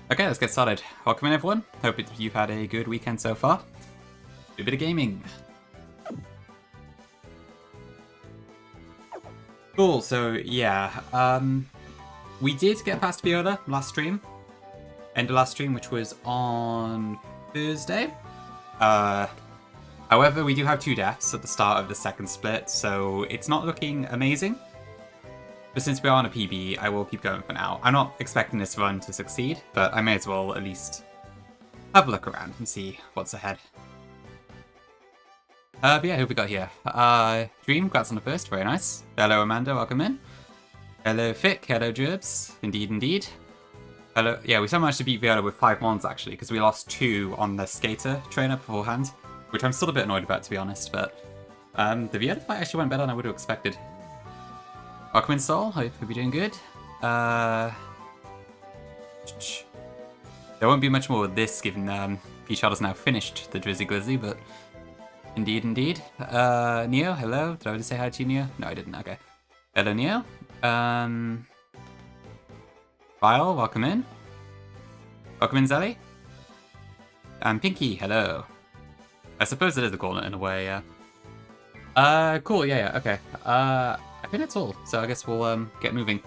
Okay, let's get started. Welcome in, everyone. Hope you've had a good weekend so far. Do a bit of gaming. Cool, so yeah, we did get past Viola last stream. End of last stream, which was on Thursday. However, we do have 2 deaths at the start of the second split, so it's not looking amazing. But since we are on a PB, I will keep going for now. I'm not expecting this run to succeed, but I may as well at least have a look around and see what's ahead. But yeah, who we got here? Dream, congrats on the first, very nice. Hello Amanda, welcome in. Hello Fick, hello Gerbs, indeed, indeed. Hello, yeah, we somehow managed to beat Viola with 5 mons actually, because we lost 2 on the skater trainer beforehand, which I'm still a bit annoyed about to be honest, but the Viola fight actually went better than I would have expected. Welcome in Soul, hope you're doing good. There won't be much more with this given Peachard has now finished the Drizzy Glizzy, but indeed, indeed. Neo, hello. Did I already say hi to you, Neo? No, I didn't. Okay. Hello, Neo. Vile, welcome in. Welcome in, Zelly. And Pinky, hello. I suppose it is a gauntlet in a way, yeah. Cool, yeah, okay. I think that's all, so I guess we'll get moving.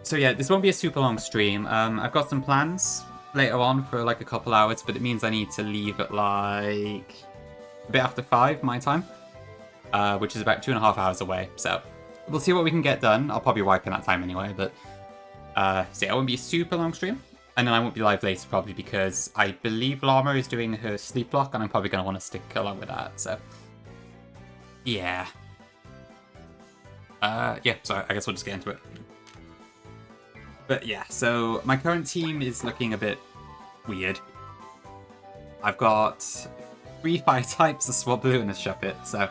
So yeah, this won't be a super long stream. I've got some plans later on for like a couple hours, but it means I need to leave at like a bit after 5 my time, which is about 2.5 hours away. So we'll see what we can get done. I'll probably wipe in that time anyway, but so yeah, it won't be a super long stream. And then I won't be live later probably because I believe Llama is doing her sleep block and I'm probably going to want to stick along with that, so yeah. Yeah, so I guess we'll just get into it. But yeah, so my current team is looking a bit weird. I've got 3 fire types, a Swablu and a Shuppet, so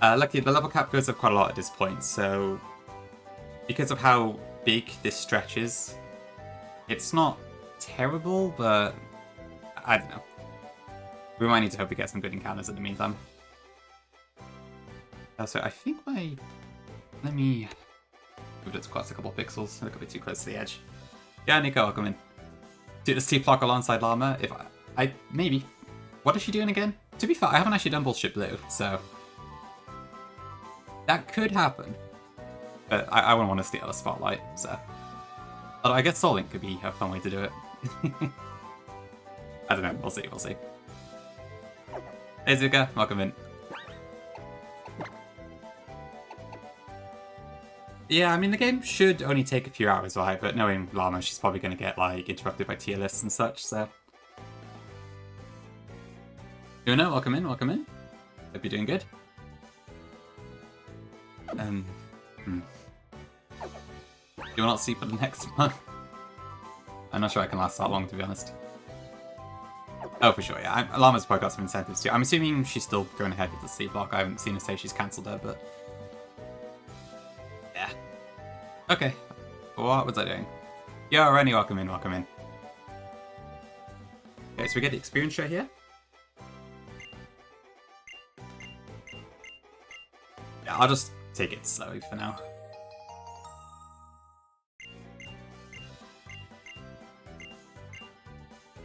luckily the level cap goes up quite a lot at this point, so because of how big this stretch is, it's not terrible, but I don't know. We might need to hope we get some good encounters in the meantime. So I think let me move it across a couple of pixels. Look a bit too close to the edge. Yeah, Nico, welcome in. Do the sleep block alongside Llama. If I maybe. What is she doing again? To be fair, I haven't actually done bullshit blue, so that could happen. But I wouldn't want to steal the spotlight, so. Although I guess Soul Link could be a fun way to do it. I don't know. We'll see. We'll see. Hey Zuka, welcome in. Yeah, I mean, the game should only take a few hours, right? But knowing Llama, she's probably going to get, like, interrupted by tier lists and such, so. Una, welcome in, welcome in. Hope you're doing good. Do you want to see for the next month? I'm not sure I can last that long, to be honest. Oh, for sure, yeah. Llama's probably got some incentives too. I'm assuming she's still going ahead with the sleep block. I haven't seen her say she's cancelled her, but. Okay, what was I doing? Yo, Rennie, welcome in, welcome in. Okay, so we get the experience share here. Yeah, I'll just take it slowly for now.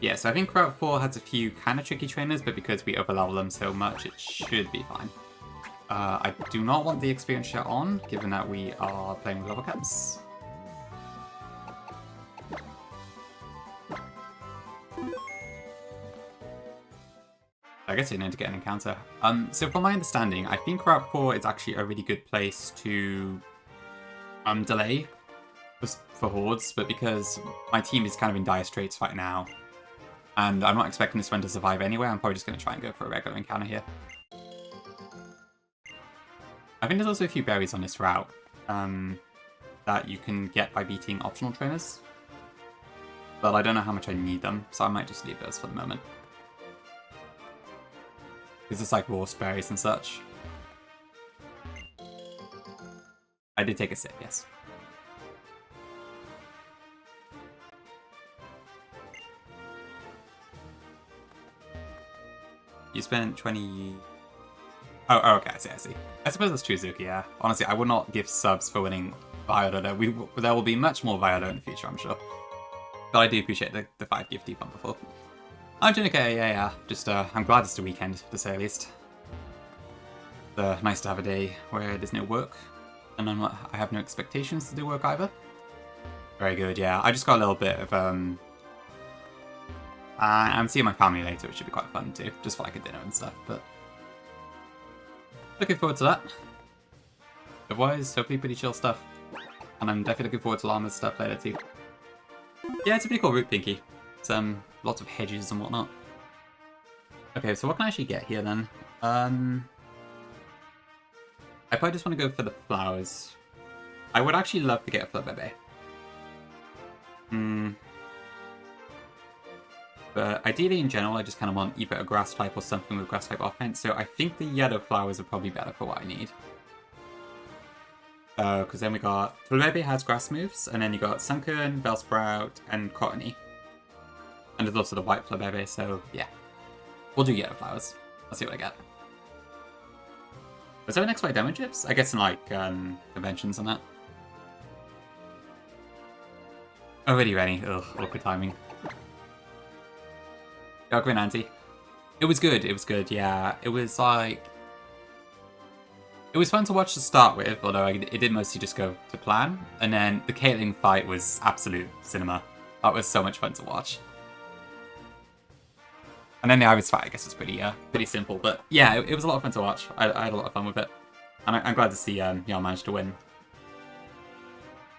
Yeah, so I think Route 4 has a few kind of tricky trainers, but because we overlevel them so much, it should be fine. I do not want the experience share on, given that we are playing with level caps. I guess you need to get an encounter. So from my understanding, I think Route 4 is actually a really good place to delay for hordes, but because my team is kind of in dire straits right now, and I'm not expecting this one to survive anyway, I'm probably just going to try and go for a regular encounter here. I think there's also a few berries on this route that you can get by beating optional trainers. But I don't know how much I need them, so I might just leave those for the moment. Because it's like raw berries and such. I did take a sip, yes. You spent 20... Oh, okay, I see. I suppose that's true, Zuki, yeah. Honestly, I would not give subs for winning Viola. There will be much more Viola in the future, I'm sure. But I do appreciate the 5 gifty bump before. I'm doing okay, yeah. Just, I'm glad it's the weekend, to say the least. Nice to have a day where there's no work. And I have no expectations to do work either. Very good, yeah. I just got a little bit of, I'm seeing my family later, which should be quite fun too. Just for like a dinner and stuff, but... Looking forward to that. Otherwise, hopefully pretty chill stuff. And I'm definitely looking forward to Llama's stuff later too. Yeah, it's a pretty cool route, Pinky. It's, lots of hedges and whatnot. Okay, so what can I actually get here then? I probably just want to go for the flowers. I would actually love to get a Flabébé. But ideally, in general, I just kind of want either a grass type or something with grass type offense. So I think the yellow flowers are probably better for what I need. Because then we got... Flabébé has grass moves, and then you got Sunkern, Bellsprout, and Cottony. And there's also the white Flabébé, so yeah. We'll do yellow flowers. Let's see what I get. Was there an XY demo chips? I guess in like conventions and that. Already ready. Ugh, awkward timing. Darkwing Anti. It was good, yeah. It was like... It was fun to watch to start with, although it did mostly just go to plan. And then the Caitlyn fight was absolute cinema. That was so much fun to watch. And then the Iris fight, I guess, was pretty simple. But yeah, it was a lot of fun to watch. I had a lot of fun with it. And I'm glad to see Jan managed to win.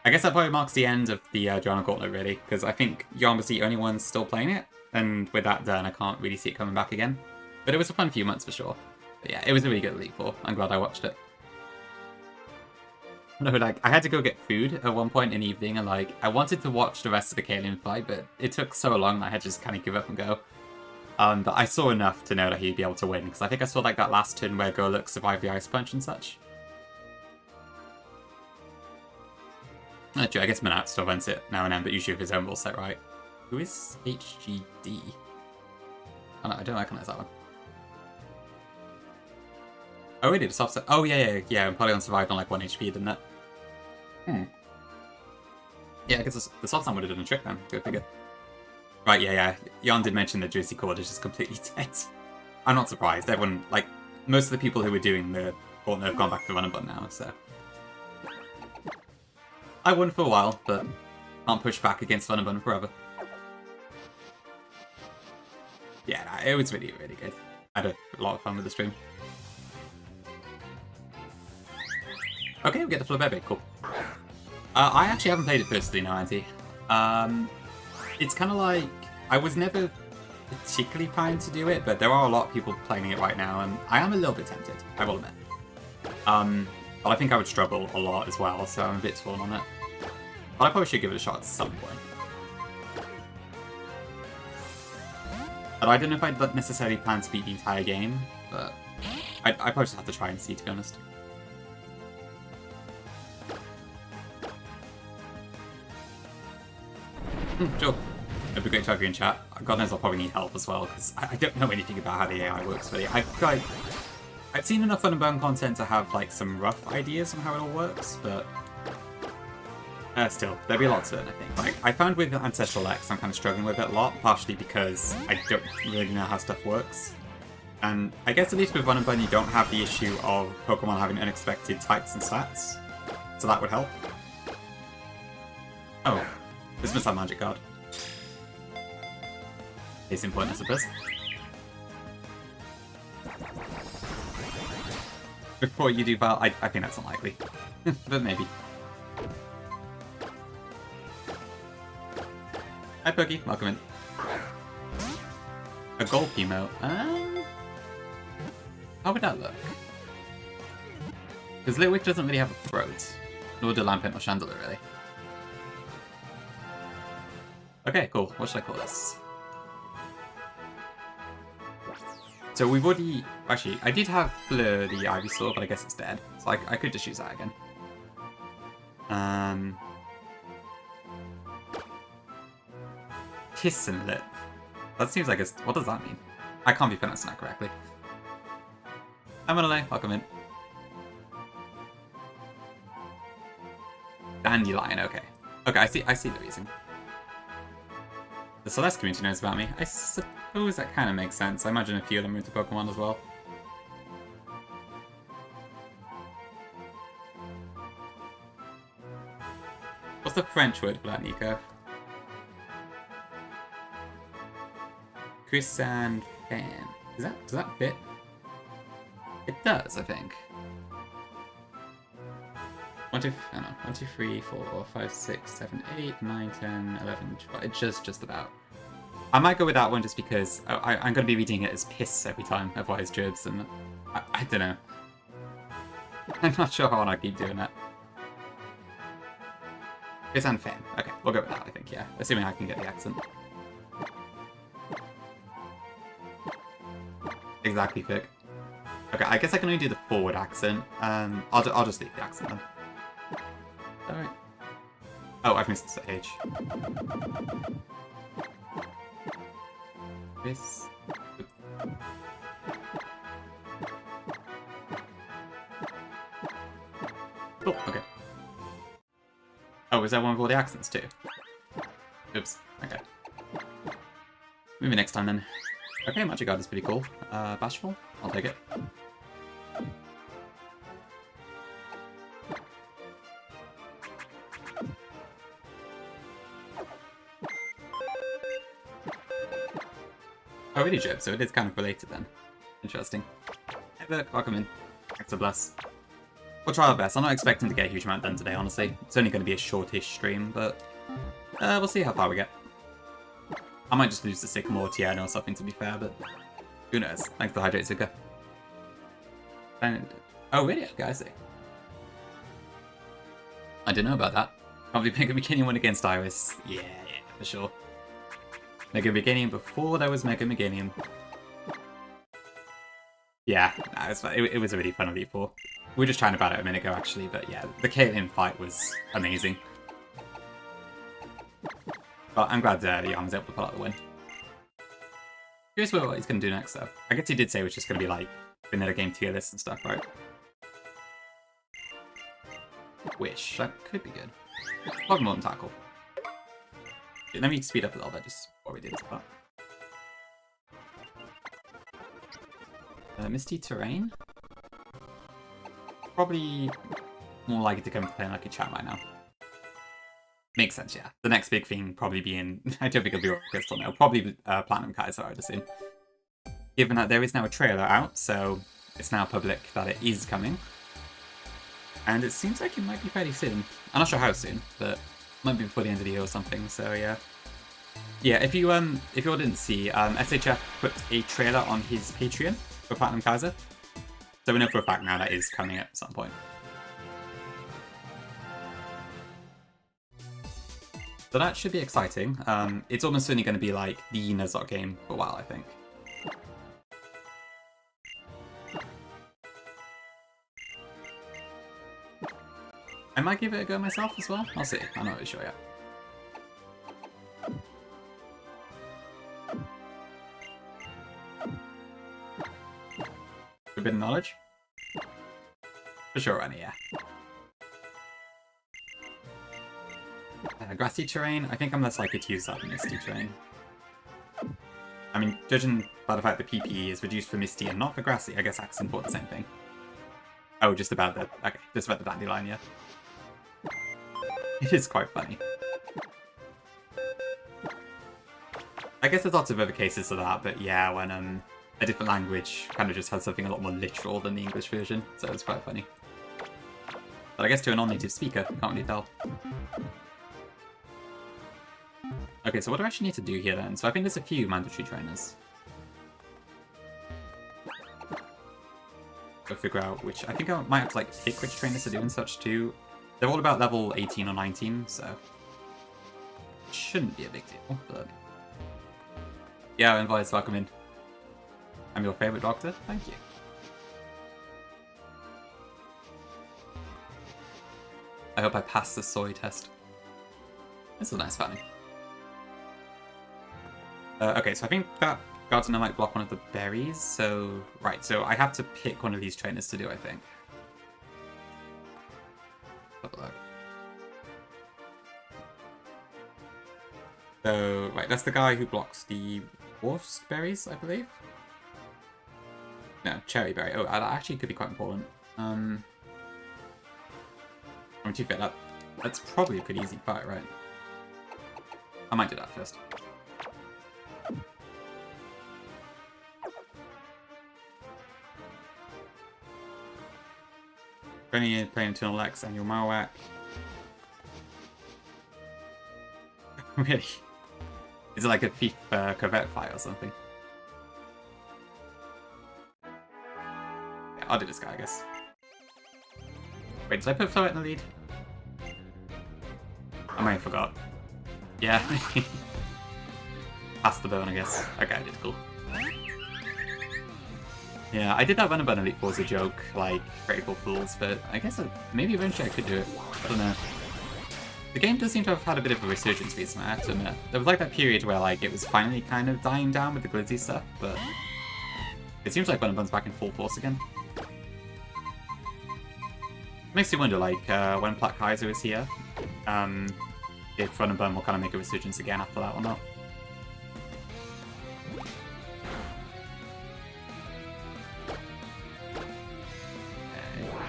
I guess that probably marks the end of the Joanna Gauntlet, really. Because I think Jan was the only one still playing it. And with that done, I can't really see it coming back again. But it was a fun few months for sure. But yeah, it was a really good Elite Four. I'm glad I watched it. No, like, I had to go get food at one point in the evening. And like, I wanted to watch the rest of the Caitlyn fight. But it took so long that I had to just kind of give up and go. But I saw enough to know that he'd be able to win, because I think I saw like that last turn where Golux survived the Ice Punch and such. Actually, I guess Manat still runs it now and then, but usually with his own rule set, right? Who is HGD? Oh no, I don't recognize that one. Oh, it did, soft set. Oh, yeah, and Polygon survived on like 1 HP, didn't it? Yeah, I guess the soft time would have done a trick then, go figure. Right, yeah. Jan did mention that Juicy Cord is just completely dead. I'm not surprised. Everyone, like, most of the people who were doing the Gauntlet have gone back to the run and button now, so. I won for a while, but can't push back against run and button forever. Yeah, it was really, really good. I had a lot of fun with the stream. Okay, we get the Flabébé, cool. I actually haven't played it personally now, Auntie. It's kind of like, I was never particularly planning to do it, but there are a lot of people playing it right now, and I am a little bit tempted, I will admit. But I think I would struggle a lot as well, so I'm a bit torn on it. But I probably should give it a shot at some point. But I don't know if I'd necessarily plan to beat the entire game, but I probably just have to try and see, to be honest. Sure. It'd be great to have you in chat. God knows I'll probably need help as well, because I don't know anything about how the AI works really. I've seen enough Fun and Burn content to have like some rough ideas on how it all works, but still, there'd be a lot to learn, I think. Like, I found with Ancestral X, I'm kind of struggling with it a lot, partially because I don't really know how stuff works. And I guess at least with Fun and Burn, you don't have the issue of Pokemon having unexpected types and stats, so that would help. Oh. This must have Magic Guard. Case in point, I suppose. Before you do Val, I think that's unlikely. But maybe. Hi Pokey, welcome in. A gold emote. How would that look? Because Litwick doesn't really have a throat. Nor do Lampent or Chandelier, really. Okay, cool. What should I call this? So we've already... Actually, I did have Fleur the Ivysaur, but I guess it's dead. So I could just use that again. Kiss and Lip. That seems like it's... What does that mean? I can't be pronouncing that correctly. I'm Manole, welcome in. Dandelion, okay. Okay, I see the reason. The Celeste community knows about me. I suppose that kind of makes sense. I imagine a few of them are into Pokemon as well. What's the French word for that, Nico? Chrysanthemum. Does that fit? It does, I think. 1, 2, I don't know, 1, 2, 3, 4, 5, 6, 7, 8, 9, 10, 11, 12. It's just about. I might go with that one just because I'm going to be reading it as piss every time, otherwise Gerbs, and I don't know. I'm not sure how I want to keep doing that. Chrysanthemum. Okay, we'll go with that, I think, yeah. Assuming I can get the accent. Exactly, Vic. Okay, I guess I can only do the forward accent. I'll just leave the accent then. Alright. Oh, I've missed the H. This. Oh, okay. Oh, is that one with all the accents too? Oops. Okay. Maybe next time then. Okay, Magic Guard is pretty cool. Bashful? I'll take it. Oh, really, Jib? So it is kind of related then. Interesting. Hey, Burke, welcome in. Thanks a bless. We'll try our best. I'm not expecting to get a huge amount done today, honestly. It's only going to be a shortish stream, but we'll see how far we get. I might just lose the Sycamore Tierno or something, to be fair, but who knows? Thanks for the Hydrate, Zuka. And oh, really? Okay, I see. I didn't know about that. Probably Mega Beginning one against Iris. Yeah, for sure. Mega Beginning before there was Mega Beginning. Yeah, nah, it was a really fun Elite Four. We were just trying to battle it a minute ago, actually, but yeah, the Caitlyn fight was amazing. But I'm glad Young was able to pull out the win. Curious what he's going to do next, though. I guess he did say it was just going to be like vanilla game tier lists and stuff, right? Wish. That could be good. Pokemon Tackle. Okay, let me speed up a little bit just before we do this part. Misty Terrain? Probably more likely to come to play like a chat right now. Makes sense, yeah. The next big thing probably being, I don't think it'll be Rock Crystal now, probably Platinum Kaiser, I'd assume. Given that there is now a trailer out, so it's now public that it is coming. And it seems like it might be fairly soon. I'm not sure how soon, but it might be before the end of the year or something, so yeah. Yeah, if you all didn't see, SHF put a trailer on his Patreon for Platinum Kaiser. So we know for a fact now that is coming at some point. So that should be exciting. It's almost certainly going to be like the Nuzlocke game for a while, I think. I might give it a go myself as well. I'll see. I'm not really sure yet. Forbidden Knowledge? For sure, Annie, yeah. Grassy Terrain? I think I'm less likely to use that than Misty Terrain. I mean, judging by the fact that PPE is reduced for Misty and not for Grassy, I guess Accent bought the same thing. Oh, just about the... Okay, just about the Dandelion, yeah. It is quite funny. I guess there's lots of other cases of that, but yeah, when a different language kind of just has something a lot more literal than the English version, so it's quite funny. But I guess to a non-native speaker, can't really tell. Okay, so what do I actually need to do here then? So I think there's a few mandatory trainers. Go figure out which... I think I might have to like pick which trainers to do and such too. They're all about level 18 or 19, so... It shouldn't be a big deal, but... Yeah, invites, welcome in. I'm your favourite doctor? Thank you. I hope I passed the soy test. This is a nice family. Okay, so I think that Gardener might block one of the berries, so... Right, so I have to pick one of these trainers to do, I think. Have a look. So, right, that's the guy who blocks the worst berries, I believe. No, cherry berry. Oh, that actually could be quite important. I'm too fair. That's probably a pretty easy fight, right? I might do that first. Playing Internal X and your Marowak. Really? Is it like a thief covert fight or something? Yeah, I'll do this guy, I guess. Wait, did I put Floet in the lead? I might have forgot. Yeah. Pass the bone, I guess. Okay, I did, cool. Yeah, I did that when Elite Four as a joke, like, Critical Fools, but I guess maybe eventually I could do it. I don't know. The game does seem to have had a bit of a resurgence recently, I have to admit. There was like that period where like it was finally kind of dying down with the glitzy stuff, but it seems like Bun's back in full force again. Makes you wonder, like, when Platt Kaiser is here, if Run and Bun will kind of make a resurgence again after that or not.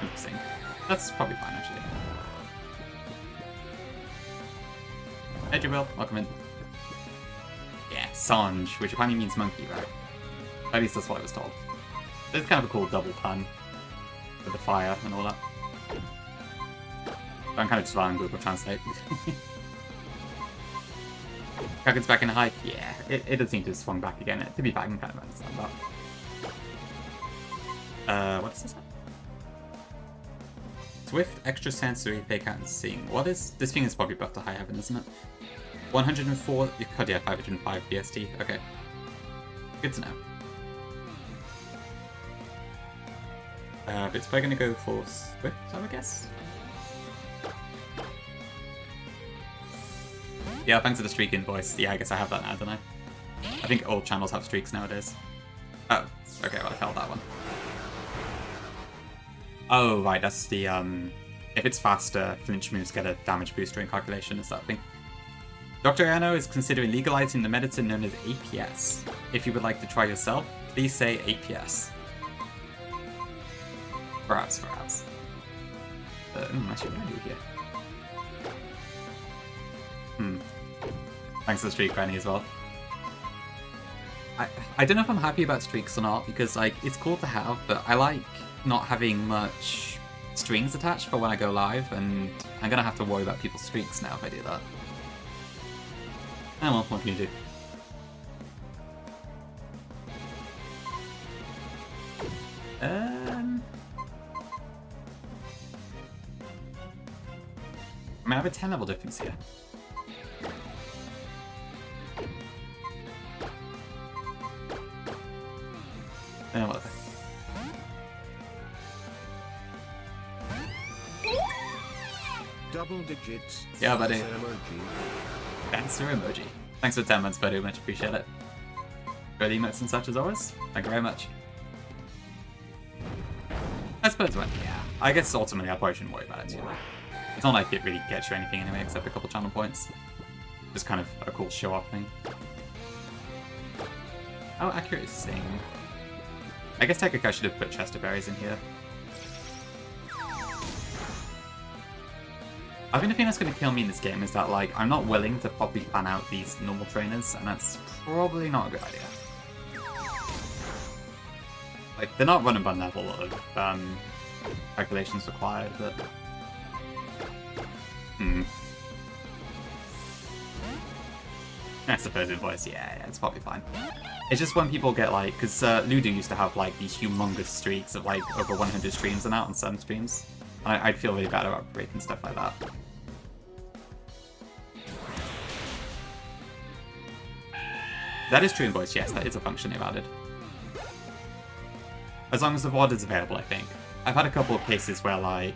Interesting. That's probably fine, actually. Hey, Jibril, welcome in. Yeah, Sanj, which apparently means monkey, right? At least that's what I was told. It's kind of a cool double pun with the fire and all that. But I'm kind of just relying on Google Translate. Kraken's back in hype? Yeah, it does seem to have swung back again. To be fair, I can kind of understand that. What is this? Swift, extra sensory, fake out and sing. What is this thing? Is probably buffed to high heaven, isn't it? 104. God, yeah, 505 BST. Okay, good to know. But it's probably gonna go for Swift, I would guess. Yeah, thanks for the streak invoice. Yeah, I guess I have that now, don't I? I think all channels have streaks nowadays. Oh, okay, well I failed that one. Oh, right, that's the, if it's faster, flinch moves get a damage boost during calculation, is that thing. Dr. Tierno is considering legalizing the medicine known as APS. If you would like to try yourself, please say APS. Perhaps. Actually, what do I do here? Thanks for the streak, Granny, as well. I don't know if I'm happy about streaks or not, because, like, it's cool to have, but I like not having much strings attached for when I go live, and I'm gonna have to worry about people's streaks now if I do that. Oh well, what can you do? I mean, I have a 10 level difference here. Whatever. Double digits. Yeah, buddy. Dancer emoji. Thanks for 10 months, buddy. Much appreciate it. Good emotes and such as always. Thank you very much. I suppose, well, yeah. I guess ultimately I probably shouldn't worry about it too much. It's not like it really gets you anything anyway, except a couple channel points. Just kind of a cool show-off thing. How accurate is Sing? I guess technically I should have put Chester Berries in here. I think the thing that's going to kill me in this game is that, like, I'm not willing to properly plan out these normal trainers, and that's probably not a good idea. Like, they're not run and bun level of calculations required, but... I suppose invoice, yeah, it's probably fine. It's just when people get, like, because Ludo used to have, like, these humongous streaks of, like, over 100 streams and out on some streams. And I'd feel really bad about breaking stuff like that. That is true invoice, yes, that is a function they've added. As long as the VOD is available, I think. I've had a couple of cases where, like,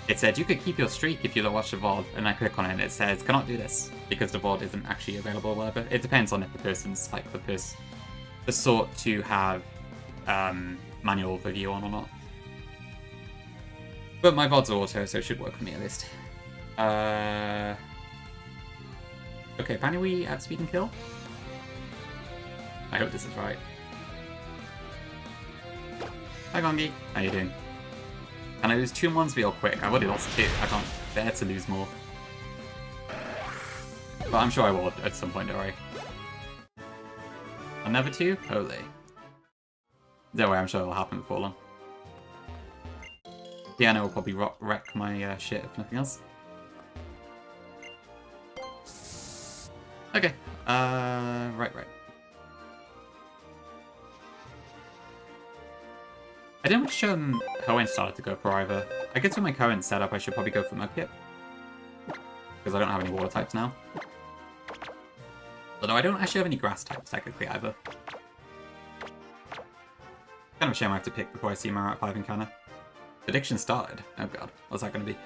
it said you could keep your streak if you don't watch the VOD, and I click on it and it says cannot do this because the VOD isn't actually available or whatever. It depends on if the person's like the sort to have manual review on or not. But my VODs are auto, so it should work for me at least. Okay, apparently we outspeed and kill? I hope this is right. Hi Gongi, how you doing? Can I lose 2 mons real quick? I've already lost 2, I can't bear to lose more. But I'm sure I will at some point, don't worry. Another 2? Holy. Don't worry, I'm sure it'll happen before long. Tierno will probably wreck my shit if nothing else. Okay, right. I didn't show them how I started to go for either. I guess with my current setup I should probably go for Mudkip. Because I don't have any water types now. Although I don't actually have any grass types technically either. Kind of a shame I have to pick before I see my Route 5 encounter. Prediction started. Oh god, what's that going to be?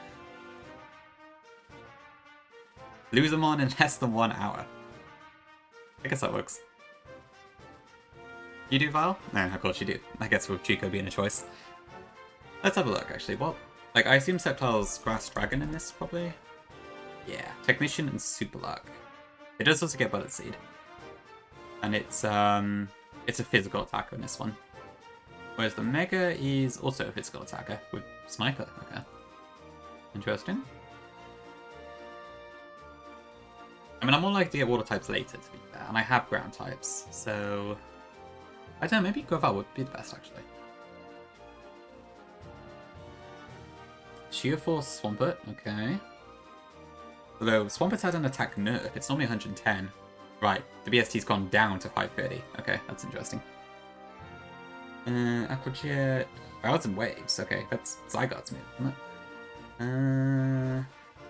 Lose them on in less than 1 hour. I guess that works. You do, Vile? No, of course you do. I guess with Chico being a choice. Let's have a look, actually. What? Like, I assume Sceptile's Grass Dragon in this, probably? Yeah. Technician and Super Luck. It does also get Bullet Seed. And it's a physical attacker in this one. Whereas the Mega is also a physical attacker with Sniper. Okay. Interesting. I mean, I'm more likely to get water types later, to be fair, and I have ground types, so... I don't know, maybe Grovyle would be the best, actually. Sheer Force Swampert, okay. Although, Swampert's had an attack nerf, it's normally 110. Right, the BST's gone down to 530. Okay, that's interesting. Aquajet... Routes and Waves, okay, that's Zygarde's move, isn't it? I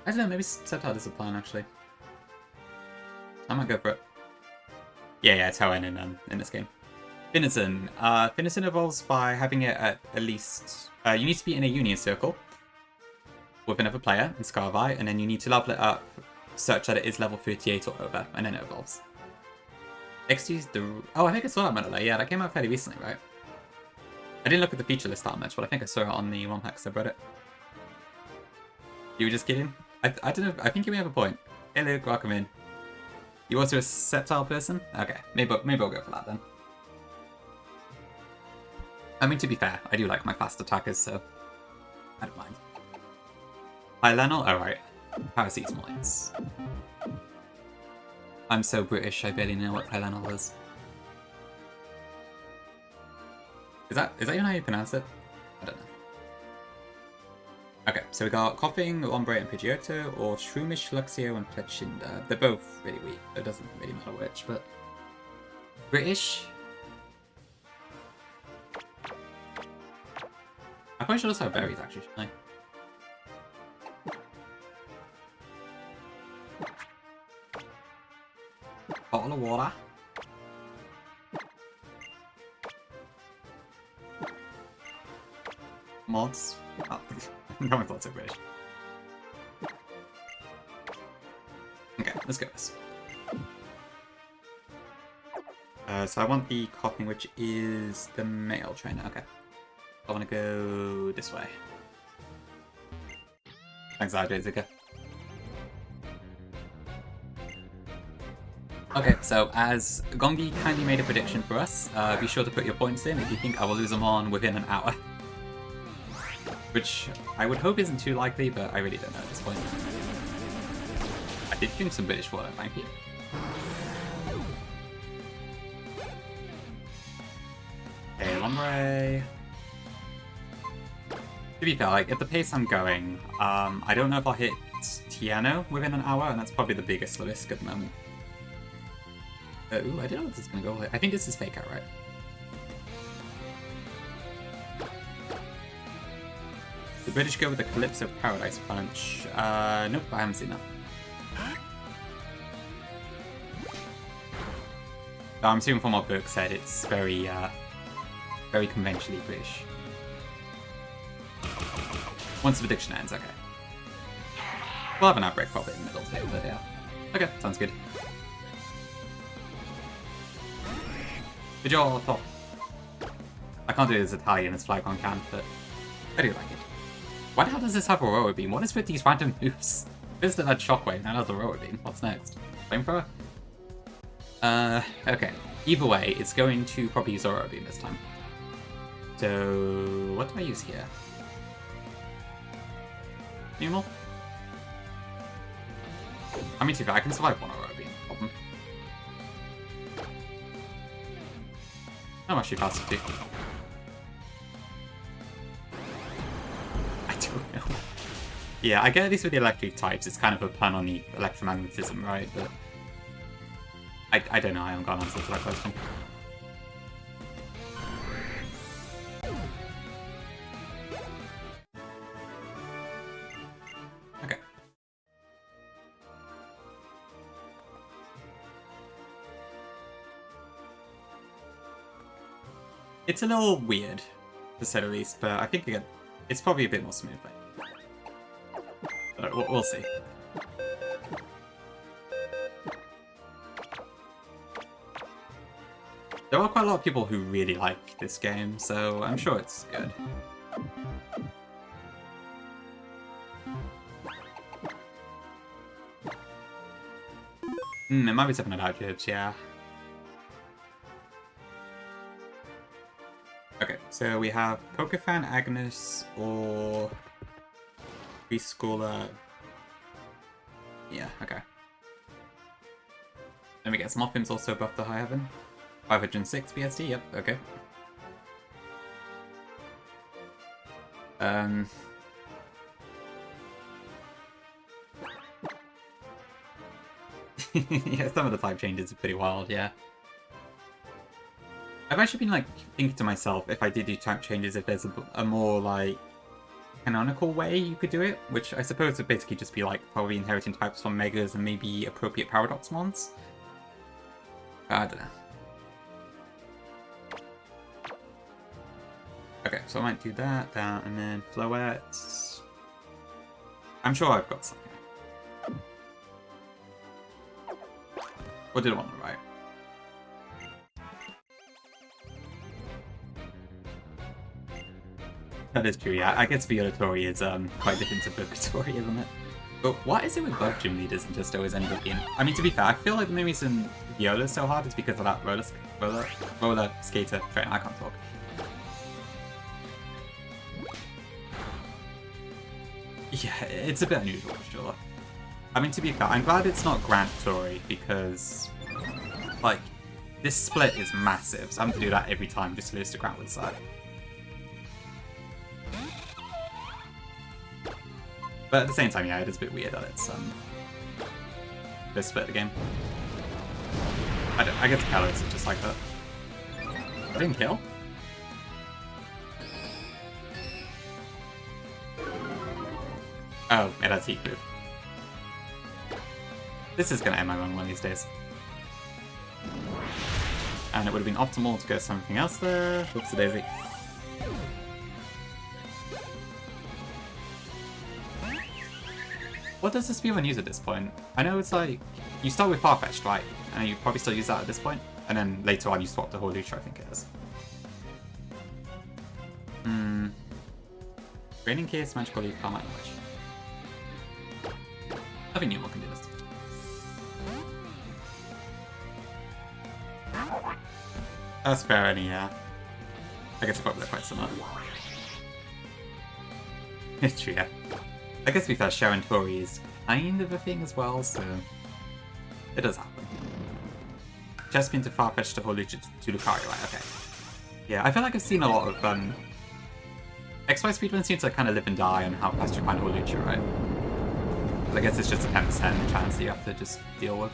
don't know, maybe Sceptile is a plan, actually. I might go for it. Yeah, it's how I in this game. Finison. Finison evolves by having it at least... you need to be in a Union Circle with another player in Scarvi, and then you need to level it up such that it is level 38 or over, and then it evolves. XT's the... Oh, I think I saw that Metal. Yeah, that came out fairly recently, right? I didn't look at the feature list that much, but I think I saw it on the ROM hack subreddit. You were just kidding? I don't know, I think you may have a point. Hey Luke, welcome in. You also a Sceptile person? Okay, maybe I'll go for that then. I mean, to be fair, I do like my fast attackers, so I don't mind. Hi, Lionel. Oh, right. Power Seeds Mines. I'm so British, I barely know what Lionel is. Is that even how you pronounce it? I don't know. Okay, so we got Coughing, Lombre, and Pidgeotto, or Shroomish, Luxio, and Plechinda. They're both really weak, so it doesn't really matter which, but... British? I probably should also have berries, actually, shouldn't I? Bottle of water. Mods. Oh, no one thought so British. Okay, let's go this. So I want the Coughing, which is the male trainer. Okay. I want to go this way. Thanks, Zika. Okay, so as Gongi kindly made a prediction for us, be sure to put your points in if you think I will lose them on within an hour. Which I would hope isn't too likely, but I really don't know at this point. I did drink some British water, thank you. Okay, Lombre. To be fair, like, at the pace I'm going, I don't know if I'll hit Tierno within an hour, and that's probably the biggest risk at the moment. Ooh, I don't know what this is going to go with. I think this is Fake Out, right? The British go with the Calypso Paradise Punch. Nope, I haven't seen that. I'm assuming from what Burke said, it's very conventionally British. Once the prediction ends, okay. We'll have an outbreak probably in the middle too, but yeah. Okay, sounds good. Good job, top. I can't do it as Italian as Flygon can, but I do like it. Why the hell does this have a Roller Beam? What is with these random moves? First it had Shockwave, now it has a Roller Beam. What's next? Flamethrower? Okay. Either way, it's going to probably use Aurora Beam this time. So, what do I use here? Numal? I mean, to be fair, I can survive one Aurora Beam, no problem. How much she passes to? I don't know. Yeah, I get at least with the electric types, it's kind of a pun on the electromagnetism, right? But I don't know, I haven't got an answer to that question. Okay. It's a little weird, to say the least, but I think again, it's probably a bit more smooth. But we'll see. There are quite a lot of people who really like this game, so I'm sure it's good. It might be something about Jibs, yeah. Okay, so we have Pokefan, Agnes, or Preschooler. Yeah, okay. Then we get Smothim's also buffed to High Heaven. 506 BSD, yep, okay. Yeah, some of the type changes are pretty wild, yeah. I've actually been, like, thinking to myself, if I did do type changes, if there's a more, like, canonical way you could do it, which I suppose would basically just be, like, probably inheriting types from Megas and maybe appropriate Paradox ones. I don't know. Okay, so I might do that, and then Floette. I'm sure I've got something. Or did I want to write? That is true, yeah. I guess Violatori is quite different to Bogatori, isn't it? But what is it with both gym leaders and just always end up being... I mean, to be fair, I feel like the main reason Viola's so hard is because of that roller skater train. I can't talk. Yeah, it's a bit unusual for sure. I mean, to be fair, I'm glad it's not Grant Tori because, like, this split is massive, so I'm going to do that every time just to lose to Grant with side. But at the same time, yeah, it is a bit weird that it's this split the game. I guess Kalos is just like that. I didn't kill. Oh, it has heat move. This is gonna end my run one of these days. And it would have been optimal to go something else there. Whoops a daisy. What does the Spearman use at this point? I know it's like, you start with Farfetch'd, right? And you probably still use that at this point. And then later on you swap to Horlucha, I think it is. Raining Case, Magical Leaf, Carmine Witch. I think Newell can do this. That's fair, any, yeah. I guess probably quite similar. It's true, yeah. I guess to be fair, Sharon Tori is kind of a thing as well, so it does happen. Chespin to Farfetch to Horlucha to Lucario, right, okay. Yeah, I feel like I've seen a lot of XY speedruns seem to kind of live and die on how fast you find Horlucha, right? I guess it's just a 10% chance that you have to just deal with.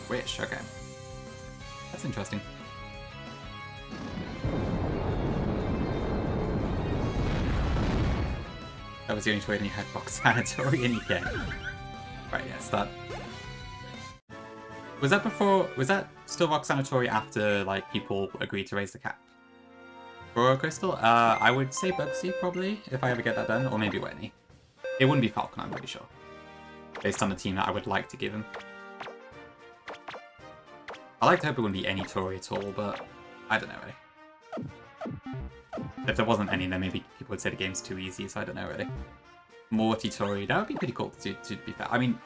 Wish, okay. That's interesting. That was the only way you had Box Sanatory in your game. Right, yes, that. Was that before? Was that still Rock Sanatory after like people agreed to raise the cap? For Crystal? I would say Bugsy probably, if I ever get that done, or maybe Whitney. It wouldn't be Falcon, I'm pretty sure. Based on the team that I would like to give him. I like to hope it wouldn't be any Tori at all, but I don't know really. If there wasn't any, then maybe people would say the game's too easy, so I don't know really. Morty-Tori, that would be pretty cool to be fair. I mean,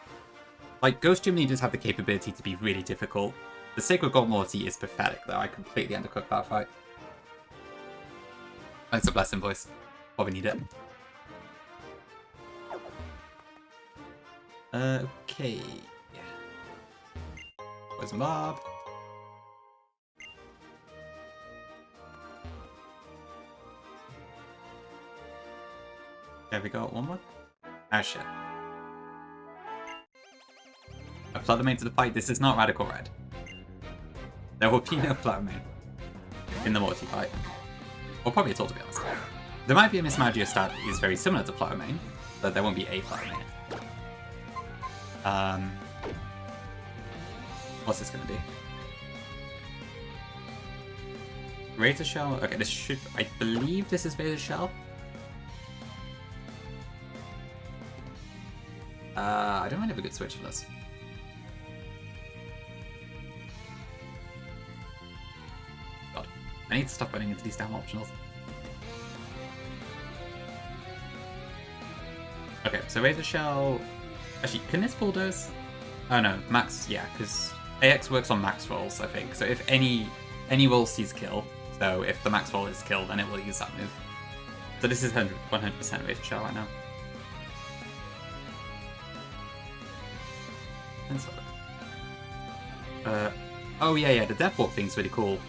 like, Ghost Gym Leaders have the capability to be really difficult. The Sacred Gold Morty is pathetic, though. I completely undercooked that fight. Thanks for blessing, boys. Probably need it. Okay. Yeah. Where's Mob? There we go, one more. Ah, shit. A Flutter Mane to the fight. This is not Radical Red. There will be no Flutter Mane in the Morty fight. Or probably at all, to be honest. There might be a Miss Magia stat that is very similar to Flutter Mane, but there won't be a Flutter Mane. What's this gonna do? Razor Shell? Okay, this should... I believe this is Razor Shell. I don't really have a good switch for this. God. I need to stop running into these damn optionals. Okay, so Razor Shell... Actually, can this bulldoze? Oh no, max, yeah, because AX works on max rolls, I think. So if any roll sees kill, so if the max roll is killed, then it will use that move. So this is 100% Razor Shell right now. Oh yeah, the Death Walk thing's really cool.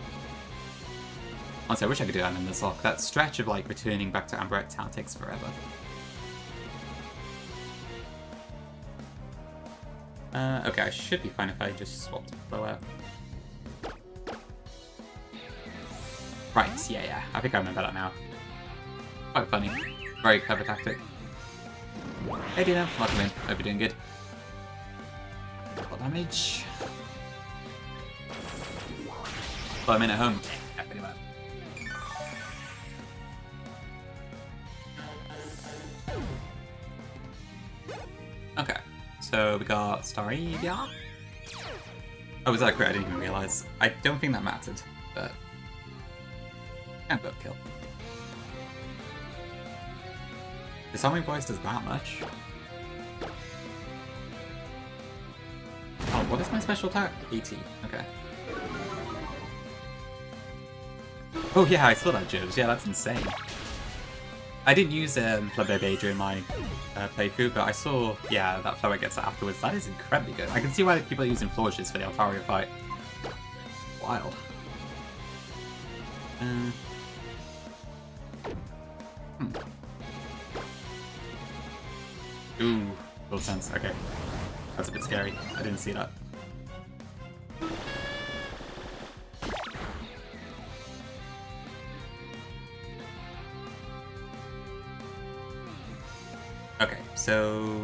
Honestly, I wish I could do that in Nuzlocke. That stretch of like returning back to Amberette Town takes forever. Okay, I should be fine if I just swapped Blow out. Right, yeah, I think I remember that now. Quite funny. Very clever tactic. Hey Dino, welcome in. Hope you're doing good. Damage. Well, I'm in at home. Yeah, pretty well. Okay, so we got Starivia. Oh, was that crit? I didn't even realize. I don't think that mattered, but can't both kill. Disarming Voice does that much. Oh, what is my special attack? 80. Okay. Oh yeah, I saw that, Jibs. Yeah, that's insane. I didn't use Flabébé during my playthrough, but I saw, yeah, that Flower gets it afterwards. That is incredibly good. I can see why people are using Flourishes for the Altaria fight. Wild. Ooh, full sense. Okay. That's a bit scary. I didn't see that. Okay, so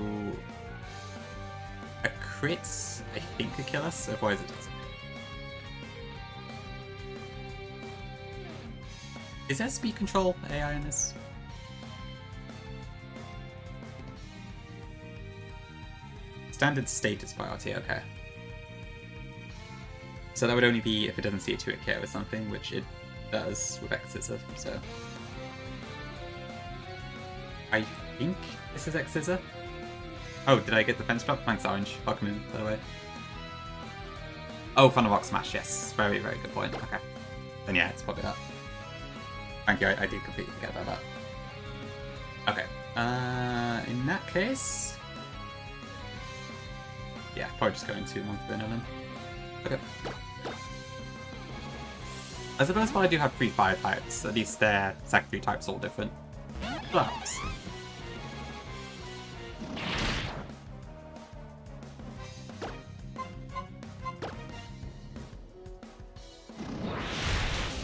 a crit, I think, could kill us, otherwise it doesn't. Is there speed control AI in this? Standard status priority, okay. So that would only be if it doesn't see a 2-hit KO or something, which it does with X-Scissor, so... I think this is X-Scissor? Oh, did I get defense drop? Thanks, Orange. Welcome in, by the way. Oh, Thunderbolt Smash, yes. Very, very good point. Okay. Then yeah, it's probably that. Thank you, I did completely forget about that. Okay. In that case... Yeah, probably just going 2 months burner then. Okay. I suppose while I do have 3 fire types, at least their secondary types are all different. Perhaps.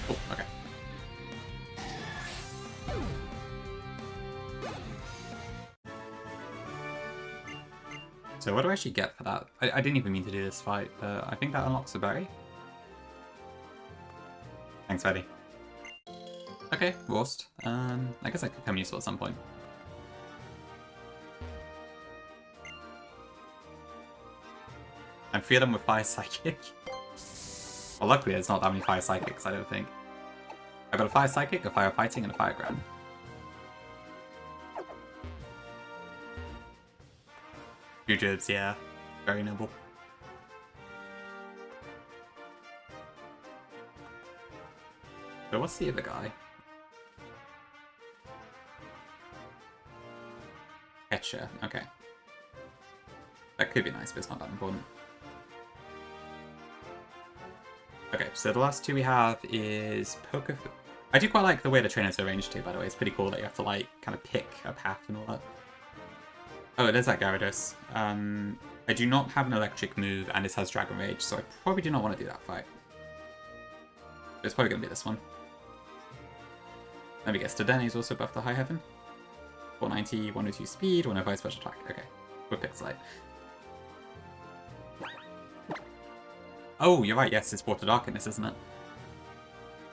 Oh, okay. So what do I actually get for that? I didn't even mean to do this fight, but I think that unlocks a berry. Thanks, Eddie. Okay, Roast. I guess that could come useful at some point. I'm feeling them with Fire Psychic. Well, luckily there's not that many Fire Psychics, I don't think. I got a Fire Psychic, a Fire Fighting, and a Fire Ground. Jujubes, yeah. Very noble. So what's the other guy? Etcher, okay. That could be nice, but it's not that important. Okay, so the last two we have is Poker... I do quite like the way the trainers are arranged too, by the way. It's pretty cool that you have to, like, kind of pick a path and all that. Oh, it is that Gyarados. I do not have an electric move, and this has Dragon Rage, so I probably do not want to do that fight. It's probably going to be this one. Let me guess, Tadene is also buffed to High Heaven? 490, 102 speed, 105 special attack. Okay, we're Pixelite. Oh, you're right, yes, it's Water Darkness, isn't it?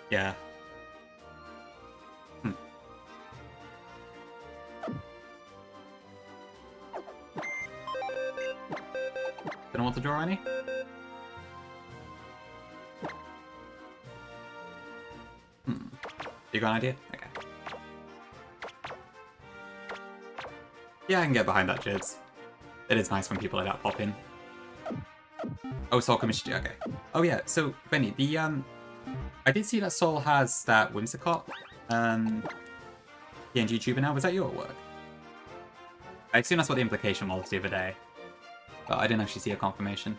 Yeah. Don't want to draw any? You got an idea? Okay. Yeah, I can get behind that, Jibs. It is nice when people like that pop in. Oh, Soul Commission, okay. Oh yeah, so, Benny, the, I did see that Soul has that Whimsicott, PNG tuber now. Was that your work? I assume that's what the implication was the other day. But I didn't actually see a confirmation.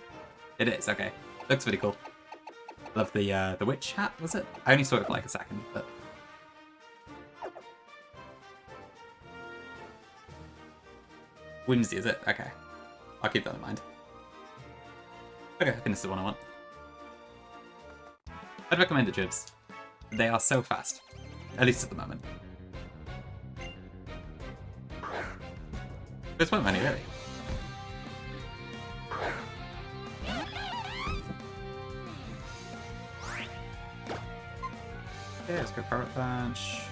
It is, okay. Looks really cool. Love the witch hat, was it? I only saw it for like a second, but... Whimsy, is it? Okay. I'll keep that in mind. Okay, I think this is the one I want. I'd recommend the Jibs. They are so fast. At least at the moment. There's one many, really. Okay, let's go Power Punch.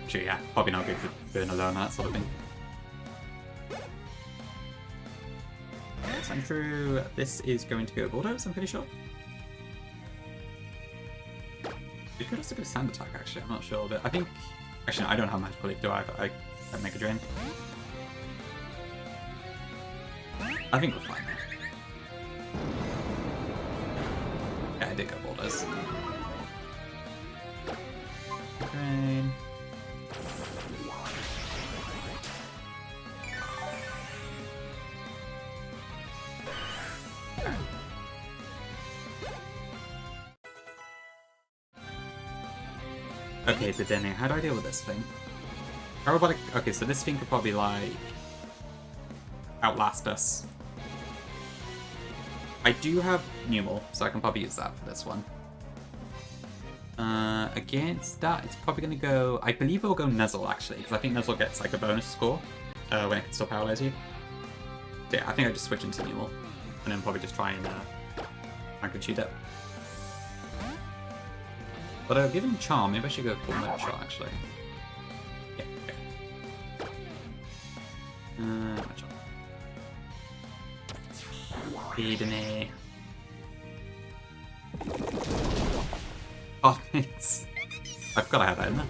Sure, yeah. Probably not good for doing alone, that sort of thing. I'm true. This is going to go Bulldoze, I'm pretty sure. It could also go Sand Attack, actually. I'm not sure, but I think... Actually, no, I don't have Magical Leaf, do I? I can make a Drain. I think we're fine. Yeah, I did go Bulldoze. Drain. Okay, Dedenne, how do I deal with this thing? Aerobotic... Okay, so this thing could probably, like... outlast us. I do have Numel, so I can probably use that for this one. Against that, it's probably going to go... I believe it will go Nuzzle, actually, because I think Nuzzle gets, like, a bonus score when it can still paralyze you. So, yeah, I think I just switch into Numel, and then probably just try and magnitude it. But given Charm, maybe I should go Full Metal Shot, actually. Yeah, okay. Metal Shot. Feed me. Oh, thanks. I forgot I had that in there.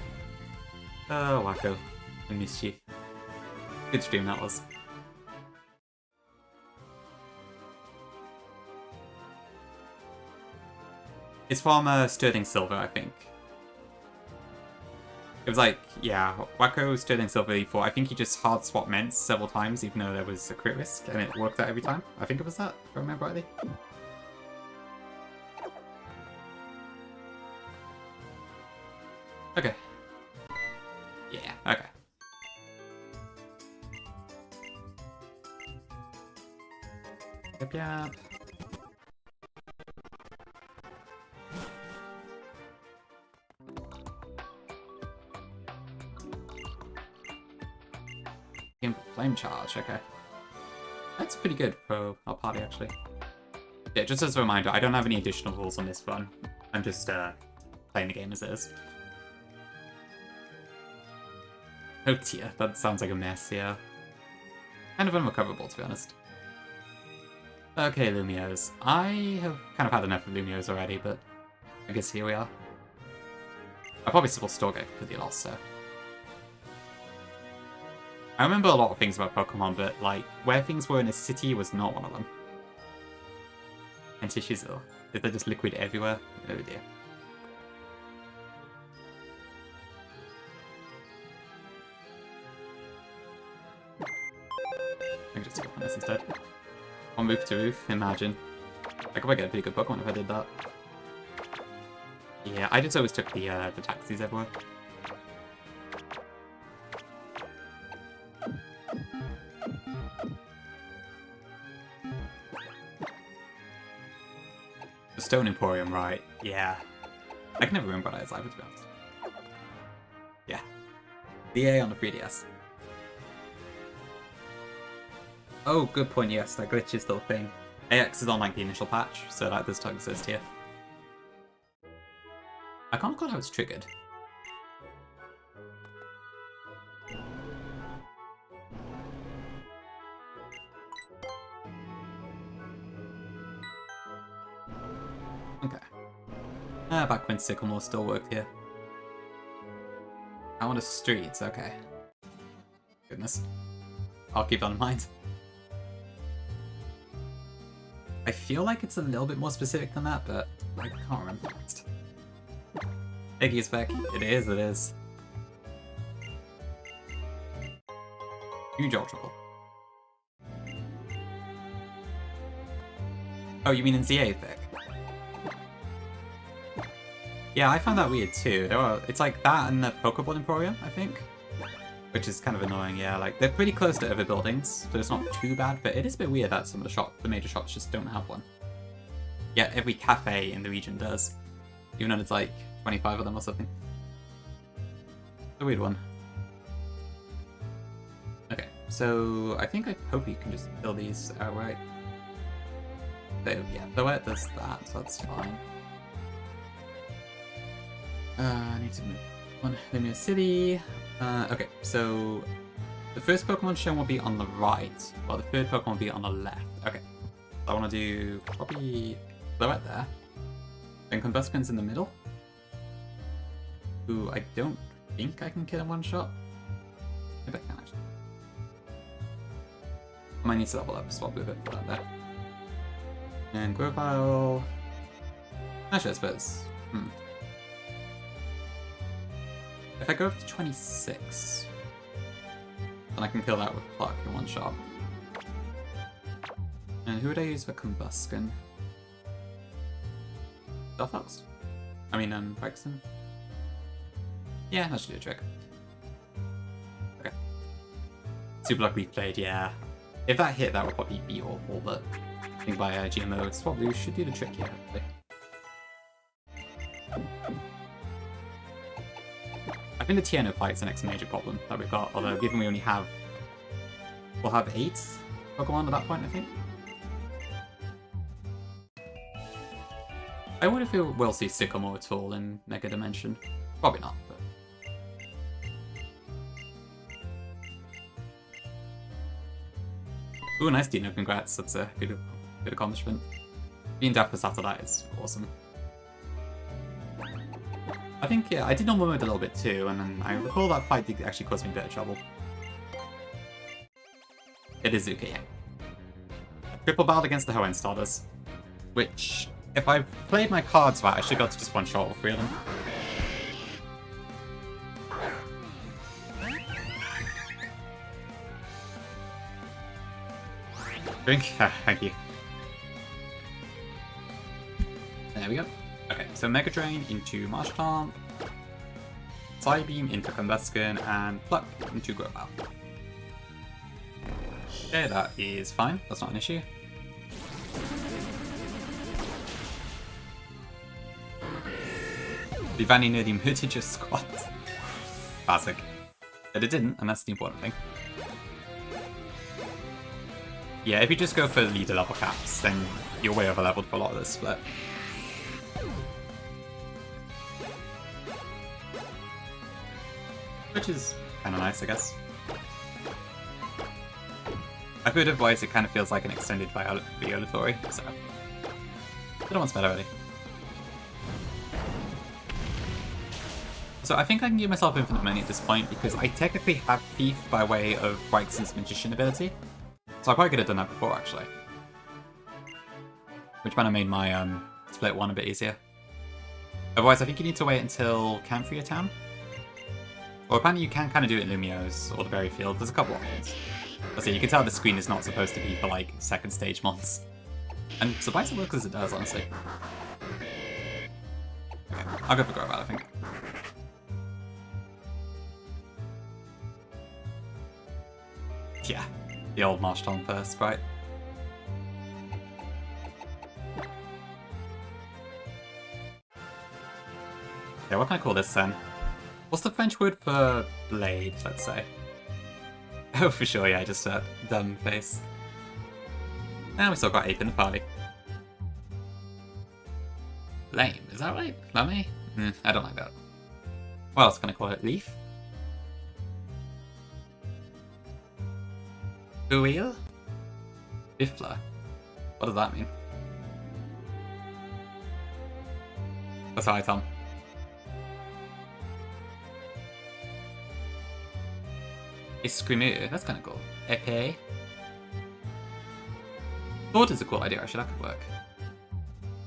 Oh, Wacko. I missed you. Good stream that was. It's from Sterling Silver, I think. It was like, yeah, Wacko, Sterling Silver E4. I think he just hard swap Ments several times, even though there was a crit risk, and it worked out every time. I think it was that, if I remember rightly. Okay. Yeah, okay. Yep, yep. Flame Charge, okay. That's pretty good for our party, actually. Yeah, just as a reminder, I don't have any additional rules on this run. I'm just playing the game as it is. Oh dear, that sounds like a mess, yeah. Kind of unrecoverable, to be honest. Okay, Lumios. I have kind of had enough of Lumios already, but I guess here we are. I probably still store get for the loss, so. I remember a lot of things about Pokemon, but like where things were in a city was not one of them. And tissues, though. Is there just liquid everywhere? Oh dear. I can just go on this instead. I'll move to roof, imagine. I could probably get a pretty good Pokemon if I did that. Yeah, I just always took the taxis everywhere. The Stone Emporium, right? Yeah. I can never remember what I was like, to be honest. Yeah. The A on the 3DS. Oh, good point, yes, that glitch is still a thing. AX is on like the initial patch, so that does still exist here. I can't recall how it's triggered. Okay. Back when Sycamore still worked here. Out on the streets, okay. Goodness. I'll keep that in mind. I feel like it's a little bit more specific than that, but I can't remember next. Iggy's back. It is, it is. Huge Ultra Ball. Oh, you mean in ZA Vic? Yeah, I found that weird too. It's like that and the Pokeball Emporium, I think. Which is kind of annoying, yeah. Like, they're pretty close to other buildings, so it's not too bad, but it is a bit weird that some of the major shops just don't have one. Yeah, every cafe in the region does. Even though it's like 25 of them or something. It's a weird one. Okay, so I hope you can just fill these outright. So yeah, the way it does that, so that's fine. I need to move on. Lumia City. Okay, so the first Pokemon shown will be on the right, while the third Pokemon will be on the left. Okay, so I want to do probably right there. Then Combustion's in the middle. Who I don't think I can kill in one shot. Maybe I can actually. I might need to level up Swap with it for that there. And Grovyle. Actually, I suppose. If I go up to 26, then I can kill that with Pluck in one shot. And who would I use for Combustion? Delphox? I mean, Braxton? Yeah, that should do a trick. Okay. Super Luck replayed, yeah. If that hit, that would probably be awful, but I think by GMO, Swap Blue should do the trick here, hopefully. I think the Tierno fight's the next major problem that we've got, although given we only have... We'll have 8 Pokemon at that point, I think. I wonder if we'll see Sycamore at all in Mega Dimension. Probably not, but... Ooh, nice Dino, congrats, that's a good accomplishment. Being Deathless after that is awesome. I think, yeah, I did normal mode a little bit too, and then I recall that fight did actually cause me a bit of trouble. It is Zuka, yeah. Triple battle against the Hoenn starters, which, if I've played my cards right, I should go to just one shot all 3 of them. Drink? Thank you. There we go. Okay, so Mega Drain into Marshtomp, Psybeam into Combustion, and Pluck into Grovyle. Okay, that is fine. That's not an issue. The Vanny Nerdy murdered your squad. Classic. But it didn't, and that's the important thing. Yeah, if you just go for leader level caps, then you're way over leveled for a lot of this split. Which is kind of nice, I guess. I feel otherwise it kind of feels like an extended Violatory, so... I don't want to already. So I think I can give myself infinite money at this point because I technically have Thief by way of Brightson's Magician ability. So I probably could have done that before, actually. Which kind of made my split one a bit easier. Otherwise, I think you need to wait until Camphria Town. Or apparently you can kind of do it in Lumio's or the Berry Field. There's a couple options. So you can tell the screen is not supposed to be for, like, second stage mons. And surprised it works as it does, honestly. Okay, I'll go for Grobat, I think. Yeah, the old Marshtomp first, right? Yeah, what can I call this then? What's the French word for blade, let's say? Oh, for sure, yeah, just a dumb face. And we still got Ape in the party. Lame, is that right? Lummy? I don't like that. What else can I call it? Leaf? Buil? Biffler? What does that mean? That's how I tell him. Escrimu, that's kind of cool. Epee. Thought is a cool idea, actually, that could work.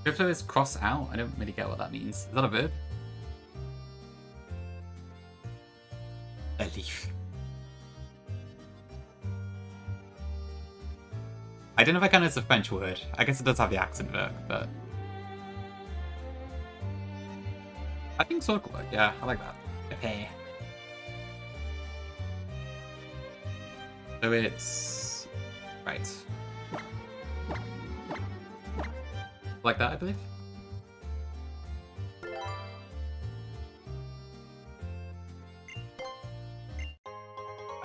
Biffler is cross out? I don't really get what that means. Is that a verb? A leaf. I don't know if I count it as a French word. I guess it does have the accent work, but... I think so could work, yeah, I like that. Okay. So it's... right. Like that, I believe?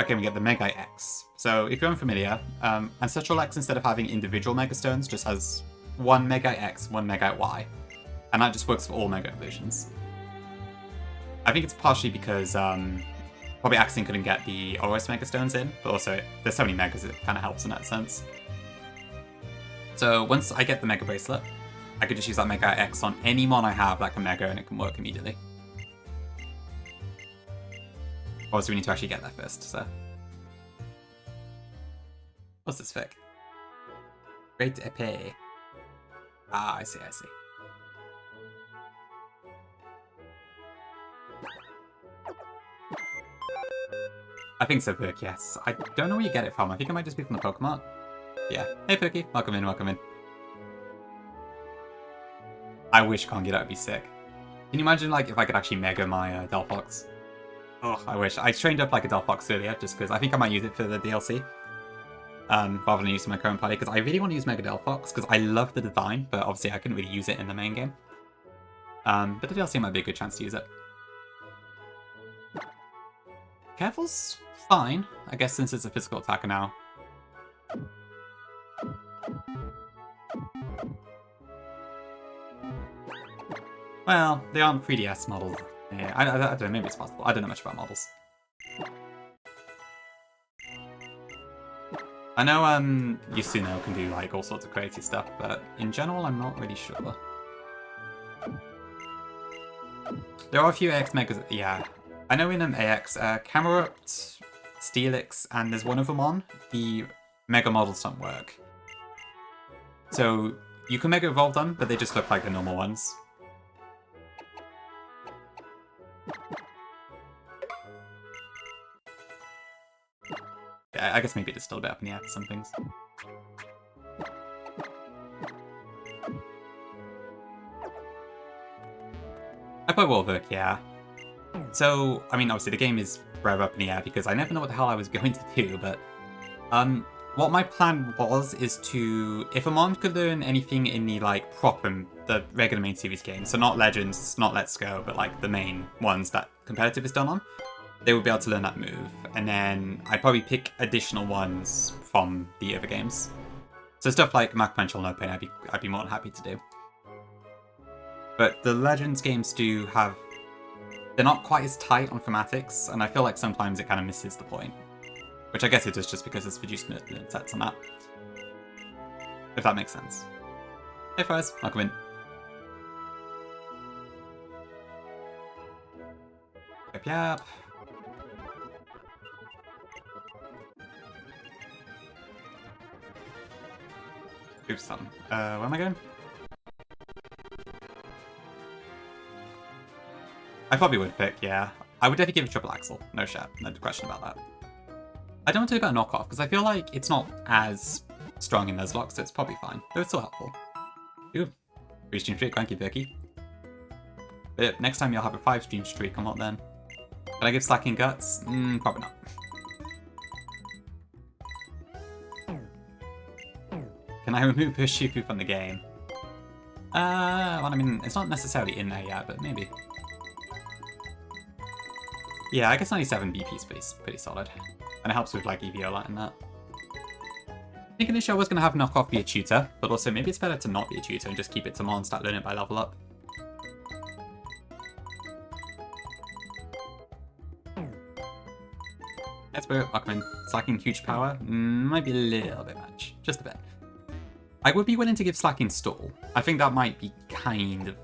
Okay, we get the Mega X. So if you're unfamiliar, Ancestral X, instead of having individual Mega Stones, just has one Mega X, one Mega Y. And that just works for all Mega Evolutions. I think it's partially because probably Axine couldn't get the Oros Mega Stones in, but also there's so many Megas it kind of helps in that sense. So once I get the Mega Bracelet, I could just use that Mega X on any mon I have that can Mega and it can work immediately. Obviously we need to actually get there first, so... What's this fic? Great Epee. Ah, I see, I see. I think so, Perk, yes. I don't know where you get it from. I think it might just be from the Pokemon. Yeah. Hey, Perky. Welcome in, welcome in. I wish Kongi, that would be sick. Can you imagine, like, if I could actually Mega my Delphox? Oh, I wish. I trained up, like, a Delphox earlier, just because I think I might use it for the DLC. Rather than using my current party, because I really want to use Mega Delphox, because I love the design, but obviously I couldn't really use it in the main game. But the DLC might be a good chance to use it. Careful's fine, I guess, since it's a physical attacker now. Well, they aren't 3DS models. Yeah, I don't know, maybe it's possible. I don't know much about models. I know Yusuno can do like all sorts of crazy stuff, but in general I'm not really sure. There are a few AX Megas, yeah. I know in AX, Camerupt, Steelix, and there's one of them on, the Mega models don't work. So you can Mega Evolve them, but they just look like the normal ones. Yeah, I guess maybe it's still a bit up in the air for some things. I play Wolverk, yeah. So, I mean, obviously the game is forever up in the air because I never know what the hell I was going to do, but... what my plan was is to... If a mon could learn anything in the, like, proper, the regular main series game, so not Legends, not Let's Go, but, like, the main ones that competitive is done on, they would be able to learn that move, and then I'd probably pick additional ones from the other games. So stuff like Mach Punch or No Pain, I'd be more than happy to do. But the Legends games do have... They're not quite as tight on thematics, and I feel like sometimes it kind of misses the point. Which I guess it is just because it's reduced sets on that. If that makes sense. Hey Fires, welcome in. Yep. Oops, done. Where am I going? I probably would pick, yeah. I would definitely give it Triple Axel. No shit. No question about that. I don't want to do about knockoff, because I feel like it's not as strong in Nuzlocke, so it's probably fine. But it's still helpful. Ooh. 3 stream streak, thank you, Berkey. But next time you'll have a 5 stream streak, I'm not then. Can I give Slacking Guts? Probably not. Can I remove Pushiku from the game? Well, I mean, it's not necessarily in there yet, but maybe. Yeah, I guess 97 BP is pretty solid. And it helps with, like, EVO and that. I think initially I was going to have knockoff be a tutor, but also maybe it's better to not be a tutor and just keep it to Mon, start learning it by level up. Let's go, Buckman. Slacking huge power? Might be a little bit much. Just a bit. I would be willing to give Slacking stall. I think that might be kind of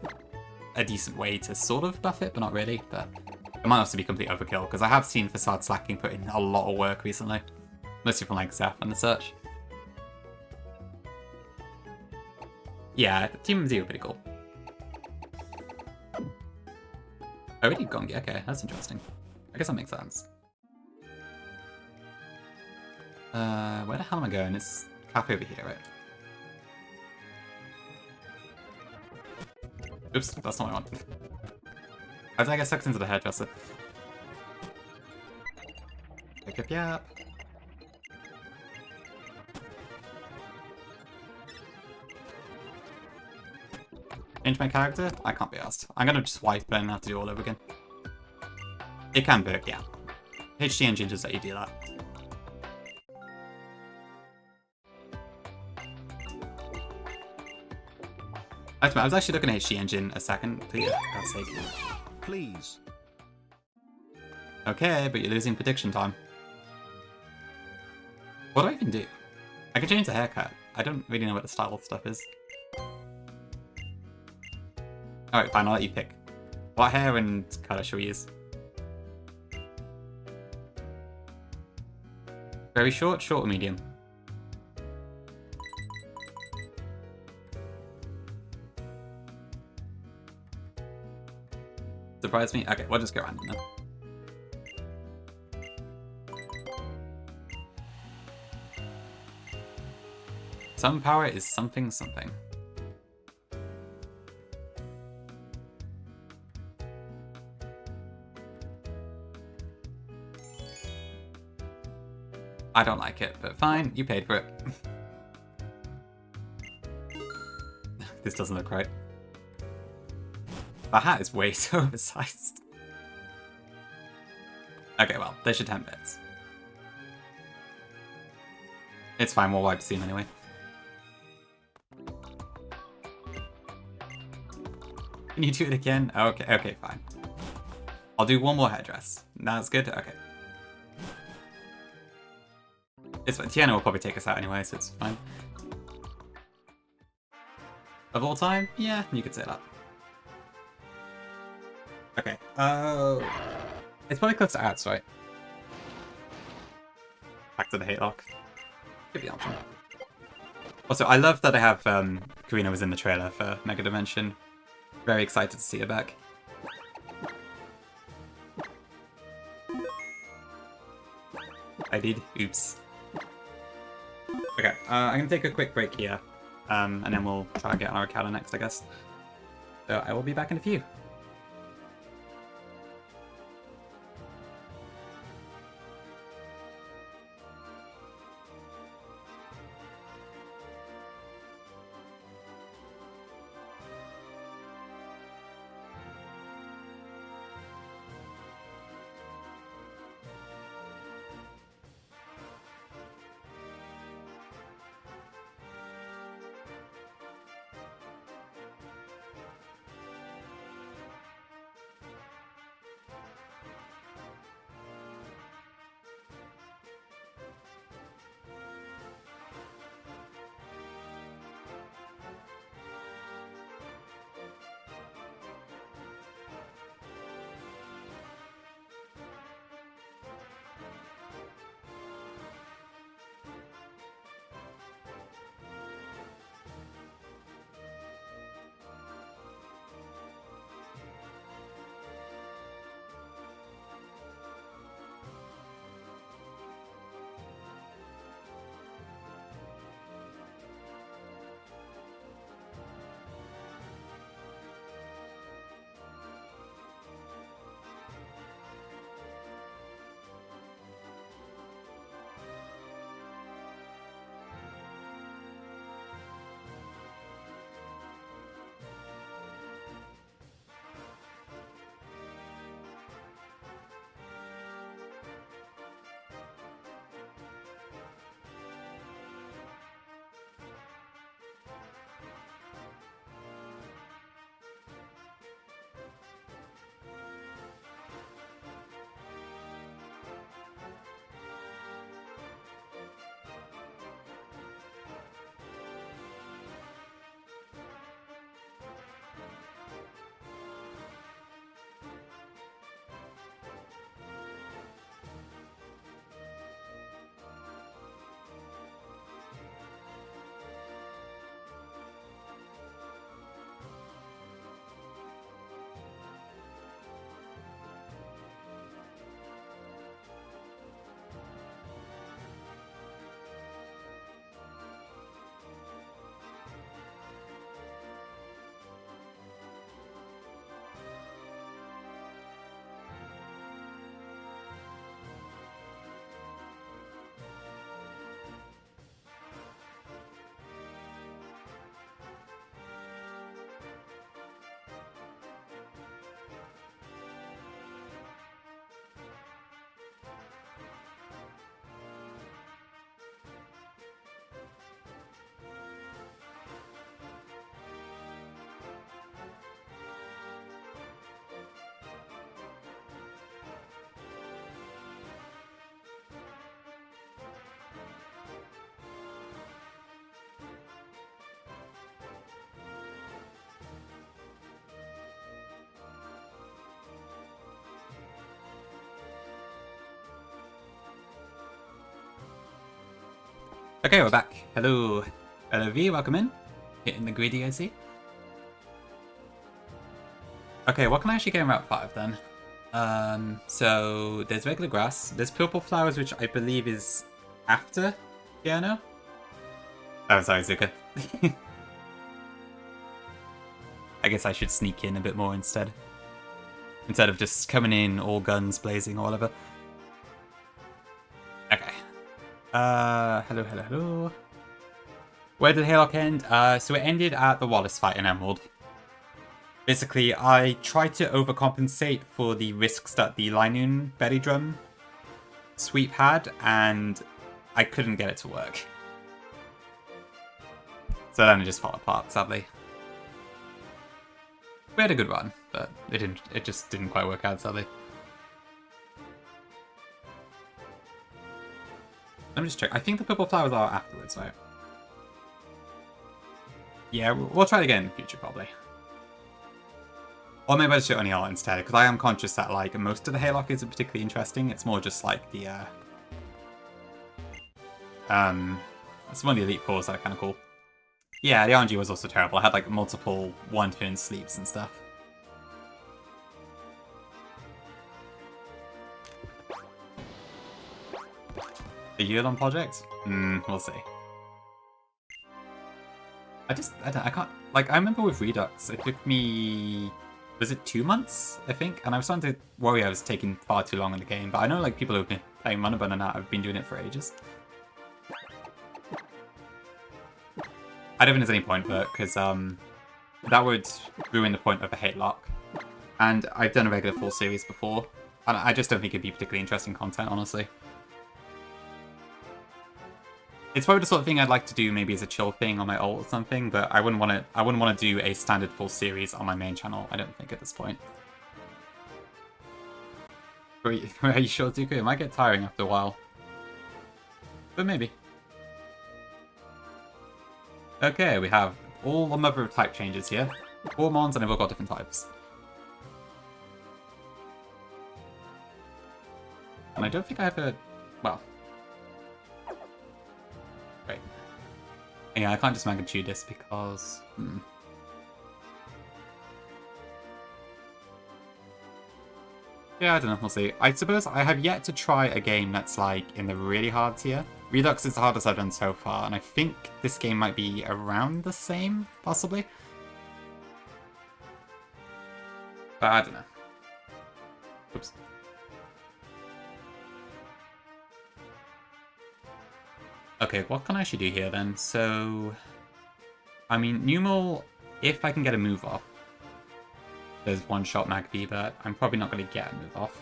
a decent way to sort of buff it, but not really. But it might also be complete overkill, because I have seen Facade Slacking put in a lot of work recently. Mostly from like Zeph and the such. Yeah, Team Z were pretty cool. Oh, really? Gongi? Okay, that's interesting. I guess that makes sense. Where the hell am I going? It's cafe over here, right? Oops, that's not what I want. How did I get sucked into the hairdresser? Yep. Change my character? I can't be asked. I'm gonna just wipe it and have to do it all over again. It can work, yeah. HD Engine just let you do that. I was actually looking at HD Engine a second. Please, for God's sake. Please. Okay, but you're losing prediction time. What do I even do? I can change the haircut. I don't really know what the style stuff is. Alright, fine, I'll let you pick. What hair and colour shall we use? Very short, short or medium? Surprise me? Okay, we'll just go random then. Some power is something. I don't like it, but fine, you paid for it. This doesn't look right. The hat is way so oversized. Okay, well, they should 10 bits. It's fine, we'll wipe soon anyway. Can you do it again? Okay, fine. I'll do one more headdress. That's good? Okay. It's fine. Tierno will probably take us out anyway, so it's fine. Of all time? Yeah, you could say that. Okay. It's probably close to ads, right? Back to the hate lock. Give the option. Also, I love that I have Karina was in the trailer for Mega Dimension. Very excited to see her back. I did. Oops. Okay, I'm gonna take a quick break here, and then we'll try and get on our Arcana next, I guess. So I will be back in a few. Okay, we're back. Hello. Hello V, welcome in. Hitting the greedy, I see. Okay, what can I actually get in Route 5 then? So there's regular grass. There's purple flowers, which I believe is after Tierno. Oh, sorry, Zuka. I guess I should sneak in a bit more instead. Instead of just coming in all guns blazing or whatever. Okay. Hello. Where did Haylock end? So it ended at the Wallace fight in Emerald. Basically, I tried to overcompensate for the risks that the Linoon belly drum sweep had, and I couldn't get it to work. So then it just fell apart, sadly. We had a good run, but it just didn't quite work out, sadly. Let me just check. I think the purple flowers are afterwards, right? Yeah, we'll try it again in the future, probably. Or maybe I'll just do it on EL instead, because I am conscious that, like, most of the Haylock isn't particularly interesting. It's more just, like, the, some of the Elite Fours that are kind of cool. Yeah, the RNG was also terrible. I had, like, multiple one-turn sleeps and stuff. A year-long project? We'll see. I can't, like, I remember with Redux, it took me, was it 2 months, I think? And I was starting to worry I was taking far too long in the game, but I know, like, people who've been playing Runabun and that have been doing it for ages. I don't think there's any point for it, because, that would ruin the point of a Haylock. And I've done a regular full series before, and I just don't think it'd be particularly interesting content, honestly. It's probably the sort of thing I'd like to do maybe as a chill thing on my ult or something, but I wouldn't want to do a standard full series on my main channel, I don't think, at this point. Are you sure, Zuko? It might get tiring after a while. But maybe. Okay, we have all the number of type changes here. 4 mons and they've all got different types. And I don't think I have a... well... Great. Yeah, I can't just magnitude this because... Yeah, I don't know, we'll see. I suppose I have yet to try a game that's, like, in the really hard tier. Redux is the hardest I've done so far, and I think this game might be around the same, possibly. But I don't know. Oops. Okay, what can I actually do here then? So, I mean, Numal, if I can get a move off, there's one-shot Magby, but I'm probably not going to get a move off.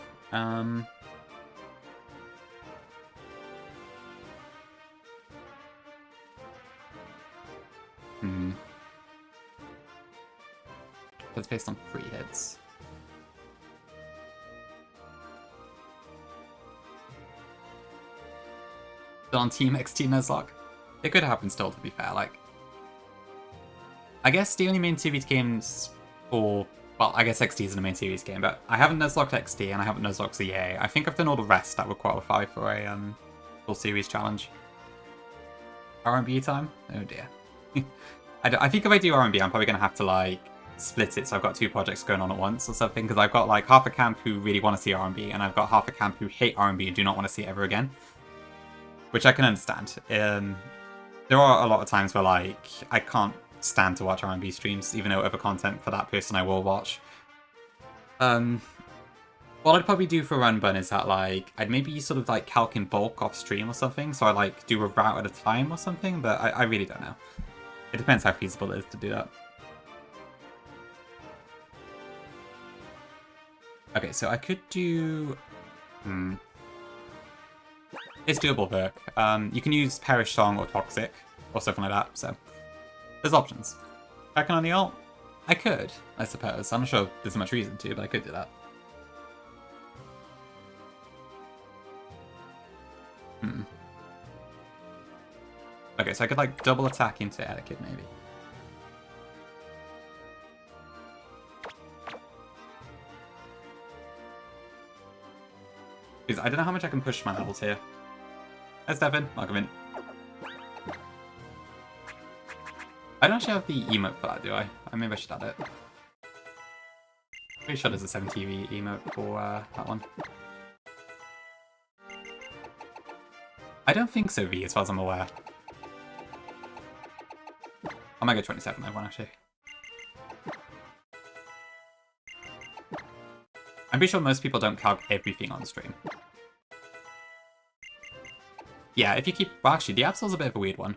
That's based on 3 hits. Still on Team XT Nuzlocke? It could happen still, to be fair, like... I guess the only main series games for... well, I guess XT isn't a main series game, but I haven't Nuzlocked XT and I haven't Nuzlocked ZA. I think I've done all the rest that would qualify for a full series challenge. RMB time? Oh dear. I think if I do RMB, I'm probably going to have to, like, split it so I've got 2 projects going on at once or something, because I've got, like, half a camp who really want to see RMB, and I've got half a camp who hate RMB and do not want to see it ever again. Which I can understand. There are a lot of times where, like, I can't stand to watch RMB streams, even though whatever content for that person I will watch. What I'd probably do for Runbun is that, like, I'd maybe sort of, like, calc in bulk off stream or something, so I, like, do a route at a time or something, but I really don't know. It depends how feasible it is to do that. Okay, so I could do... It's doable, Verk. You can use Perish Song or Toxic, or something like that, so... there's options. Back on the ult? I could, I suppose. I'm not sure there's much reason to, but I could do that. Okay, so I could, like, double attack into Etiquette, maybe. Because I don't know how much I can push my levels here. Hi, Stefan. Welcome in. I don't actually have the emote for that, do I? Maybe I should add it. Pretty sure there's a 7TV emote for that one. I don't think so, V, as far as I'm aware. I might go 27, I won't actually. I'm pretty sure most people don't calc everything on stream. Yeah, if you keep... Well, actually, the Absol's a bit of a weird one.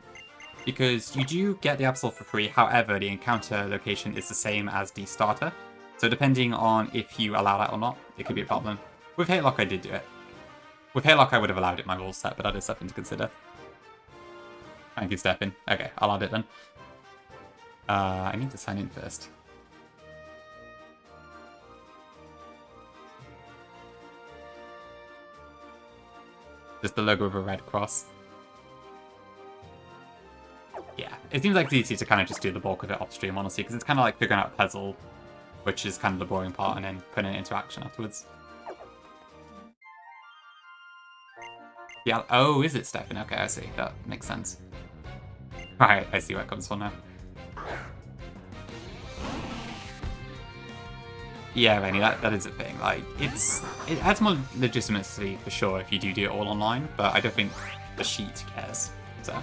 Because you do get the Absol for free, however, the encounter location is the same as the starter. So depending on if you allow that or not, it could be a problem. With Haylock, I did do it. With Haylock, I would have allowed it in my rules set, but that is something to consider. Thank you, Stefan. Okay, I'll add it then. I need to sign in first. Just the logo of a red cross. Yeah, it seems like it's easy to kind of just do the bulk of it off stream, honestly, because it's kind of like figuring out a puzzle, which is kind of the boring part, and then putting it into action afterwards. Yeah. Oh, is it Stefan? Okay, I see. That makes sense. Right, I see where it comes from now. Yeah, Rennie, that is a thing. Like, it adds more legitimacy for sure if you do it all online, but I don't think the sheet cares. So.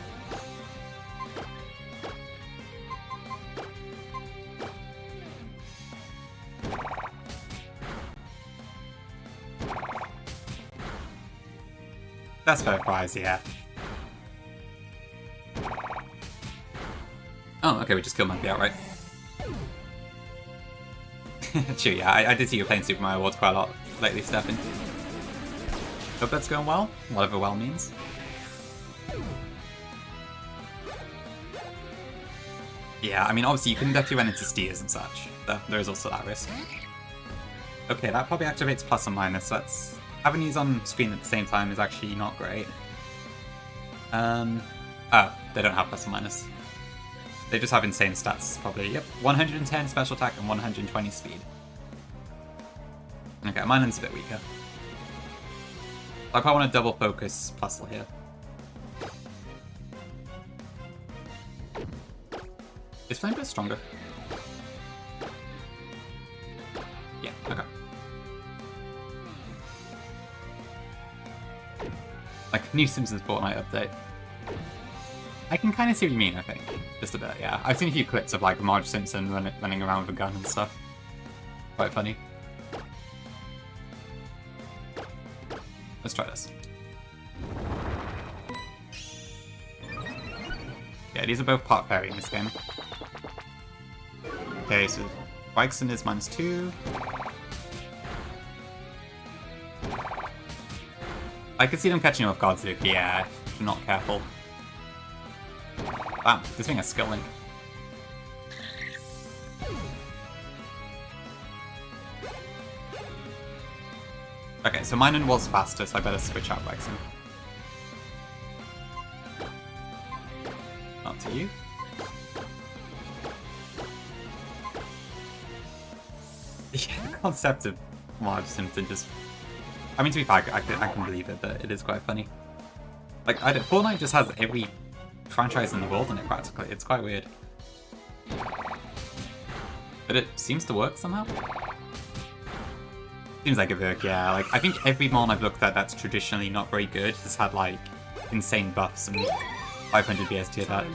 That's fair prize, yeah. Oh, okay, we just killed Monkey outright. True, yeah, I did see you playing Super Mario World quite a lot lately, Stefan. Hope that's going well, whatever well means. Yeah, I mean, obviously you can definitely run into steers and such. There is also that risk. Okay, that probably activates plus and minus, so that's... Having these on screen at the same time is actually not great. Oh, they don't have plus and minus. They just have insane stats, probably. Yep, 110 special attack and 120 speed. Okay, Minon's a bit weaker. I probably want to double focus Plusle here. Is Flame Burst stronger? Yeah, okay. Like, new Simpsons Fortnite update. I can kind of see what you mean, I think. Just a bit, yeah. I've seen a few clips of, like, Marge Simpson running around with a gun and stuff. Quite funny. Let's try this. Yeah, these are both part fairy in this game. Okay, so Bikeson is -2. I could see them catching you off guard, Zuki, yeah, if you're not careful. Wow, this thing has skill link. Okay, so Minun was faster, so I better switch out Bikeson. Not to you. Yeah, the concept of Marge Simpson just... I mean, to be fair, I can believe it, but it is quite funny. Like, Fortnite just has every franchise in the world in it, practically. It's quite weird. But it seems to work somehow. Seems like it works, yeah. Like, I think every mon I've looked at that's traditionally not very good has had, like, insane buffs and 500 BST at that.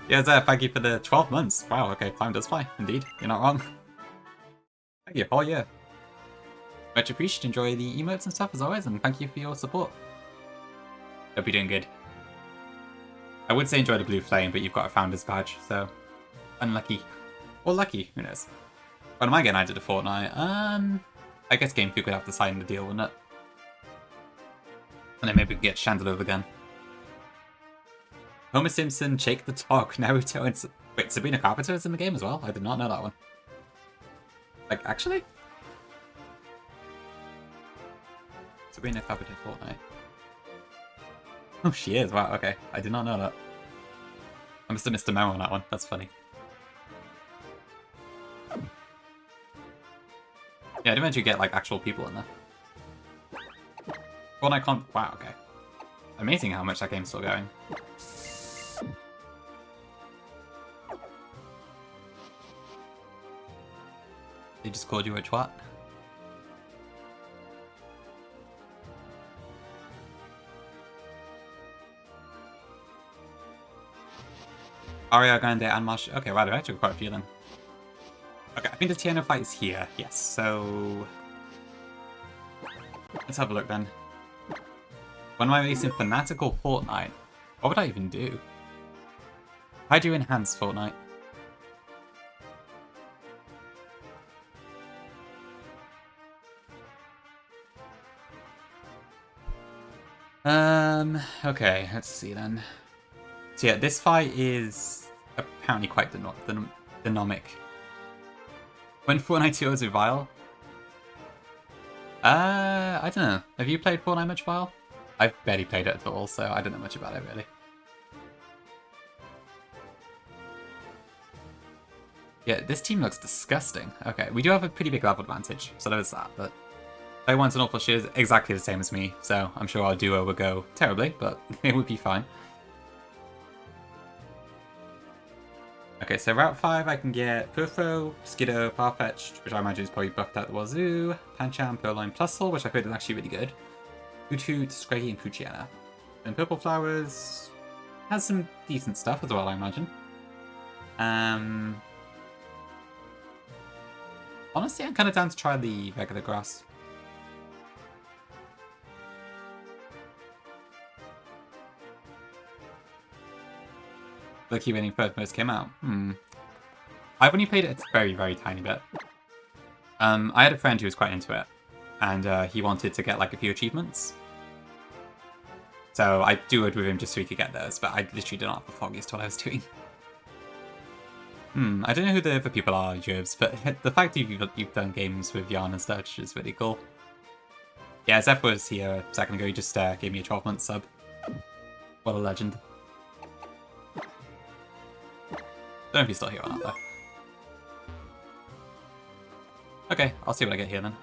Yeah, Zaya, thank you for the 12 months. Wow, okay, time does fly. Indeed, you're not wrong. Thank you, whole year. Much appreciated. Enjoy the emotes and stuff as always, and thank you for your support. Hope you're doing good. I would say enjoy the blue flame, but you've got a founder's badge, so unlucky. Or lucky, who knows. When am I getting added to Fortnite? I guess GameCube could have to sign the deal, wouldn't it? And then maybe we can get Chandelove again. Homer Simpson, Jake the Dog, Naruto, and... Wait, Sabrina Carpenter is in the game as well? I did not know that one. Like, actually? Sabrina Carpenter Fortnite. Oh, she is. Wow, okay. I did not know that. I must have missed a memo on that one. That's funny. Yeah, I'd eventually get, like, actual people in there. Fortnite can't... Wow, okay. Amazing how much that game's still going. They just called you a twat. Aria, Grande, and Marsh. Okay, wow, there are actually quite a few then. Okay, I think the Tierno fight is here. Yes, so... let's have a look then. When am I releasing Fanatical Fortnite? What would I even do? How do you enhance Fortnite? Okay, let's see then. So yeah, this fight is apparently quite dynamic. When Fortnite 2 is Vile? I don't know. Have you played Fortnite much, Vile? I've barely played it at all, so I don't know much about it really. Yeah, this team looks disgusting. Okay, we do have a pretty big level advantage, so there is that, but... Play once an awful shit is exactly the same as me, so I'm sure our duo would go terribly, but it would be fine. Okay, so Route 5 I can get Furfro, Skiddo, Farfetch'd, which I imagine is probably buffed out the wazoo, Pancham, Purloin, Plusle, which I heard is actually really good, Utoot, Scraggy, and Poochiana. And Purple Flowers has some decent stuff as well, I imagine. Honestly, I'm kind of down to try the regular grass. Lucky when first most came out. I've only played it a very, very tiny bit. I had a friend who was quite into it, and he wanted to get like a few achievements. So I duoed with him just so he could get those, but I literally did not have the foggiest what I was doing. I don't know who the other people are, Jobs, but the fact that you've done games with Yarn and such is really cool. Yeah, Zeph was here a second ago, he just gave me a 12-month sub. What a legend. Don't know if he's still here or not, though. Okay, I'll see what I get here then.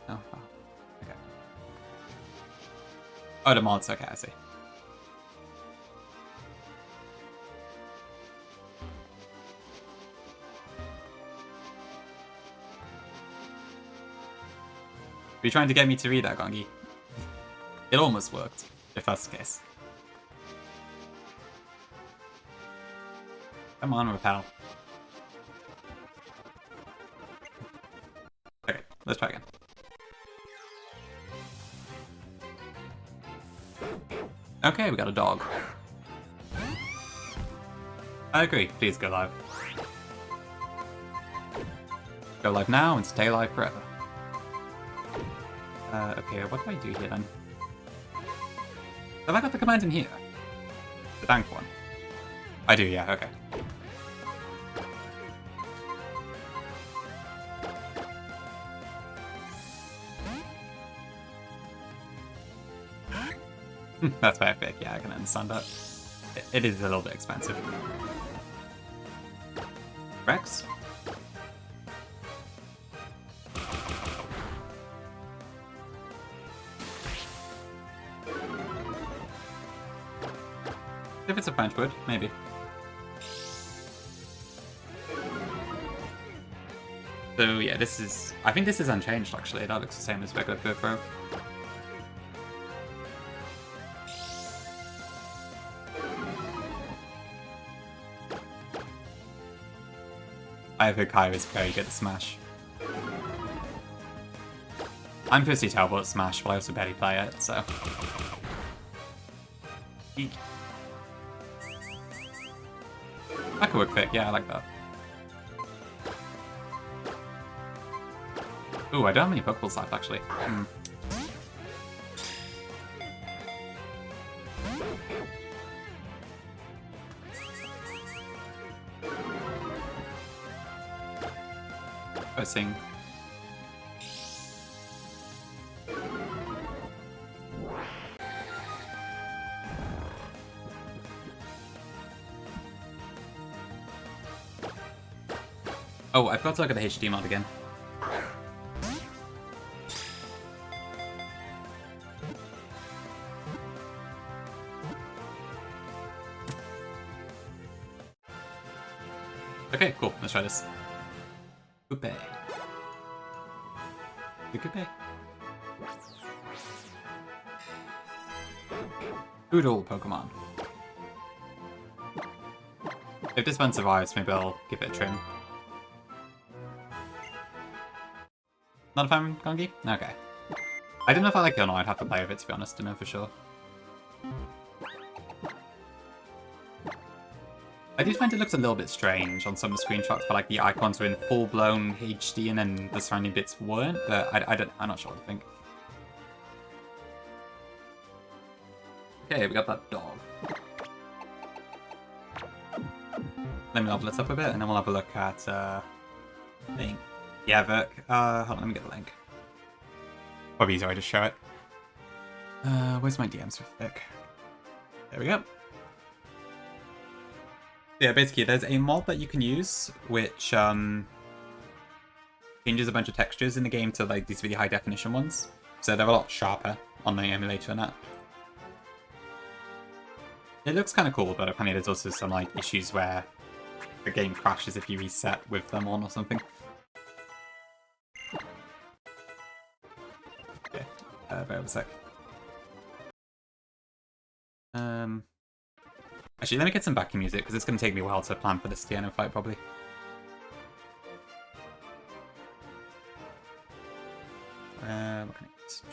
Oh, okay. Oh, the mods, okay, I see. Are you trying to get me to read that, Gongi? It almost worked, if that's the case. Come on, repel. Okay, let's try again. Okay, we got a dog. I agree, please go live. Go live now and stay live forever. Okay, what do I do here then? Have I got the command in here? The bank one? I do, yeah, okay. That's very epic, yeah, I can understand that. It is a little bit expensive. Rex? If it's a French word, maybe. So yeah, this is... I think this is unchanged actually, that looks the same as regular Furfro. I have heard Kai is very good at Smash. I'm personally terrible at Smash, but I also barely play it, so... Eek. That could work fit, yeah, I like that. Ooh, I don't have many Pokeballs left, actually. Pressing. Oh, I forgot to look at the HD mod again. Okay, cool. Let's try this. Coupe. The coupe. Poodle Pokemon. If this one survives, maybe I'll give it a trim. Not a fan, Gongi? Okay. I don't know if I like it or not. I'd have to play with it, to be honest, to know for sure. I do find it looks a little bit strange on some of the screenshots, but like the icons were in full-blown HD and then the surrounding bits weren't, but I'm not sure what to think. Okay, we got that dog. Let me level this up a bit, and then we'll have a look at, thing. Yeah, Verk. Hold on, let me get the link. Probably easier to show it. Where's my DMs for Vic? There we go. Yeah, basically, there's a mod that you can use, which, changes a bunch of textures in the game to, like, these really high-definition ones. So they're a lot sharper on the emulator and that. It looks kind of cool, but apparently there's also some, like, issues where the game crashes if you reset with them on or something. Okay, bear with a sec. Actually, let me get some backing music, because it's going to take me a while to plan for this Tierno fight, probably. What can I use?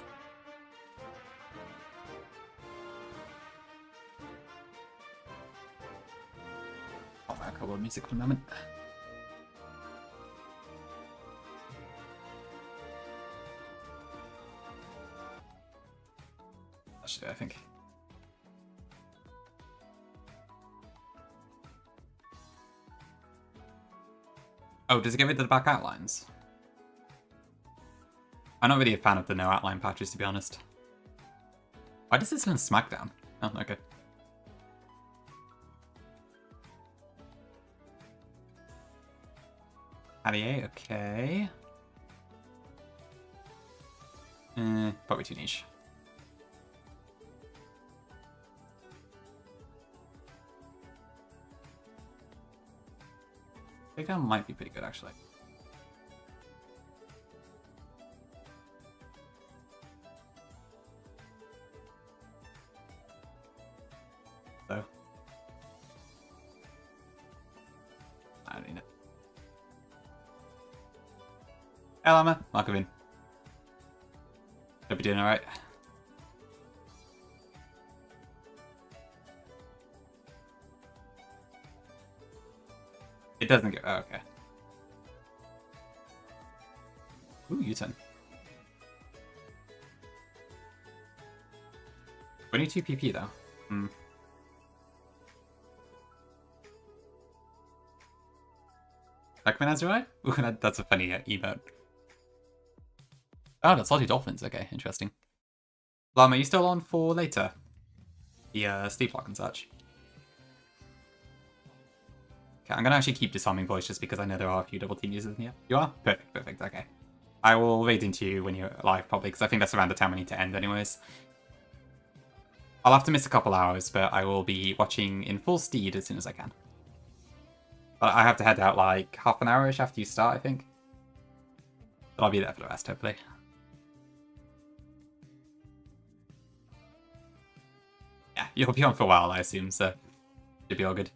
I'll back a couple of music for a moment. That should do, I think. Oh, does it get rid of the back outlines? I'm not really a fan of the no outline patches, to be honest. Why does this in SmackDown? Oh, okay. Allier, okay. Probably too niche. Takedown might be pretty good, actually. So. I don't need it. Hey, Llama. Welcome in. Hope you're doing alright. It doesn't go. Oh, okay. Ooh, U-turn. 22 PP though. Hmm. Pac-Man Azure? Ooh, that's a funny emote. Oh, that's Salty Dolphins. Okay, interesting. Llama, are you still on for later? The sleep lock and such. Okay, I'm gonna actually keep disarming voice just because I know there are a few double team users in here. You are? Perfect, perfect, okay. I will raid into you when you're live, probably, because I think that's around the time we need to end anyways. I'll have to miss a couple hours, but I will be watching in full steed as soon as I can. But I have to head out like half an hour-ish after you start, I think. But I'll be there for the rest, hopefully. Yeah, you'll be on for a while, I assume, so should be all good.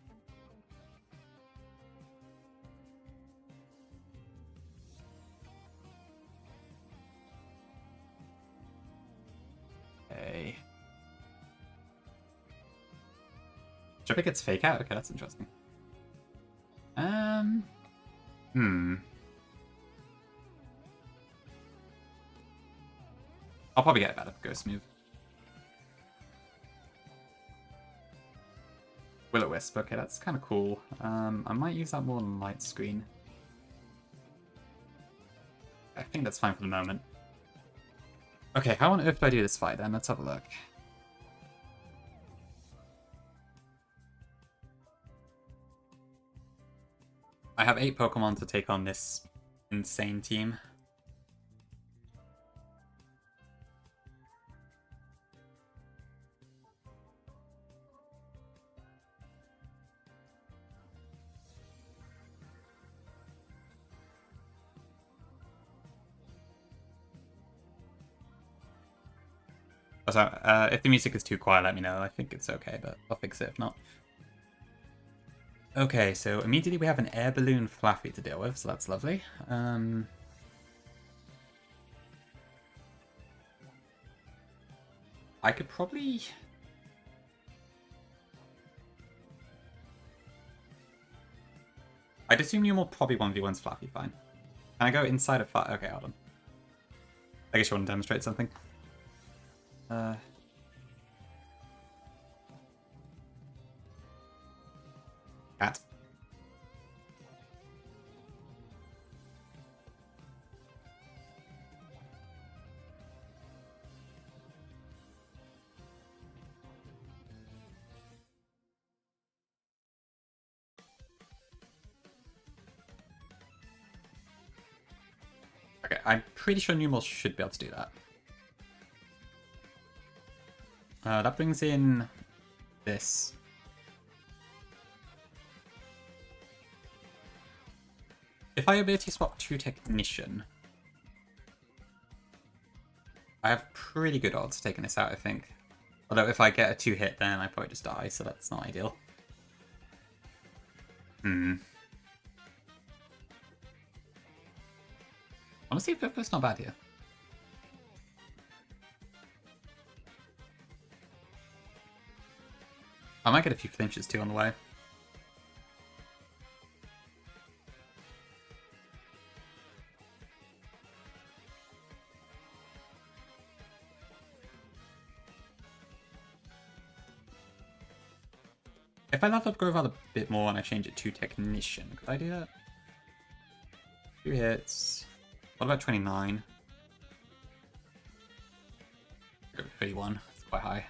Okay. Trippy gets fake out? Okay, that's interesting. I'll probably get a better ghost move. Will-O-Wisp, okay, that's kind of cool. I might use that more on light screen. I think that's fine for the moment. Okay, how on earth do I do this fight then? Let's have a look. I have 8 Pokemon to take on this insane team. Oh, sorry, if the music is too quiet, let me know. I think it's okay, but I'll fix it if not. Okay, so immediately we have an air balloon Fluffy to deal with, so that's lovely. I could probably... I'd assume you will probably 1v1's Fluffy, fine. Can I go inside of Fluffy? Okay, hold on. I guess you want to demonstrate something. Cat. Okay, I'm pretty sure Numel should be able to do that. That brings in this. If I ability swap to Technician, I have pretty good odds of taking this out, I think. Although if I get a 2-hit, then I probably just die, so that's not ideal. Honestly, Pippa's not bad here. I might get a few flinches too on the way. If I level up Groval a bit more and I change it to Technician, could I do that? 2 hits. What about 29? Go 31. That's quite high.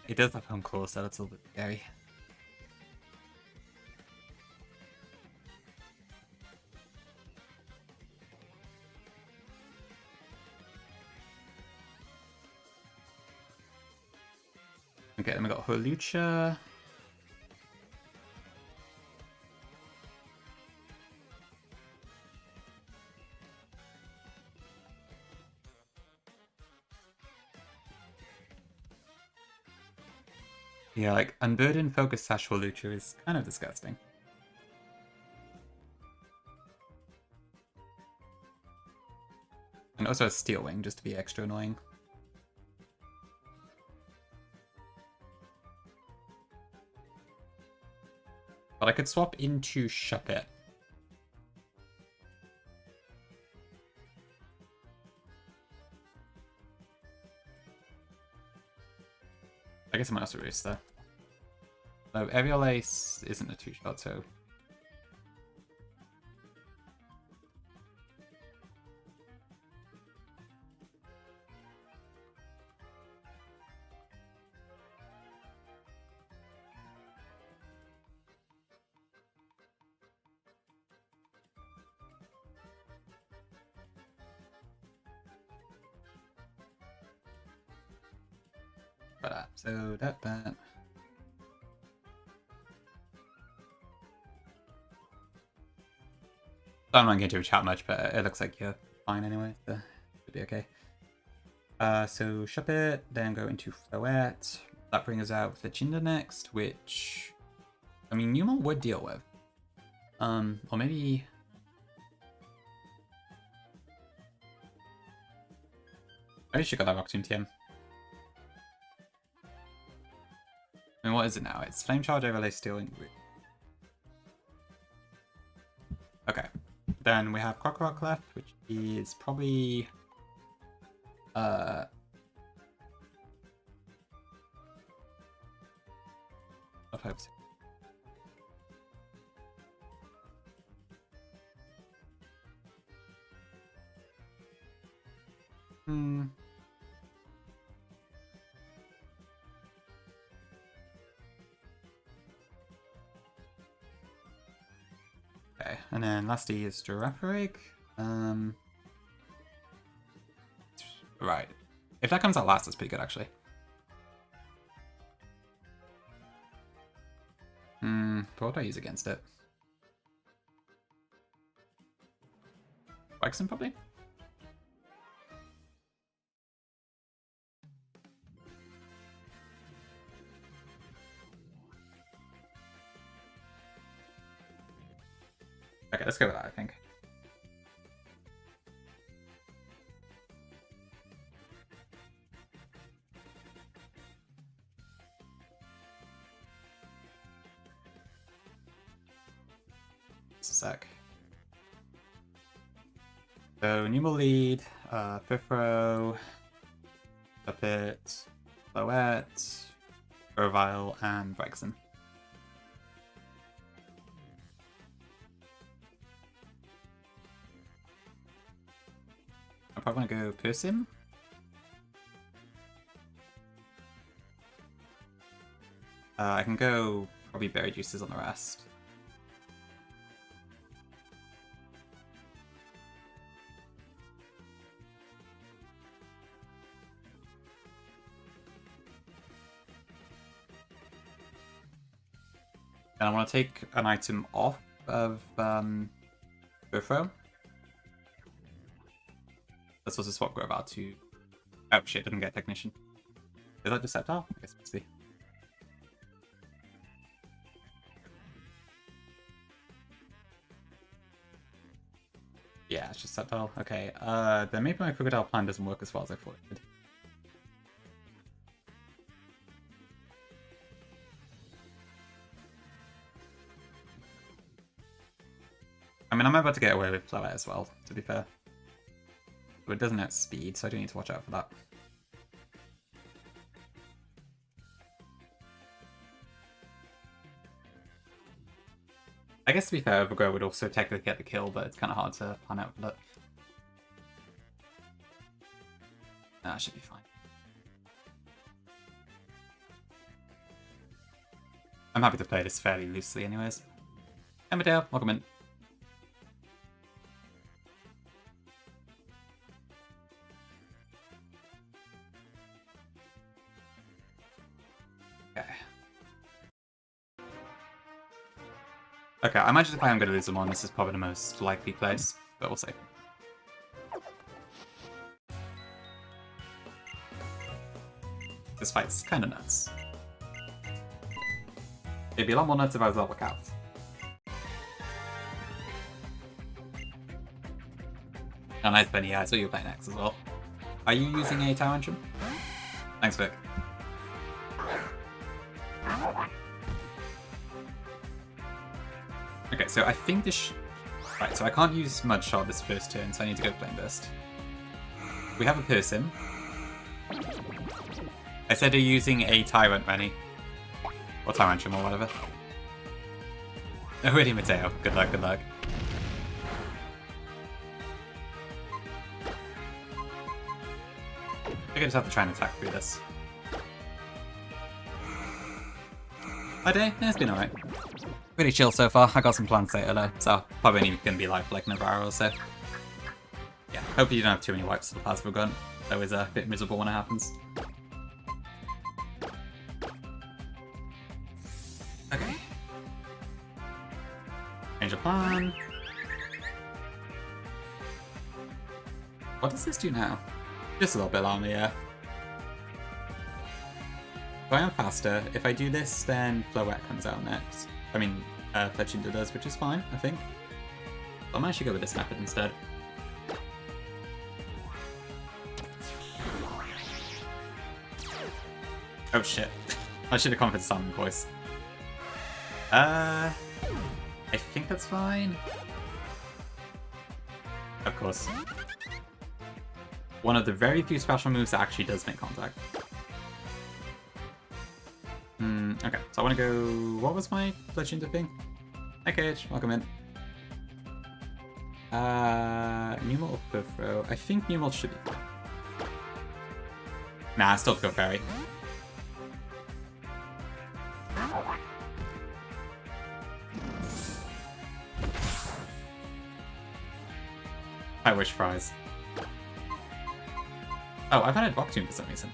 It does have home claw, so that's a little bit scary. Okay, then we got Holucha. Yeah, like, Unburden Focus Sash Holucha is kind of disgusting. And also a Steel Wing, just to be extra annoying. But I could swap into Shuppet. I guess I might also roost though. So Aerial Ace isn't a 2-shot, so... So that. I don't want to get into a chat much, but it looks like you're fine anyway, so should be okay. So Shuppet, then go into Floette. That brings us out Fletchinda next, which I mean Newmont would deal with. Or maybe I should got that Rock Tomb TM. I mean, what is it now? It's Flame Charge, Overlay, Stealing. Okay. Then we have Croc left, which is probably... of hopes. Okay, and then lastly is Girafarig. Right. If that comes out last, that's pretty good, actually. What would I use against it? Wexen, probably? Okay, let's go with that, I think. Just a sec. So, Numal lead, Fifro, Puppet, Floette, Grovile, and Wexen. I'm probably gonna go Persim. I can go probably Berry Juices on the rest. And I want to take an item off of Burfro. Let's also swap Grovile to... Oh shit, didn't get Technician. Is that Deceptile? I guess we'll see. Yeah, it's just Deceptile. Okay, then maybe my Crocodile plan doesn't work as well as I thought it did. I mean, I'm about to get away with Floette as well, to be fair. But it doesn't have speed, so I do need to watch out for that. I guess to be fair, Overgrow would also technically get the kill, but it's kind of hard to plan out for that. Nah, should be fine. I'm happy to play this fairly loosely anyways. Emmerdale, welcome in. Okay, I imagine if I am going to lose them on, this is probably the most likely place, but we'll see. This fight's kind of nuts. It'd be a lot more nuts if I was level capped. Oh, nice, Benny. Yeah, I saw you play next as well. Are you using a Tyrantrum? Thanks, Vic. Okay, so I think this... Right, so I can't use Mud Shot this first turn, so I need to go Flame Burst. We have a person. I said they're using a Tyrant, Rennie. Or Tyrantrum, or whatever. Oh, really, Mateo. Good luck, good luck. I think I just have to try and attack through this. Hi, day. Yeah, it's been alright. Pretty chill so far. I got some plans later though, so probably only going to be live for like another hour or so. Yeah, hopefully you don't have too many wipes to the plasma gun. That was a bit miserable when it happens. Okay. Change of plan. What does this do now? Just a little bit longer, yeah. So I am faster. If I do this, then Floette comes out next. I mean, Fletchinder does, which is fine, I think. I might actually go with this method instead. Oh shit. I should have gone for the Salmon voice. I think that's fine. Of course. One of the very few special moves that actually does make contact. Okay, so I want to go... What was my Fletchinder thing? Hi, Cage. Welcome in. Numel or Perthrow? I think Numel should be fine. Nah, I still have to go Fairy. I wish fries. Oh, I've had Rock Tomb for some reason.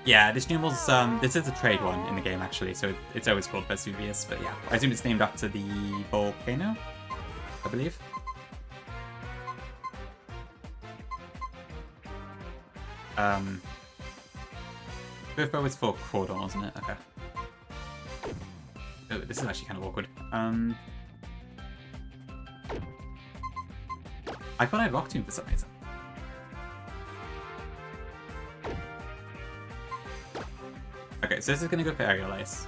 Yeah, this numeral's, this is a trade one in the game, actually, so it's always called Vesuvius, but yeah. I assume it's named after the volcano, I believe. Both was for Crawdon, wasn't it? Okay. Oh, this is actually kind of awkward. I thought I had Rock Tomb for some reason. Okay, so this is gonna go for Aerial Ace.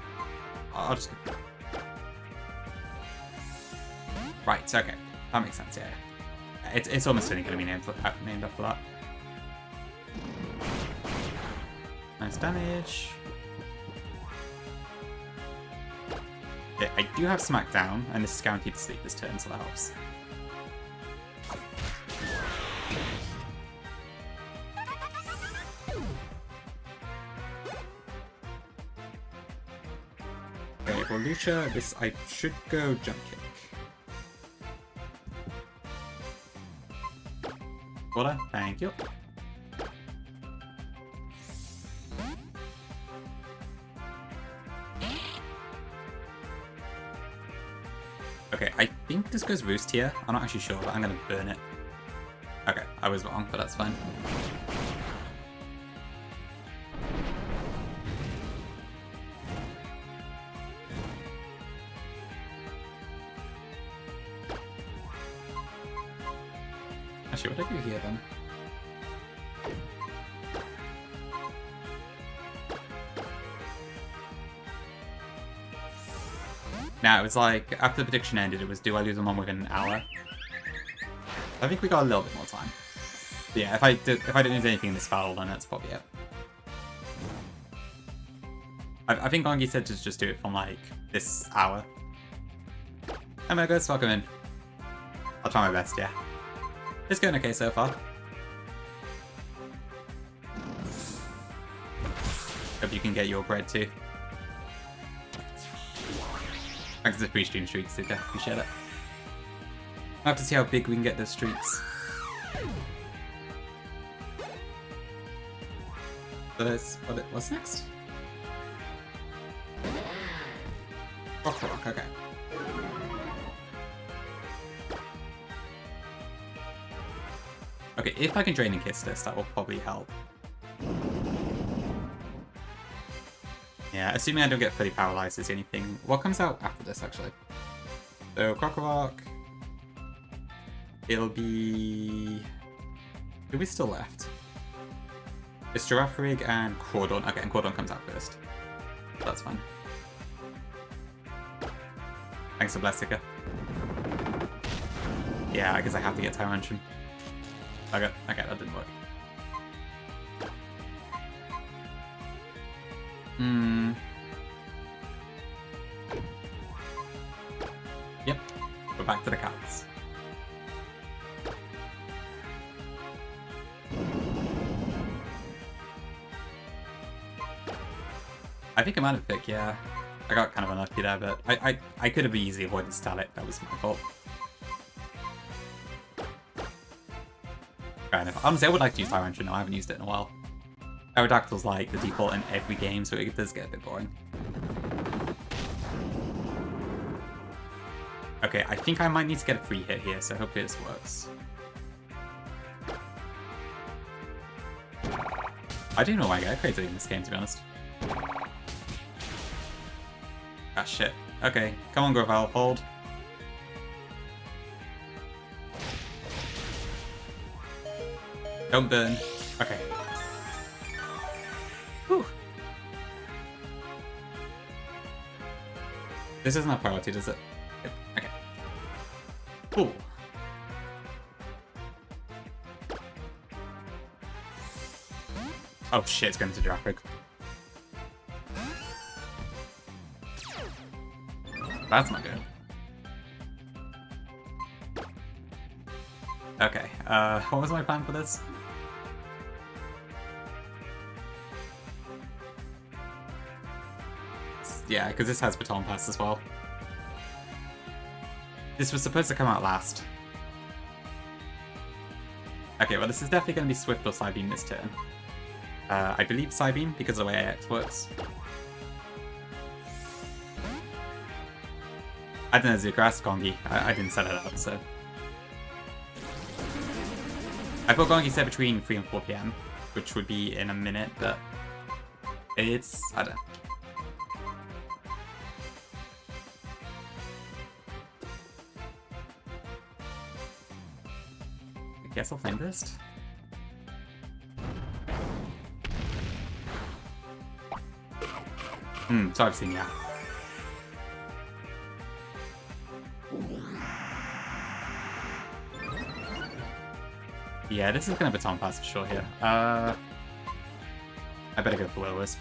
I'll just go. Right, okay. That makes sense, yeah. It's almost certainly gonna be named after that. Nice damage. Yeah, I do have Smackdown, and this is guaranteed to sleep this turn, so that helps. Okay, for Lucia, this I should go Jump Kick. Water, thank you. Okay, I think this goes Roost here. I'm not actually sure, but I'm gonna burn it. Okay, I was wrong, but that's fine. Actually, what do I do here then? Now, it was like, after the prediction ended, it was, do I lose them on within an hour? I think we got a little bit more time. But yeah, if I didn't lose anything in this battle, then that's probably it. I think Gongi said to just do it from, like, this hour. I'm gonna go welcome in. I'll try my best, yeah. It's going okay so far. Hope you can get your bread too. Thanks for the free stream streaks, Super. Appreciate it. I'll have to see how big we can get those streaks. So what's next? Rock, okay. Okay, if I can Drain and Kiss this, that will probably help. Yeah, assuming I don't get fully paralyzed is anything. What comes out after this, actually? So, Crocorock. It'll be... Who is still left? It's Girafarig and Crawdon. Okay, and Crawdon comes out first. That's fine. Thanks for Blessica. Yeah, I guess I have to get Tyrantrum. Okay, that didn't work. Yep, we're back to the cats. I think I might have picked, yeah. I got kind of unlucky there, but I could have easily avoided Static. That was my fault. Fair enough. Honestly, I would like to use Tyrantrum now. I haven't used it in a while. Aerodactyl's like the default in every game, so it does get a bit boring. Okay, I think I might need to get a free hit here, so hopefully this works. I don't know why I get crazy in this game, to be honest. Ah, shit. Okay, come on, Gravel, hold. Don't burn. Okay. Whew. This isn't our priority, does it? Okay. Cool. Oh shit, it's going to Girafarig. That's not good. Okay, what was my plan for this? Yeah, because this has Baton Pass as well. This was supposed to come out last. Okay, well this is definitely going to be Swift or Psybeam this turn. I believe Psybeam, because of the way AX works. I don't know, Zuka, ask Gongi. I didn't set it up, so... I thought Gongi said between 3 and 4 PM, which would be in a minute, but... It's... I don't know. I guess I'll Flame Burst. So I've seen, yeah. Yeah, this is gonna Baton Pass for sure here. I better go for Will-O-Wisp.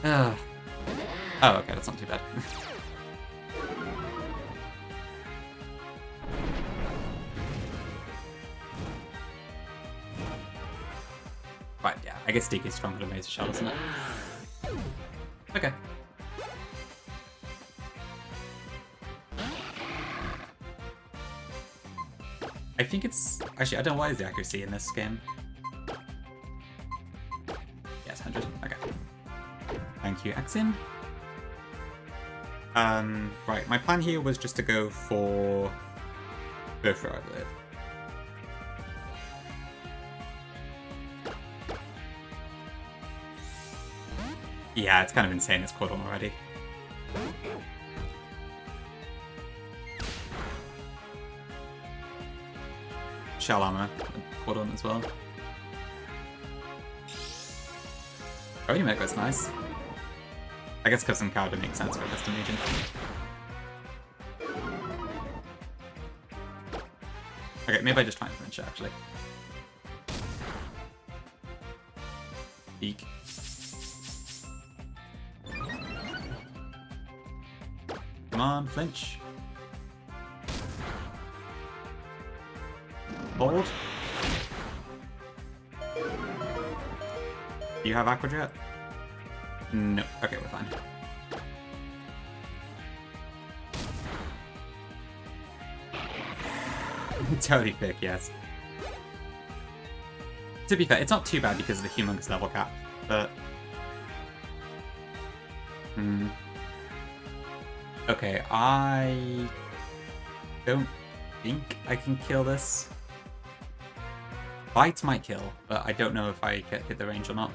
Yeah. Oh, okay, that's not too bad. Right, yeah, I guess DK is stronger than Razor Shell, isn't it? Okay. I think it's... Actually, I don't know what is the accuracy in this game. Yes, 100. Okay. Thank you, Axin. Right, my plan here was just to go for... Burfro, I believe. Yeah, it's kind of insane it's caught on already. Shell armor caught on as well. Oh, you make that's nice. I guess custom card would make sense for custom region. Okay, maybe I just try and flinch it actually. Eek. Come on, flinch. Hold. Do you have Aqua Jet? No. Okay, we're fine. Totally thick, yes. To be fair, it's not too bad because of the humongous level cap, but... Okay, I don't think I can kill this. Bite might kill, but I don't know if I hit the range or not.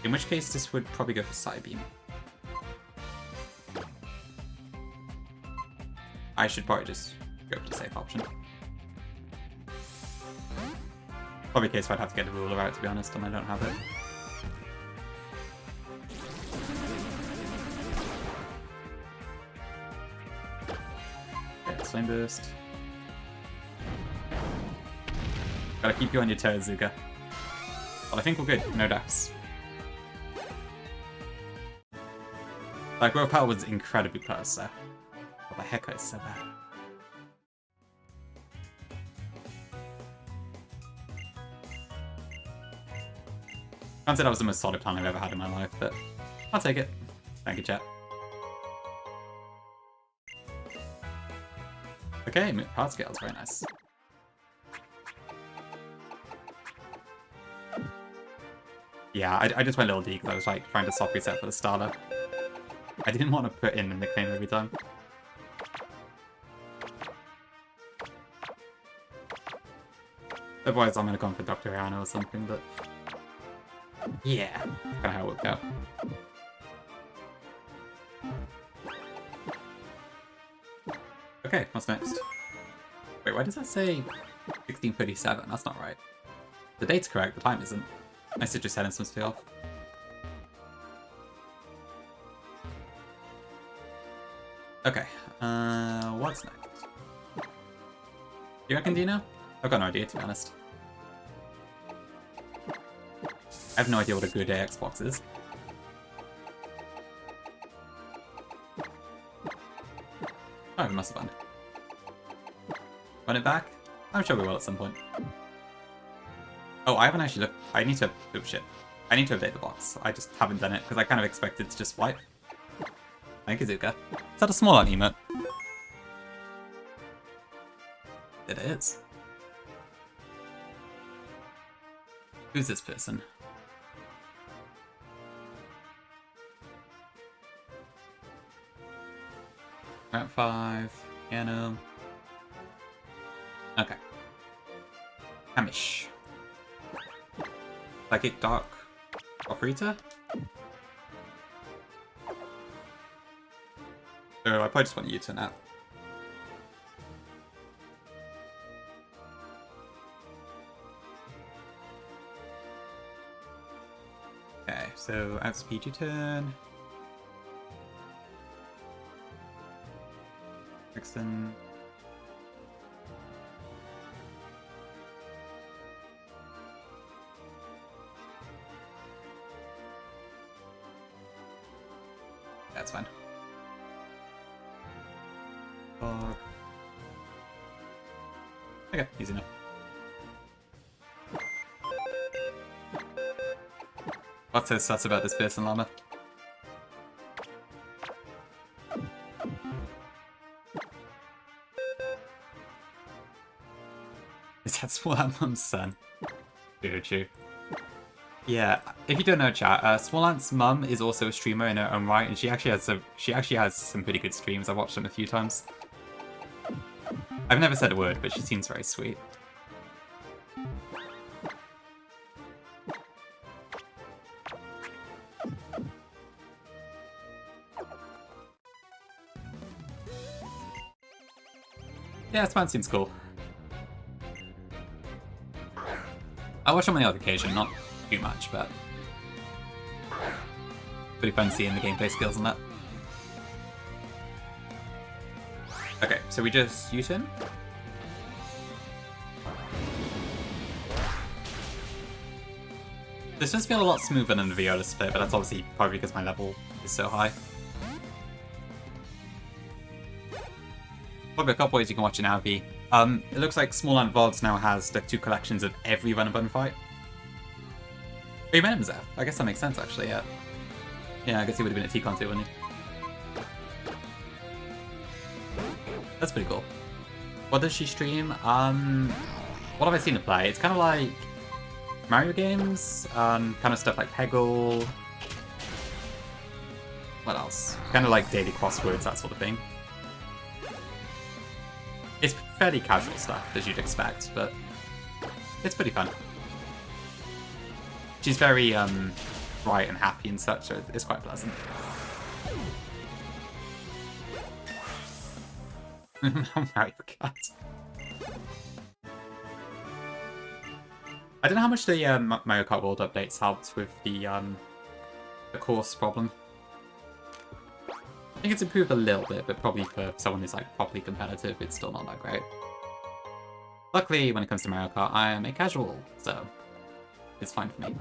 In which case this would probably go for Psybeam. I should probably just go for the safe option. Probably a case where I'd have to get the ruler out, to be honest, and I don't have it. Okay, Flame Burst. Gotta keep you on your toes, Zuka. Well, I think we're good, no doubts. That growth power was incredibly close, so... What the heck is so bad? Can't say that was the most solid plan I've ever had in my life, but I'll take it. Thank you, chat. Okay, Heart Scales, very nice. Yeah, I just went a little D because I was like trying to soft reset for the starter. I didn't want to put in the nickname every time. Otherwise I'm going to go for Dr. Rihanna or something, but... Yeah, that's kind of how it worked out. Okay, what's next? Wait, why does that say 1637? That's not right. The date's correct, the time isn't. My citrus head and some stay off. Okay, what's next? You reckon, do you know? I've got no idea, to be honest. I have no idea what a good AX box is. Oh, we must have done. Run it back? I'm sure we will at some point. Oh, I haven't actually looked. I need to... Oh, shit. I need to update the box. I just haven't done it because I kind of expected to just wipe. Thank you, Zuka. Is that a small emote? It is. Who's this person? Route 5, Tierno. Okay. Hamish. Psychic Dark Operator? Oh, I probably just want you to nap. Okay, so outspeed your turn. Brixton. That's fine. Fog. Okay, easy enough. What's so sus about this person, Llama? Is that Swalant's son? Choo. Yeah, if you don't know, chat, Swalant's mum is also a streamer in her own right, and she actually has some pretty good streams. I've watched them a few times. I've never said a word, but she seems very sweet. Yeah, this man seems cool. I watch him on the odd occasion, not too much, but pretty fun seeing the gameplay skills on that. Okay, so we just U-turn. This does feel a lot smoother than the Viola split, but that's obviously probably because my level is so high. Probably a couple ways you can watch an RV. It looks like Small Ant VODs now has the 2 collections of every run and button fight. Oh, you met him there? I guess that makes sense, actually, yeah. Yeah, I guess he would have been at TCon too, wouldn't he? That's pretty cool. What does she stream? What have I seen her play? It's kind of like Mario games, kind of stuff like Peggle. What else? Kind of like daily crosswords, that sort of thing. It's fairly casual stuff, as you'd expect, but it's pretty fun. She's very bright and happy and such, so it's quite pleasant. Mario Kart. I don't know how much the Mario Kart World updates helped with the course problem. I think it's improved a little bit, but probably for someone who's like properly competitive, it's still not that great. Luckily, when it comes to Mario Kart, I am a casual, so it's fine for me.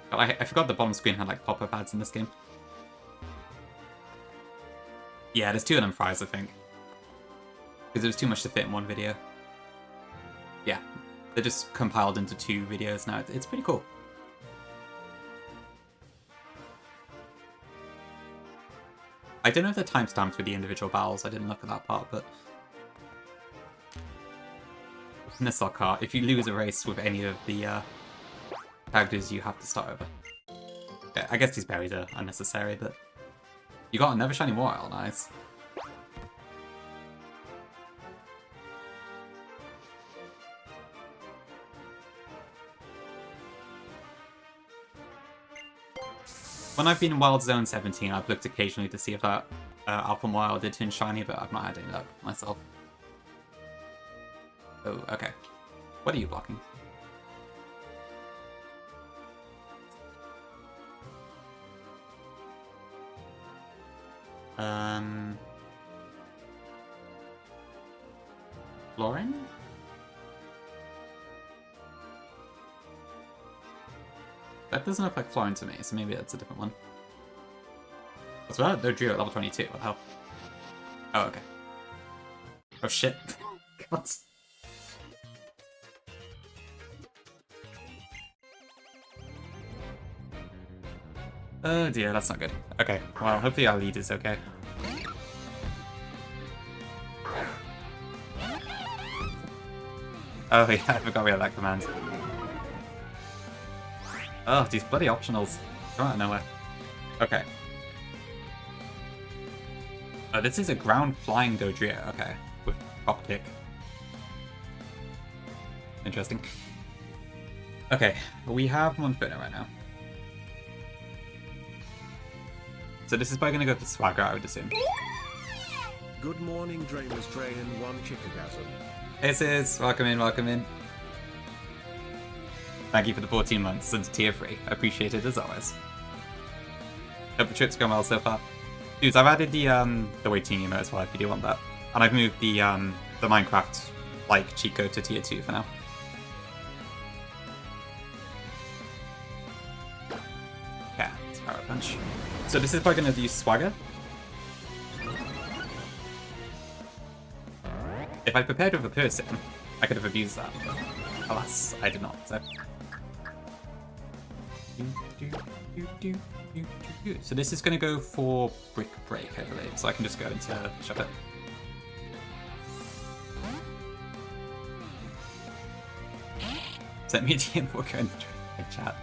But I forgot the bottom screen had like pop-up ads in this game. Yeah, there's 2 of them fries, I think. Because it was too much to fit in one video. Yeah, they're just compiled into 2 videos now. It's pretty cool. I don't know if they're timestamped with the individual battles. I didn't look at that part, but Nuzlocke cart. If you lose a race with any of the characters, you have to start over. Yeah, I guess these berries are unnecessary, but you got another shiny Moyle, nice. When I've been in Wild Zone 17, I've looked occasionally to see if that Alpha Moyle did turn shiny, but I've not had any luck myself. Oh, okay. What are you blocking? Lauren? That doesn't look like Florin to me, so maybe that's a different one. What's that? They're Drew at level 22, what the hell? Oh, okay. Oh shit. God. Oh dear, that's not good. Okay, well, hopefully our lead is okay. Oh yeah, I forgot we had that command. Oh, these bloody optionals. Come out of nowhere. Okay. Oh, this is a ground flying Dodrio. Okay, with pop kick. Interesting. Okay, we have Monferno right now. So this is probably going to go for Swagger, I would assume. Good morning, Dreamers Dre and one Chickagasm. Hey sis, welcome in, welcome in. Thank you for the 14 months since tier 3. I appreciate it as always. Hope the trip's going well so far. Dudes, I've added the waiting emote as well if you do want that. And I've moved the Minecraft like cheat code to tier 2 for now. Yeah, it's Power Punch. So this is probably going to use Swagger. If I prepared with a person, I could have abused that. Alas, I did not, so. So this is going to go for Brick Break, I believe, so I can just go into shove it. Send me a DM walker in the chat.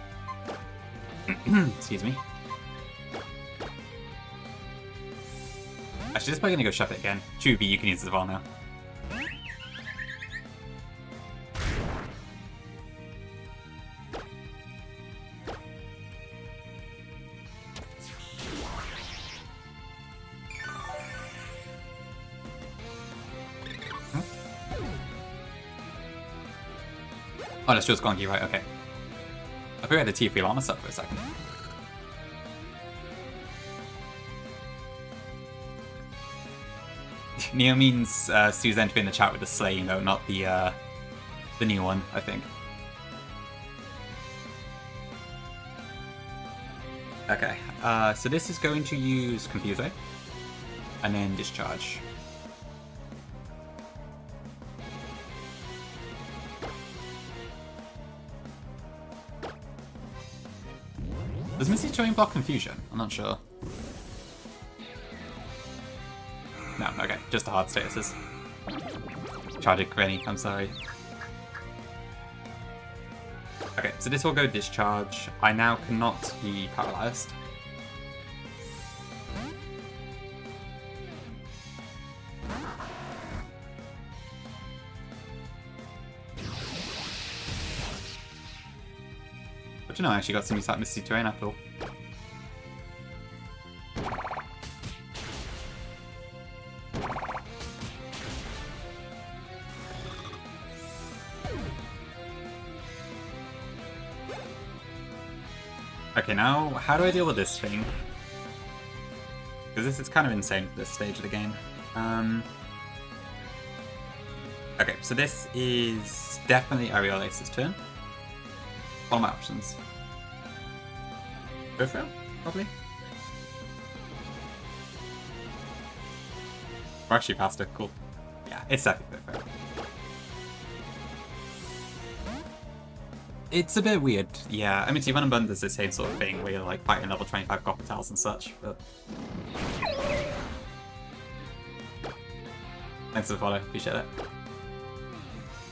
Excuse me. Actually, this is probably going to go shove it again. True B, you can use it as well now. Oh, that's just Gongi, right? Okay. I thought we had a T3 Llama sub for a second. Neo means Sue's entering the chat with the Slay though, not the new one, I think. Okay, so this is going to use Confuse Ray, and then Discharge. Does Misty Terrain block Confusion? I'm not sure. No, okay, just the hard statuses. Tragic Granny, I'm sorry. Okay, so this will go Discharge. I now cannot be paralyzed. But you know, I actually got some use out of Misty Terrain after all. Okay, now, how do I deal with this thing? Because this is kind of insane for this stage of the game. Okay, so this is definitely Areolace's turn. What are my options? Go for it, probably. We're actually faster, cool. Yeah, it's definitely go for it. It's a bit weird, yeah. I mean, T1 and Bund does the same sort of thing where you're like fighting level 25 Gothitals and such, but. Thanks for the follow, appreciate it.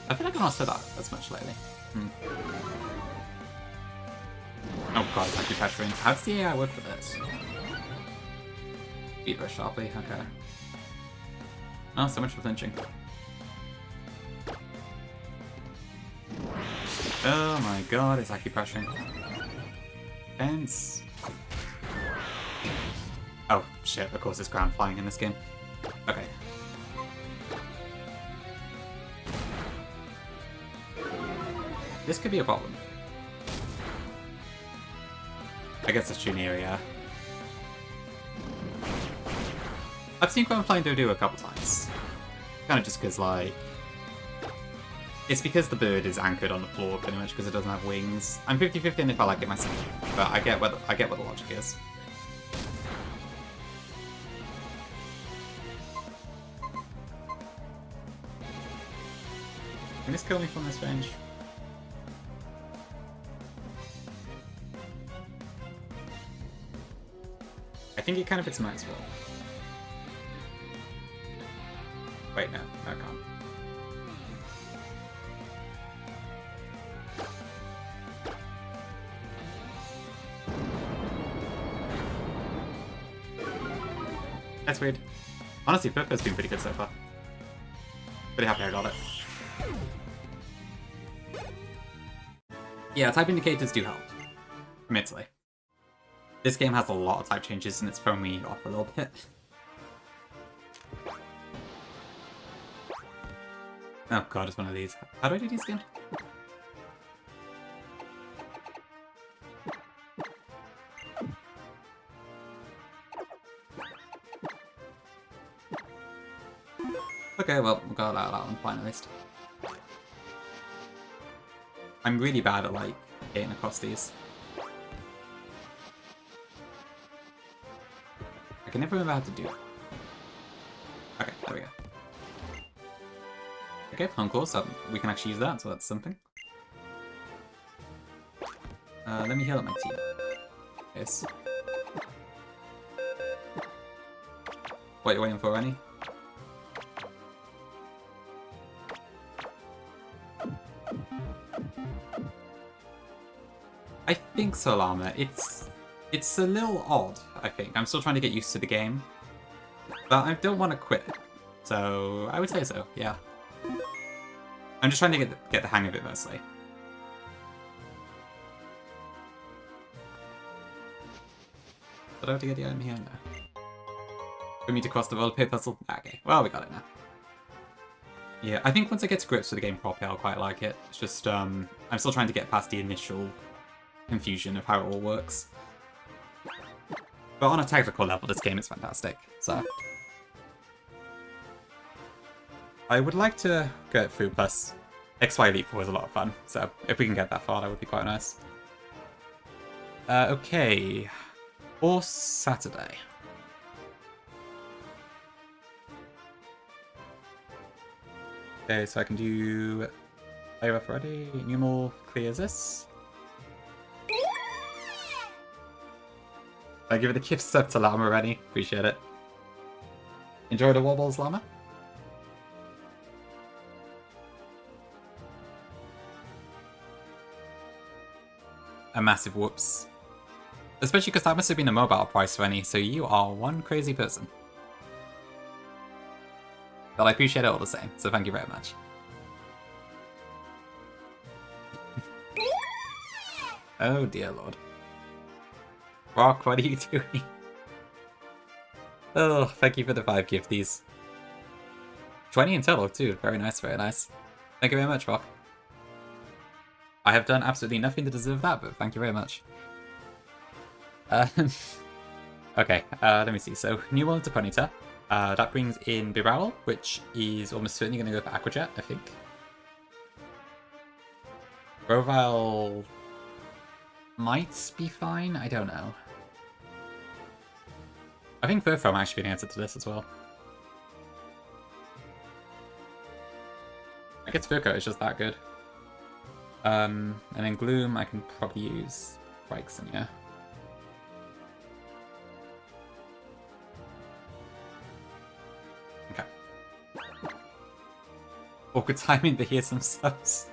I feel like I've not said that as much lately. Oh god, it's actually pressuring. How does the AI work for this? Beat very sharply, okay. Oh, so much for flinching. Oh my god, it's actually pressuring. Fence. Oh shit, of course it's ground flying in this game. Okay. This could be a problem. I guess it's Junior, yeah. I've seen ground flying Dodo a couple times. Kind of just because, like... It's because the bird is anchored on the floor, pretty much, because it doesn't have wings. I'm 50-50 and if I like it myself, but I get what the logic is. Can this kill me from this range? I think it kind of fits Max well. Wait, no, I can't. That's weird. Honestly, Purpo's been pretty good so far. Pretty happy I got it. Yeah, type indicators do help. Admittedly. This game has a lot of type changes and it's throwing me off a little bit. Oh god, it's one of these. How do I do these again? Okay, well, we got out of that one fine at least. I'm really bad at, like, getting across these. I can never remember how to do it. Okay, there we go. Okay, cool, so we can actually use that, so that's something. Let me heal up my team. Yes. What you waiting for, Annie? I think so, Llama. It's a little odd, I think. I'm still trying to get used to the game. But I don't want to quit it. So I would say so, yeah. I'm just trying to get the hang of it mostly. But I have to get the item here now. For me to cross the roleplay puzzle? Okay, well we got it now. Yeah, I think once I get to grips with the game properly, I'll quite like it. It's just, I'm still trying to get past the initial confusion of how it all works. But on a technical level, this game is fantastic, so... I would like to get through, plus XY Elite 4 is a lot of fun, so if we can get that far, that would be quite nice. Okay. For Saturday. Okay, so I can do... Player Friday, Numal clears this. I give it the gift sub to Llama already. Appreciate it. Enjoy the wobbles, Llama. A massive whoops. Especially because that must have been a mobile price, Rennie, so you are one crazy person. But I appreciate it all the same, so thank you very much. Oh dear lord. Rock, what are you doing? Oh, thank you for the 5 gifties. 20 in total too, very nice, very nice. Thank you very much, Rock. I have done absolutely nothing to deserve that, but thank you very much. Okay, let me see. So, new one to Ponyta. That brings in Bibarel, which is almost certainly going to go for Aquajet, I think. Grovyle might be fine, I don't know. I think Furfrou might actually be an answer to this as well. I guess Furco is just that good. And then Gloom I can probably use Bryson, yeah. Okay. Awkward timing to hear some subs.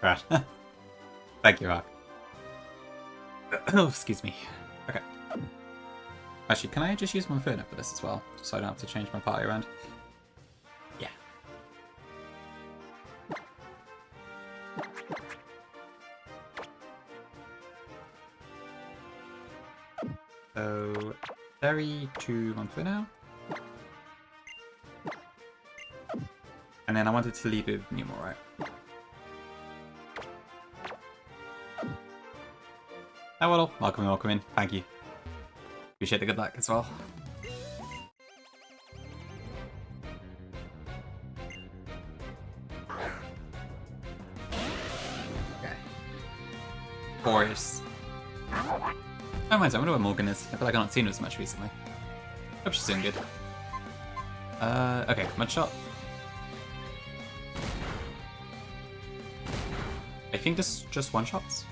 Right. Thank you, Rock. Oh, excuse me. Okay. Actually, can I just use my Inferno for this as well? Just so I don't have to change my party around. Yeah. So, Berry to Inferno. And then I wanted to leave it with Nemo, right? Oh, well, welcome in. Thank you. Appreciate the good luck as well. Okay. Forest. Oh, mind, I wonder where Morgan is. I feel like I've not seen her as much recently. Hope she's doing good. Okay, Mudshot. I think this just one-shots.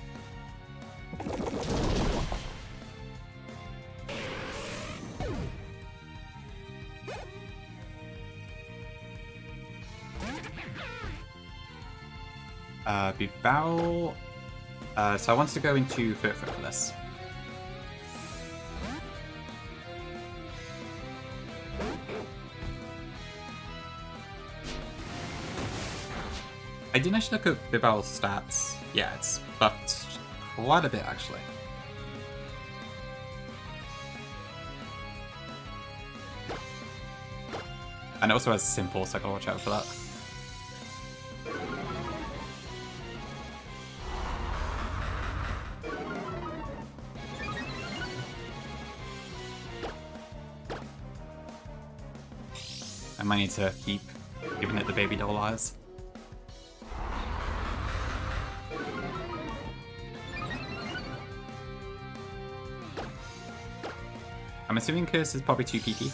Bibarel. So I wanted to go into Foot for this. I didn't actually look at Bibarel's stats. Yeah, it's buffed quite a bit actually. And it also has simple, so I gotta watch out for that. I might need to keep giving it the baby doll eyes. I'm assuming Curse is probably too peaky.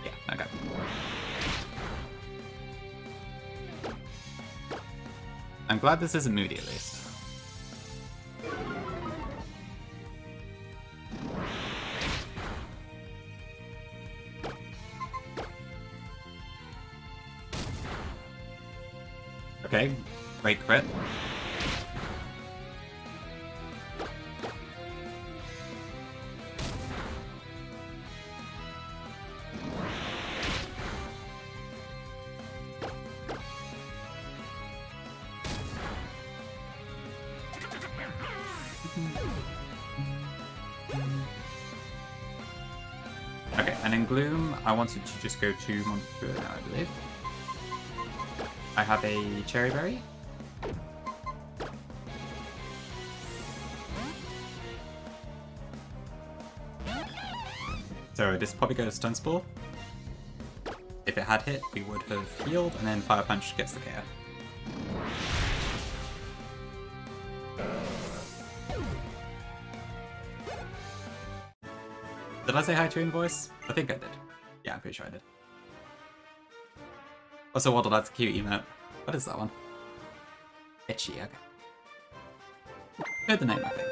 Yeah, okay. I'm glad this isn't moody at least. Okay, great crit. Okay, and in Gloom, I wanted to just go to Monster now, I believe. I have a Cherry Berry. So this probably goes Stun Spore. If it had hit, we would have healed, and then Fire Punch gets the KO. Did I say hi to Invoice? I think I did. Yeah, I'm pretty sure I did. Also, Waddle, that's a cute emote. What is that one? Itchy, okay. Heard the name, I think.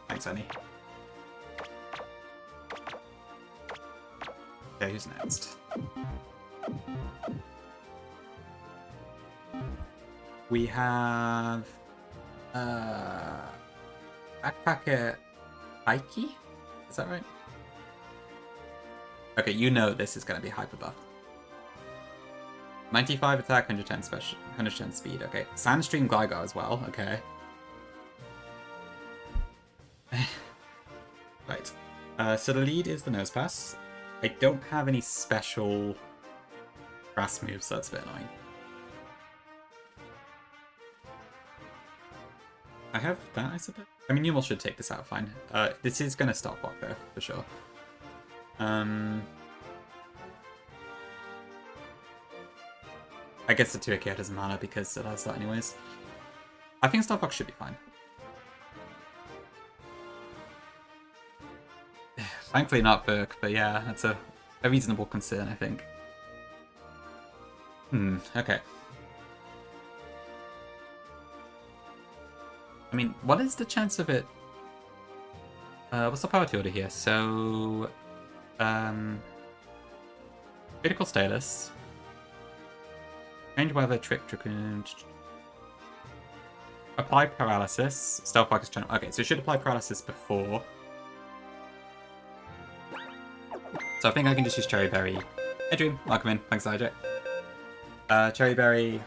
Thanks, Annie. Okay, who's next? We have... Backpacker Aiki? Is that right? Okay, you know this is going to be hyper buff. 95 attack, 110 special, 110 speed. Okay, Sandstream Gligar as well. Okay. Right. So the lead is the Nose Pass. I don't have any special grass moves, so that's a bit annoying. I have that, I suppose. I mean, Numel should take this out fine. This is going to stop block though, for sure. I guess the 2-AK doesn't matter because it has that anyways. I think Starfox should be fine. Thankfully not Burke, but yeah, that's a reasonable concern, I think. Okay. I mean, what is the chance of it? What's the priority order here? So, critical status, range weather, trick, apply paralysis, stealth focus channel. Okay, so it should apply paralysis before. So I think I can just use Cherry Berry. Hey Dream, welcome in. Thanks, IJ. Cherry Berry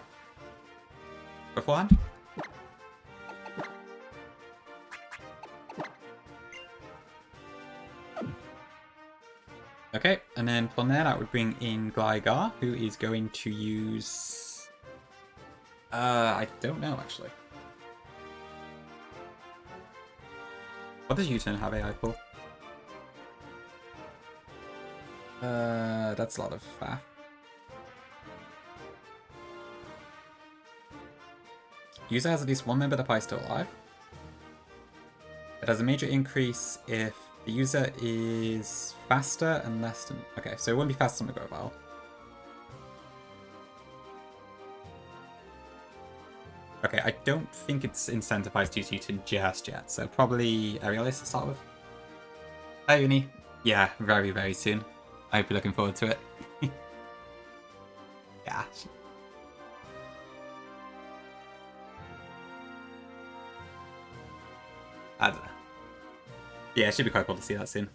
beforehand. Okay, and then from there that would bring in Gligar, who is going to use... I don't know, actually. What does U-turn have AI for? That's a lot of faff. User has at least one member of the party still alive. It has a major increase if the user is faster and less than... Okay, so it won't be faster than the Grovyle. Okay, I don't think it's incentivized to use U-turn just yet, so probably Aerialis to start with. Hi, Uni. Yeah, very, very soon. I hope you're looking forward to it. Yeah. I don't know. Yeah, it should be quite cool to see that soon.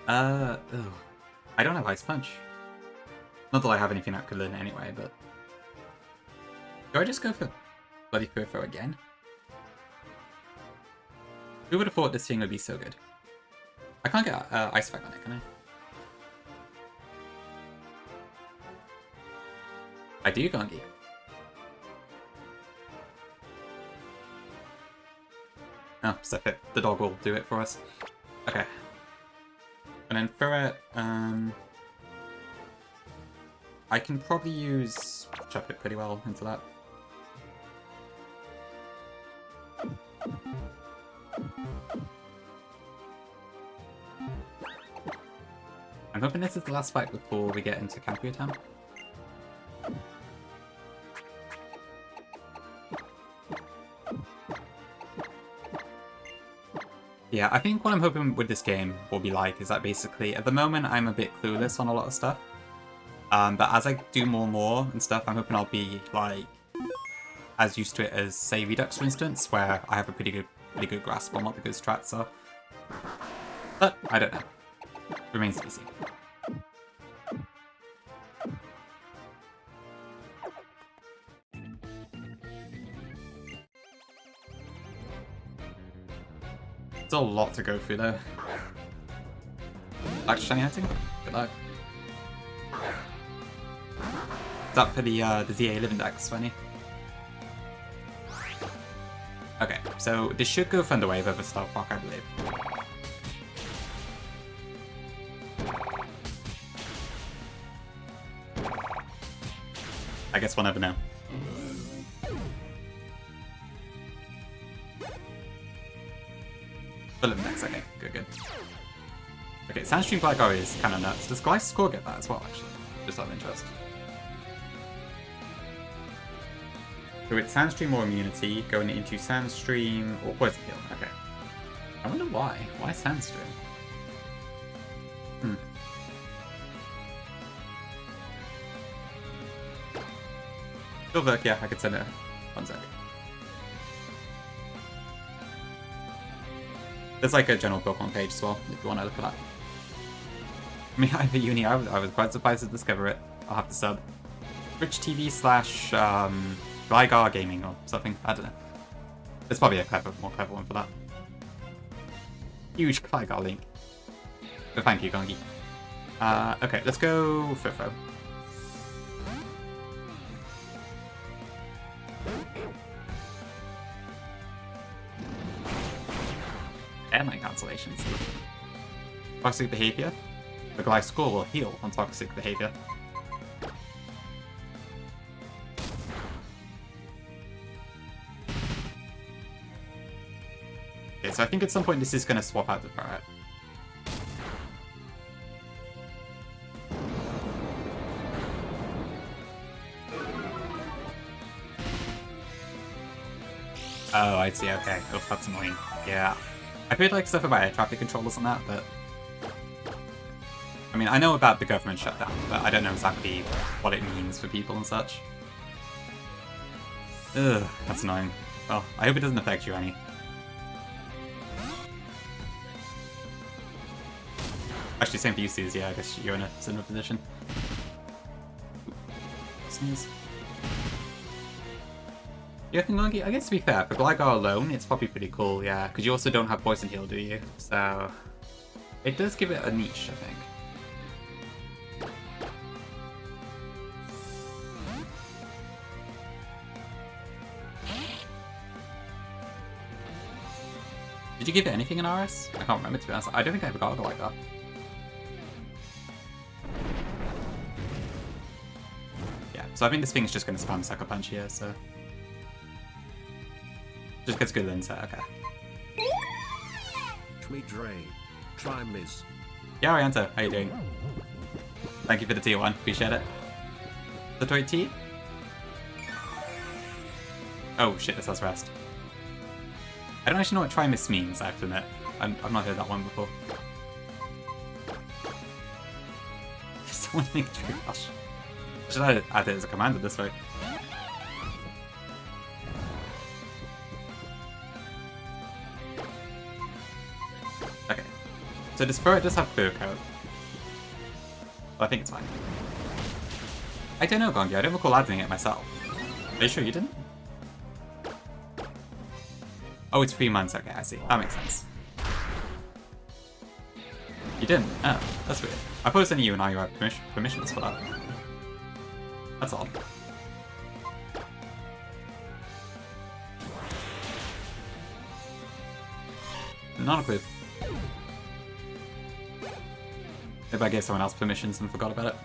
Ugh. I don't have Ice Punch. Not that I have anything that could learn it anyway, but... Do I just go for bloody Furfo again? Who would have thought this thing would be so good? I can't get Ice Effect on it, can I? I do, Gongi. Oh, stuff it. The dog will do it for us. Okay. And then throw it, I can probably use chop it pretty well into that. I'm hoping this is the last fight before we get into Kaguya Town. Yeah, I think what I'm hoping with this game will be like is that basically, at the moment, I'm a bit clueless on a lot of stuff. But as I do more and more and stuff, I'm hoping I'll be, like, as used to it as, say, Redux, for instance, where I have a pretty good grasp on what the good strats are. But, I don't know. Remains to be seen. It's a lot to go through, though. Back to shiny hunting? Good luck. Is that for the ZA Living Dex, Svenny? Okay, so this should go Thunder Wave over Stealth Rock, I believe. I guess we'll never know. For Living Dex, okay, good. Okay, Sandstream Gligar is kind of nuts. Does Gliscor get that as well, actually? Just out of interest. So it's Sandstream or Immunity going into Sandstream or Poison Heal. Okay. I wonder why. Why Sandstream? Silverk, yeah, I could send it. 1 sec. There's like a general Pokemon page as well, if you want to look at that. I mean, either uni, I was quite surprised to discover it. I'll have to sub. Twitch TV / Gligar Gaming or something. I don't know. There's probably a more clever one for that. Huge Gligar link. But thank you, Gongi. Okay, let's go Furfo. Airline cancellations. Toxic behavior. The Gliscor will heal on toxic behavior. Okay, so I think at some point this is going to swap out the Ferret. Oh, I see, okay. Oh, that's annoying. Yeah. I've heard like stuff about air traffic controllers and that, but... I mean, I know about the government shutdown, but I don't know exactly what it means for people and such. Ugh, that's annoying. Well, I hope it doesn't affect you any. Actually, same for you, Suze. Yeah, I guess you're in a similar position. Sneeze. Yeah, I guess to be fair, for Gligar alone, it's probably pretty cool, yeah. Because you also don't have Poison Heal, do you? So... it does give it a niche, I think. Did you give it anything in RS? I can't remember, to be honest. I don't think I ever got a Gligar. Yeah, so I think this thing's just going to spam Sucker Punch here, so... just gets good insight, okay. Me Dre. Try Miz. Yeah, Orianto, how you doing? Thank you for the tier 1, appreciate it. The toy T? Oh shit, this has rest. I don't actually know what Try Miss means, I have to admit. I've not heard that one before. Warning tree rush. Should I add it as a command at this rate? Okay. So this throw it does have clear code. But I think it's fine. I don't know, Gongi. I don't recall adding it myself. Are you sure you didn't? Oh, it's 3 months. Okay, I see. That makes sense. You didn't? Oh, that's weird. I thought it was only you and I who had permissions for that. That's odd. Not a clue. Maybe I gave someone else permissions and forgot about it.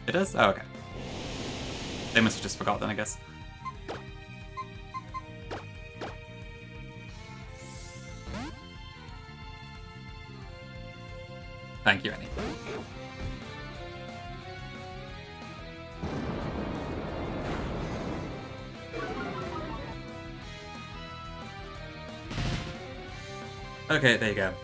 It does? Oh, okay. They must have just forgot then, I guess. Thank you, Annie. Okay, there you go.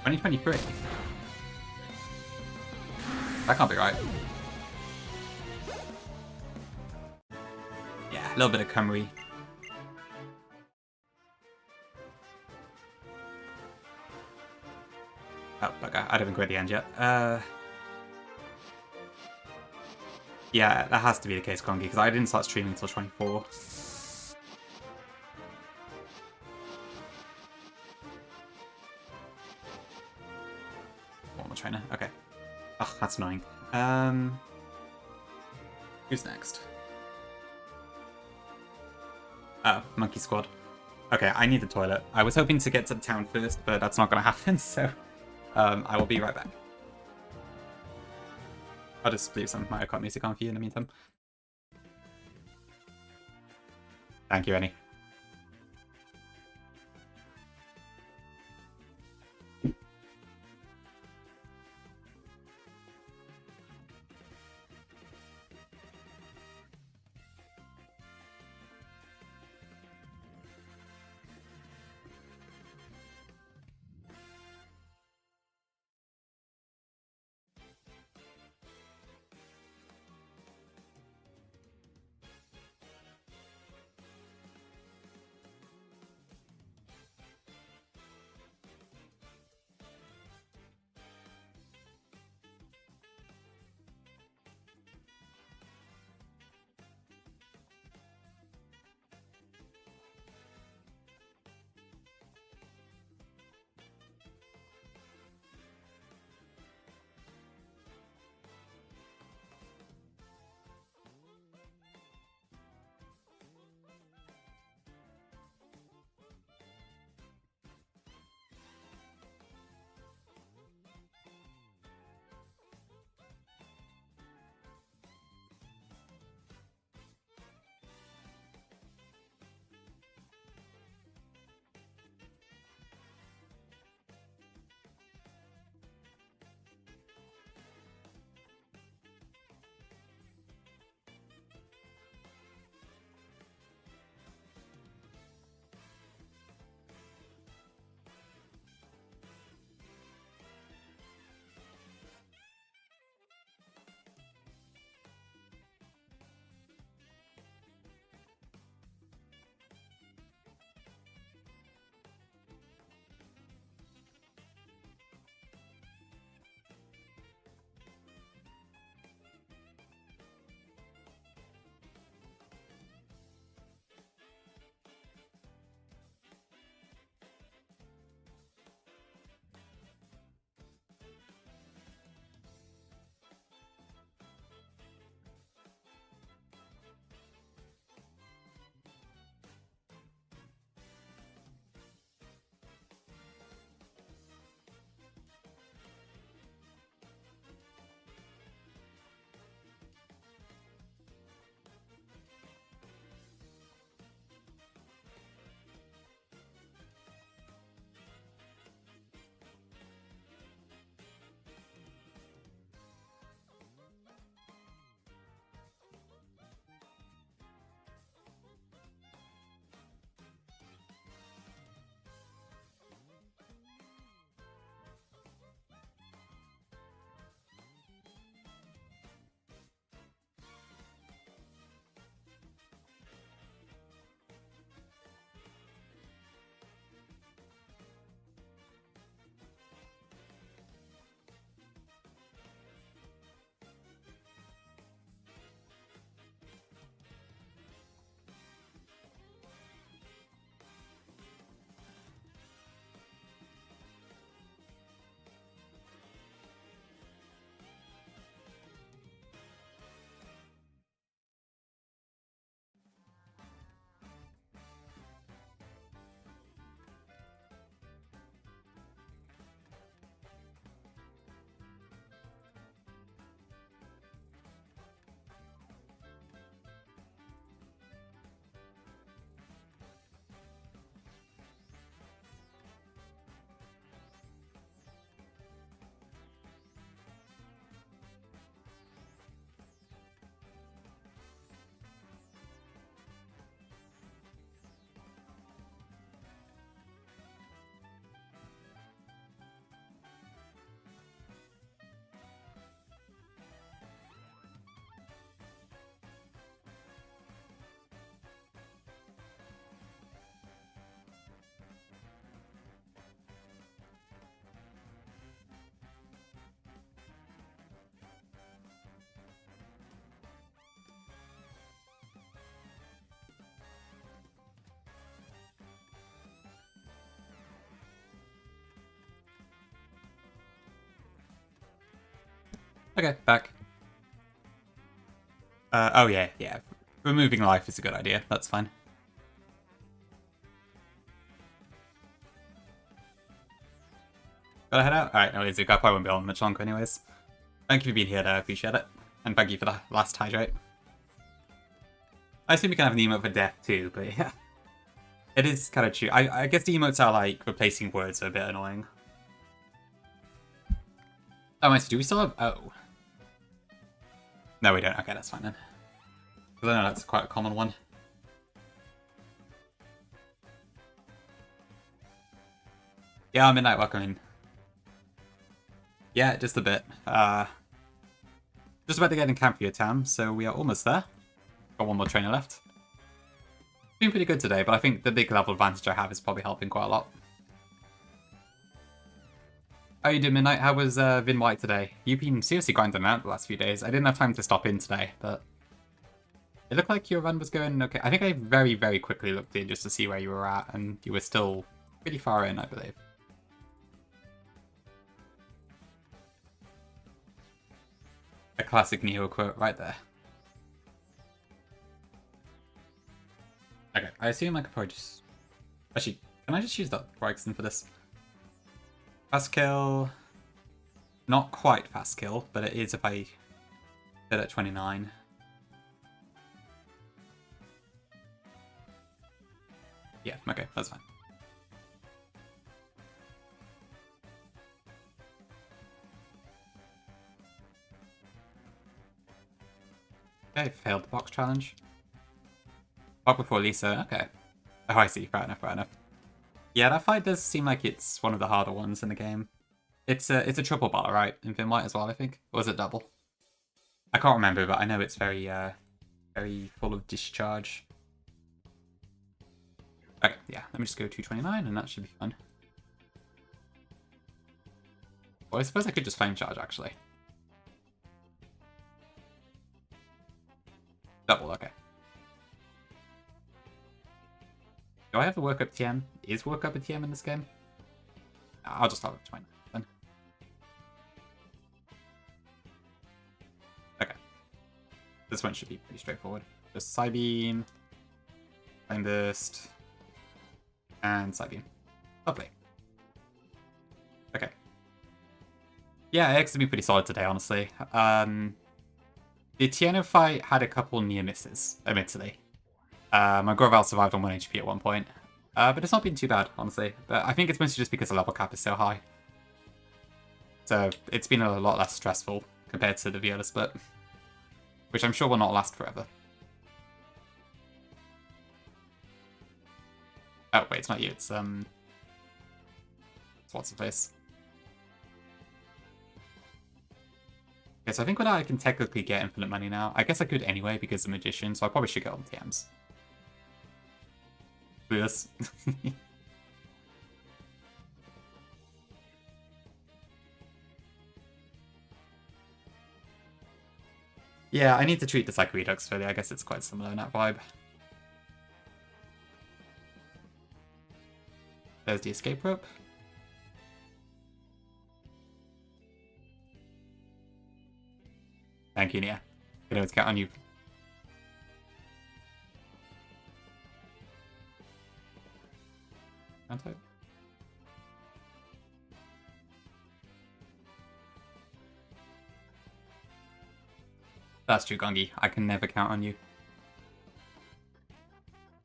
$2023. That can't be right. Yeah, a little bit of Cymru. Oh, bugger. I haven't got the end yet. Yeah, that has to be the case, Kongi, because I didn't start streaming until 24. One more trainer. Okay. Oh, that's annoying. Who's next? Oh, Monkey Squad. Okay, I need the toilet. I was hoping to get to the town first, but that's not going to happen, so I will be right back. I'll just leave some Mario Kart music on for you in the meantime. Thank you, Annie. Okay, back. Oh yeah, yeah. Removing life is a good idea. That's fine. Gotta head out? Alright, no worries. I probably won't be on much longer anyways. Thank you for being here, though. I appreciate it. And thank you for the last hydrate. I assume you can have an emote for death too, but yeah. It is kind of true. I guess the emotes are like replacing words, so a bit annoying. Oh, I see. Do we still have... Oh. No, we don't. Okay, that's fine then. Because I know that's quite a common one. Yeah, Midnight, welcome in. Yeah, just a bit. Just about to get in camp for your Tam, so we are almost there. Got one more trainer left. Been pretty good today, but I think the big level advantage I have is probably helping quite a lot. How you doing, Midnight? How was Vin White today? You've been seriously grinding out the last few days. I didn't have time to stop in today, but it looked like your run was going okay. I think I very, very quickly looked in just to see where you were at, and you were still pretty far in, I believe. A classic Neo quote right there. Okay, I assume I could probably just... Actually, can I just use that Brygson for this? Fast kill... Not quite fast kill, but it is if I hit at 29. Yeah, okay, that's fine. Okay, failed the box challenge. Walk before Lisa, okay. Oh, I see, fair enough, fair enough. Yeah, that fight does seem like it's one of the harder ones in the game. It's a triple battle, right? In Vin White as well, I think. Or was it double? I can't remember, but I know it's very, very full of discharge. Okay, yeah, let me just go 229 and that should be fun. Well, I suppose I could just flame charge, actually. Double, okay. Do I have the work up TM? Is work up a TM in this game? I'll just start with 20 then. Okay. This one should be pretty straightforward. Just Psybeam, Flame Burst, and Psybeam. Lovely. Okay. Yeah, X has been pretty solid today, honestly. The Tierno fight had a couple near misses, admittedly. My Groval survived on 1 HP at one point. But it's not been too bad, honestly. But I think it's mostly just because the level cap is so high. So it's been a lot less stressful compared to the Viola split. Which I'm sure will not last forever. Oh, wait, it's not you. It's what's the face? Okay, so I think I can technically get infinite money now. I guess I could anyway because I'm a magician, so I probably should get on TMs. This. Yeah, I need to treat this like Redux, really. I guess it's quite similar in that vibe. There's the escape rope. Thank you, Nia. Could always count on you. Anto? That's true, Gongi. I can never count on you.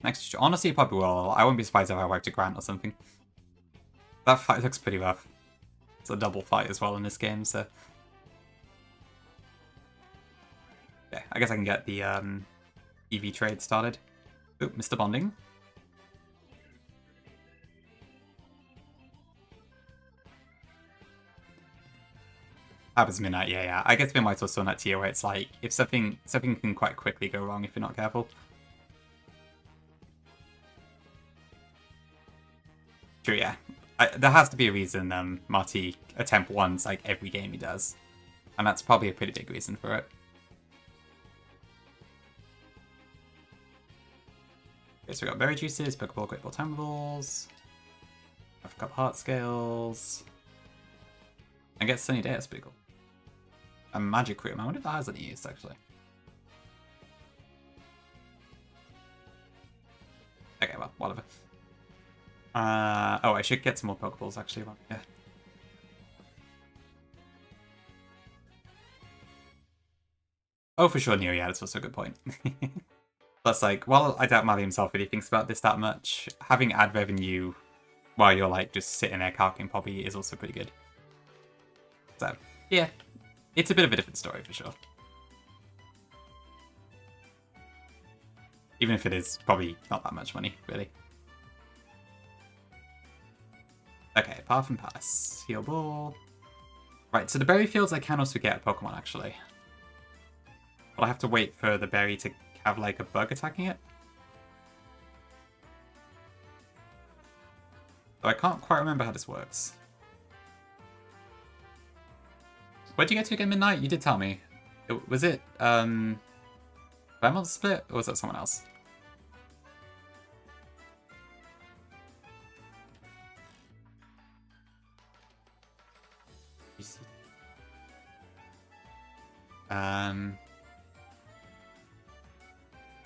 Next, honestly, probably will. I wouldn't be surprised if I wiped a Grant or something. That fight looks pretty rough. It's a double fight as well in this game, so... Yeah, I guess I can get the EV trade started. Oop, Mr. Bonding. Happens midnight, yeah. I guess Midnight's also on that tier where it's like, if something can quite quickly go wrong if you're not careful. True, yeah. There has to be a reason Marty attempt ones like every game he does. And that's probably a pretty big reason for it. Okay, so we got Berry Juices, Pokeball, Great Ball Time Balls. I've got Heart Scales. And get Sunny Day, that's pretty cool. a magic room. I wonder if that has any use, actually. Okay, well, whatever. Oh, I should get some more Pokeballs, actually. Yeah. Oh, for sure, Neo, yeah, that's also a good point. Plus, like, while I doubt Mali himself really thinks about this that much, having ad revenue while you're, like, just sitting there calculating Poppy is also pretty good. So, yeah, it's a bit of a different story, for sure. Even if it is probably not that much money, really. Okay, Path and Pass. Heal Ball. Right, so the berry fields I can also get a Pokemon, actually. But I have to wait for the berry to have, like, a bug attacking it. So I can't quite remember how this works. Where'd you get to again, Midnight? You did tell me. Was it, Vermont Split? Or was that someone else?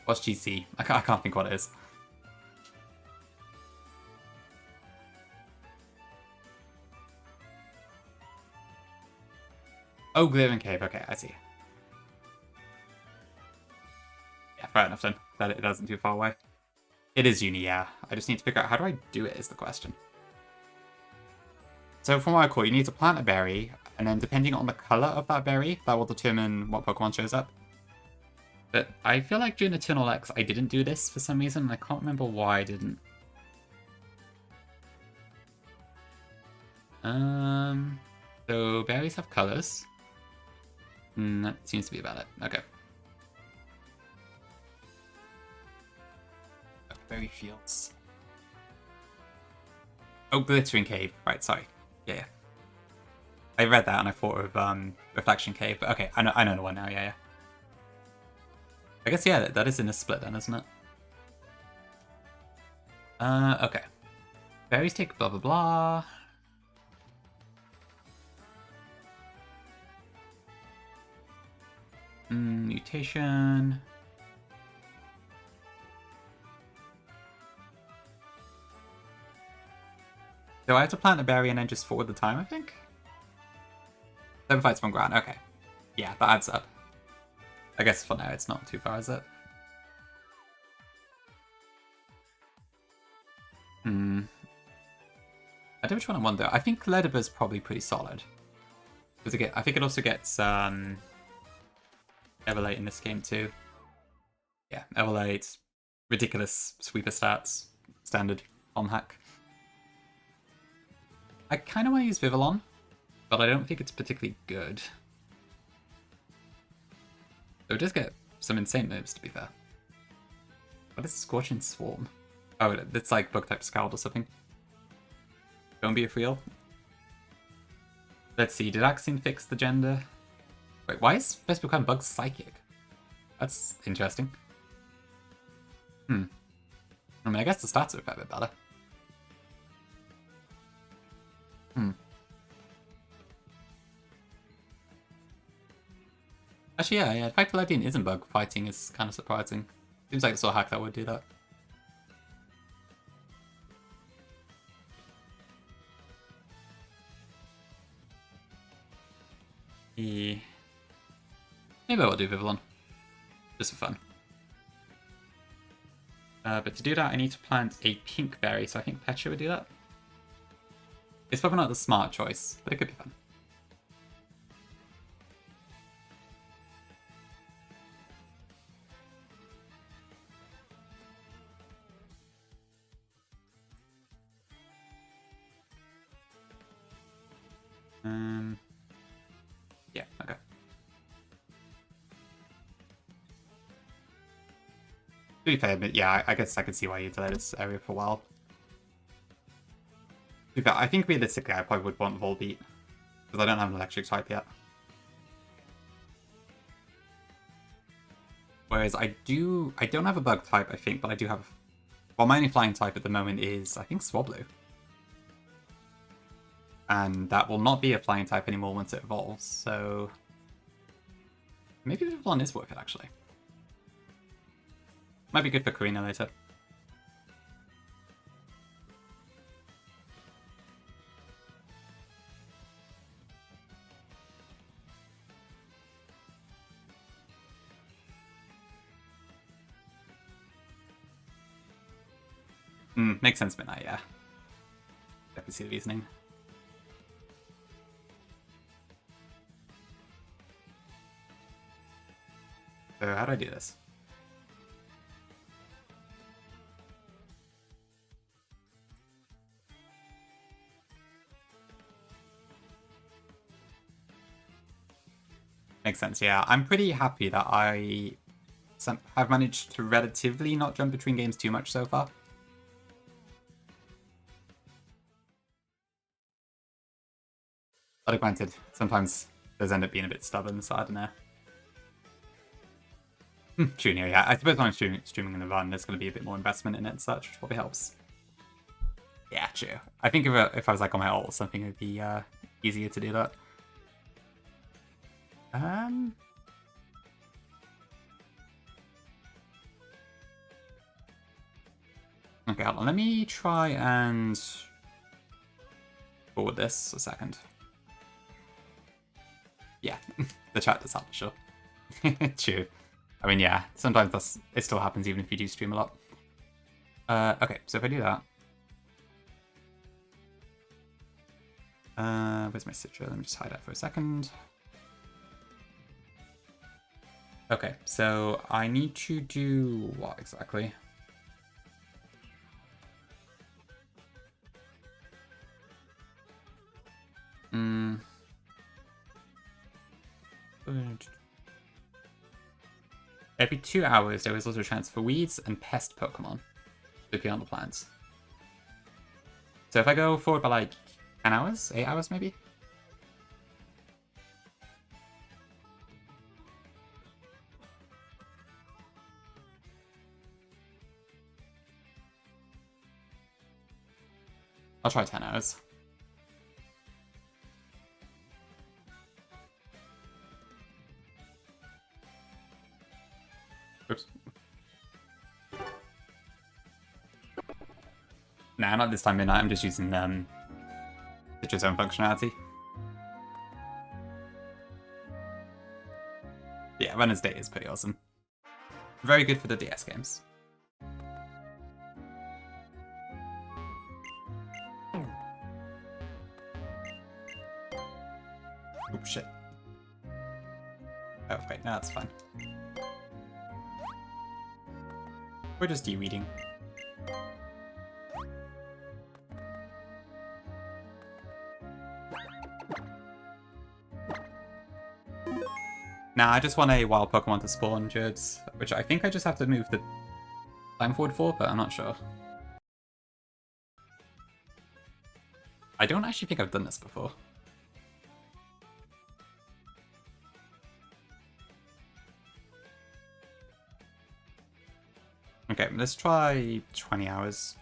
What's GC? I can't think what it is. Oh, Gliven Cave. Okay, I see. Yeah, fair enough then. That it isn't too far away. It is uni, yeah. I just need to figure out how do I do it is the question. So from what I recall, you need to plant a berry, and then depending on the color of that berry, that will determine what Pokemon shows up. But I feel like during Eternal X, I didn't do this for some reason, and I can't remember why I didn't. So berries have colors. That seems to be about it. Okay. Berry fields. Oh, Glittering Cave. Right, sorry. Yeah. I read that and I thought of Reflection Cave, but okay, I know the one now, yeah. I guess, yeah, that is in a split then, isn't it? Okay. Berries take blah blah blah. Mutation. So I have to plant a berry and then just forward the time, I think? 7 fights from ground, okay. Yeah, that adds up. I guess for now it's not too far, is it? I don't know which one I want though. I think Ledyba's probably pretty solid. Because I think it also gets Everlate in this game too. Yeah, Everlate, ridiculous sweeper stats, standard on hack. I kind of want to use Vivillon, but I don't think it's particularly good. So it does get some insane moves, to be fair. What is Scorching Swarm? Oh, it's like Bug-type Scald or something. Don't be a real. Let's see, did Axine fix the gender? Wait, why is first become Bug Psychic? That's interesting. I mean, I guess the stats are a fair bit better. Actually, yeah, the fact that Ledian isn't bug fighting is kind of surprising. Seems like the sort of hack that would do that. Yeah. Maybe I'll do Vivillon. Just for fun. But to do that, I need to plant a pink berry, so I think Petra would do that. It's probably not the smart choice, but it could be fun. Yeah, okay. To be fair, but yeah, I guess I could see why you delayed this area for a while. To be fair, I think realistically I probably would want Volbeat, because I don't have an electric type yet. Whereas I don't have a bug type, I think, but I do have... Well, my only flying type at the moment is, I think, Swablu. And that will not be a flying type anymore once it evolves, so... Maybe the one is worth it, actually. Might be good for Karina later. Makes sense, Midnight, yeah. Definitely see the reasoning. So how do I do this? Makes sense, yeah. I'm pretty happy that I have managed to relatively not jump between games too much so far. But granted, sometimes those end up being a bit stubborn, so I don't know. True, yeah. I suppose when I'm streaming in the run, there's going to be a bit more investment in it and such, which probably helps. Yeah, true. I think if I was like on my ult or something, it would be easier to do that. Okay, hold on. Let me try and forward this a second. Yeah, the chat does help, sure. True. I mean, yeah, sometimes it still happens even if you do stream a lot. Okay, so if I do that... where's my Citra? Let me just hide that for a second. Okay, so I need to do what exactly? Every 2 hours, there is also a chance for weeds and pest Pokemon to appear on the plants. So if I go forward by like 10 hours, 8 hours maybe? I'll try 10 hours. Oops. Nah, not this time midnight. I'm just using Citra's own functionality. Yeah, Runner's Day is pretty awesome. Very good for the DS games. Oh shit. Oh wait, no, that's fine. We're just de-weeding. Nah, I just want a wild Pokemon to spawn, Jibs, which I think I just have to move the time forward for, but I'm not sure. I don't actually think I've done this before. Okay, let's try 20 hours.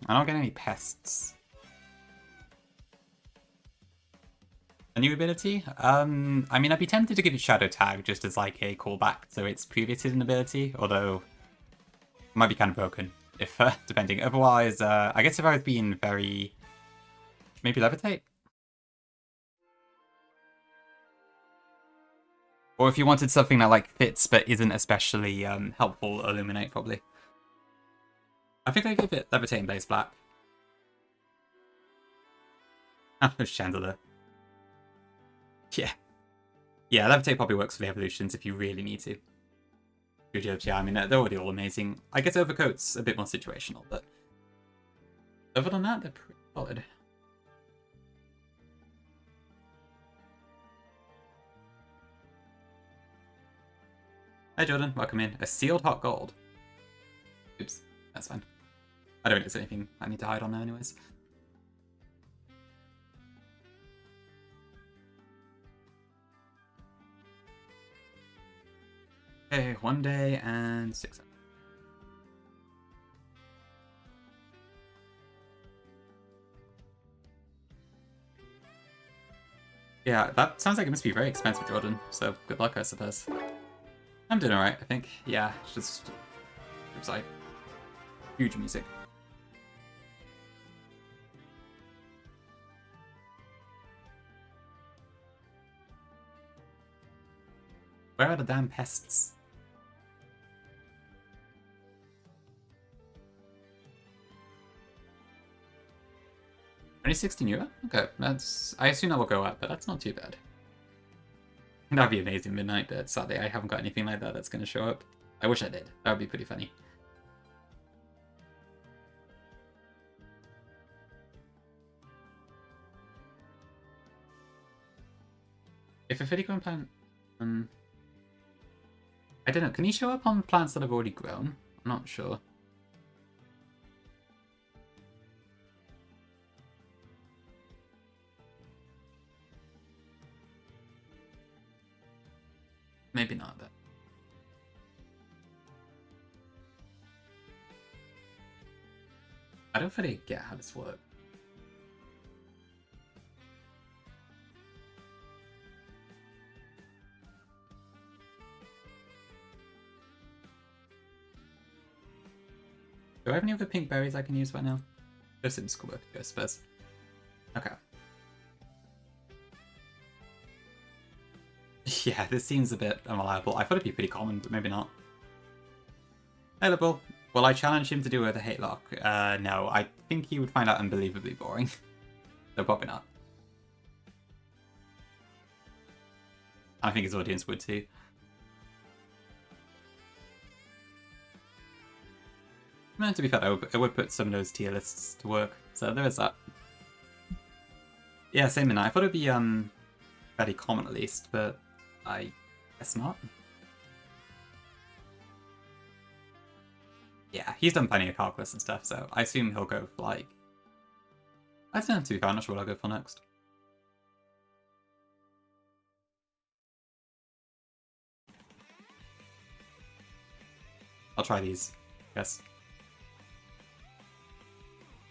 I don't get any pests. A new ability? I mean, I'd be tempted to give it Shadow Tag just as like a callback to its previous hidden ability, although it might be kind of broken, if depending. Otherwise, I guess if I was being very... maybe Levitate? Or if you wanted something that like fits but isn't especially helpful, Illuminate probably. I think I give it Levitate and Blaze Black. Ah, there's Chandelier. Yeah. Yeah, Levitate probably works for the evolutions if you really need to. Good jobs, yeah, I mean, they're already all amazing. I guess Overcoat's a bit more situational, but... other than that, they're pretty solid. Hi Jordan, welcome in. A sealed hot gold. Oops, that's fine. I don't think there's anything I need to hide on there anyways. Okay, 1 day and 6 hours. Yeah, that sounds like it must be very expensive, Jordan. So good luck, I suppose. I'm doing alright, I think. Yeah, it's just... it was like... huge music. Where are the damn pests? Only 16 euro? Okay, that's... I assume that will go up, but that's not too bad. That'd be amazing, Midnight, but sadly I haven't got anything like that that's going to show up. I wish I did. That would be pretty funny. If a 50-grown plant... I don't know, can he show up on plants that have already grown? I'm not sure. Maybe not, but... I don't fully get how this works. Do I have any other pink berries I can use right now? Those in schoolwork, I suppose. Okay. Yeah, this seems a bit unreliable. I thought it'd be pretty common, but maybe not. Hey, Liberal. Will I challenge him to do a hate lock? No, I think he would find out unbelievably boring. So probably not. I think his audience would too. To be fair, it would put some of those tier lists to work, so there is that. Yeah, same in I thought it'd be fairly common at least, but I guess not. Yeah, he's done plenty of calculus and stuff, so I assume he'll go for like... I don't know, to be fair, I'm not sure what I'll go for next. I'll try these, I guess.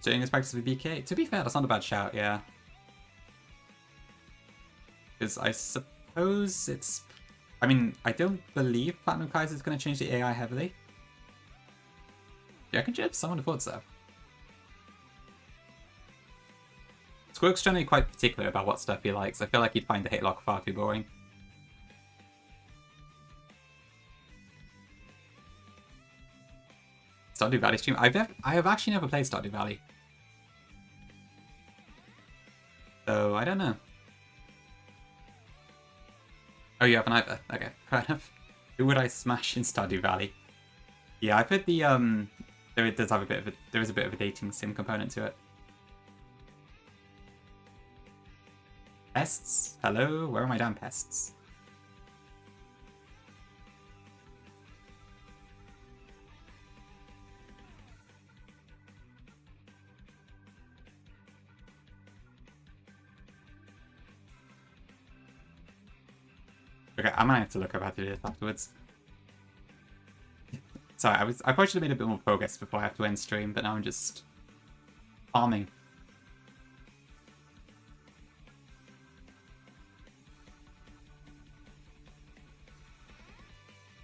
Doing this practice with BK. To be fair, that's not a bad shout, yeah. Because I suppose it's... I mean, I don't believe Platinum Kaiser is going to change the AI heavily. Yeah, I can judge someone thought so. Squirk's generally quite particular about what stuff he likes. I feel like he'd find the hate lock far too boring. Stardew Valley stream? I have actually never played Stardew Valley. So, I don't know. Oh, you haven't either? Okay, fair enough. Who would I smash in Stardew Valley? Yeah, I've heard the, there is a bit of a dating sim component to it. Pests? Hello? Where are my damn pests? Okay, I might have to look up how to do this afterwards. Sorry, I probably should have made a bit more progress before I have to end stream, but now I'm just farming.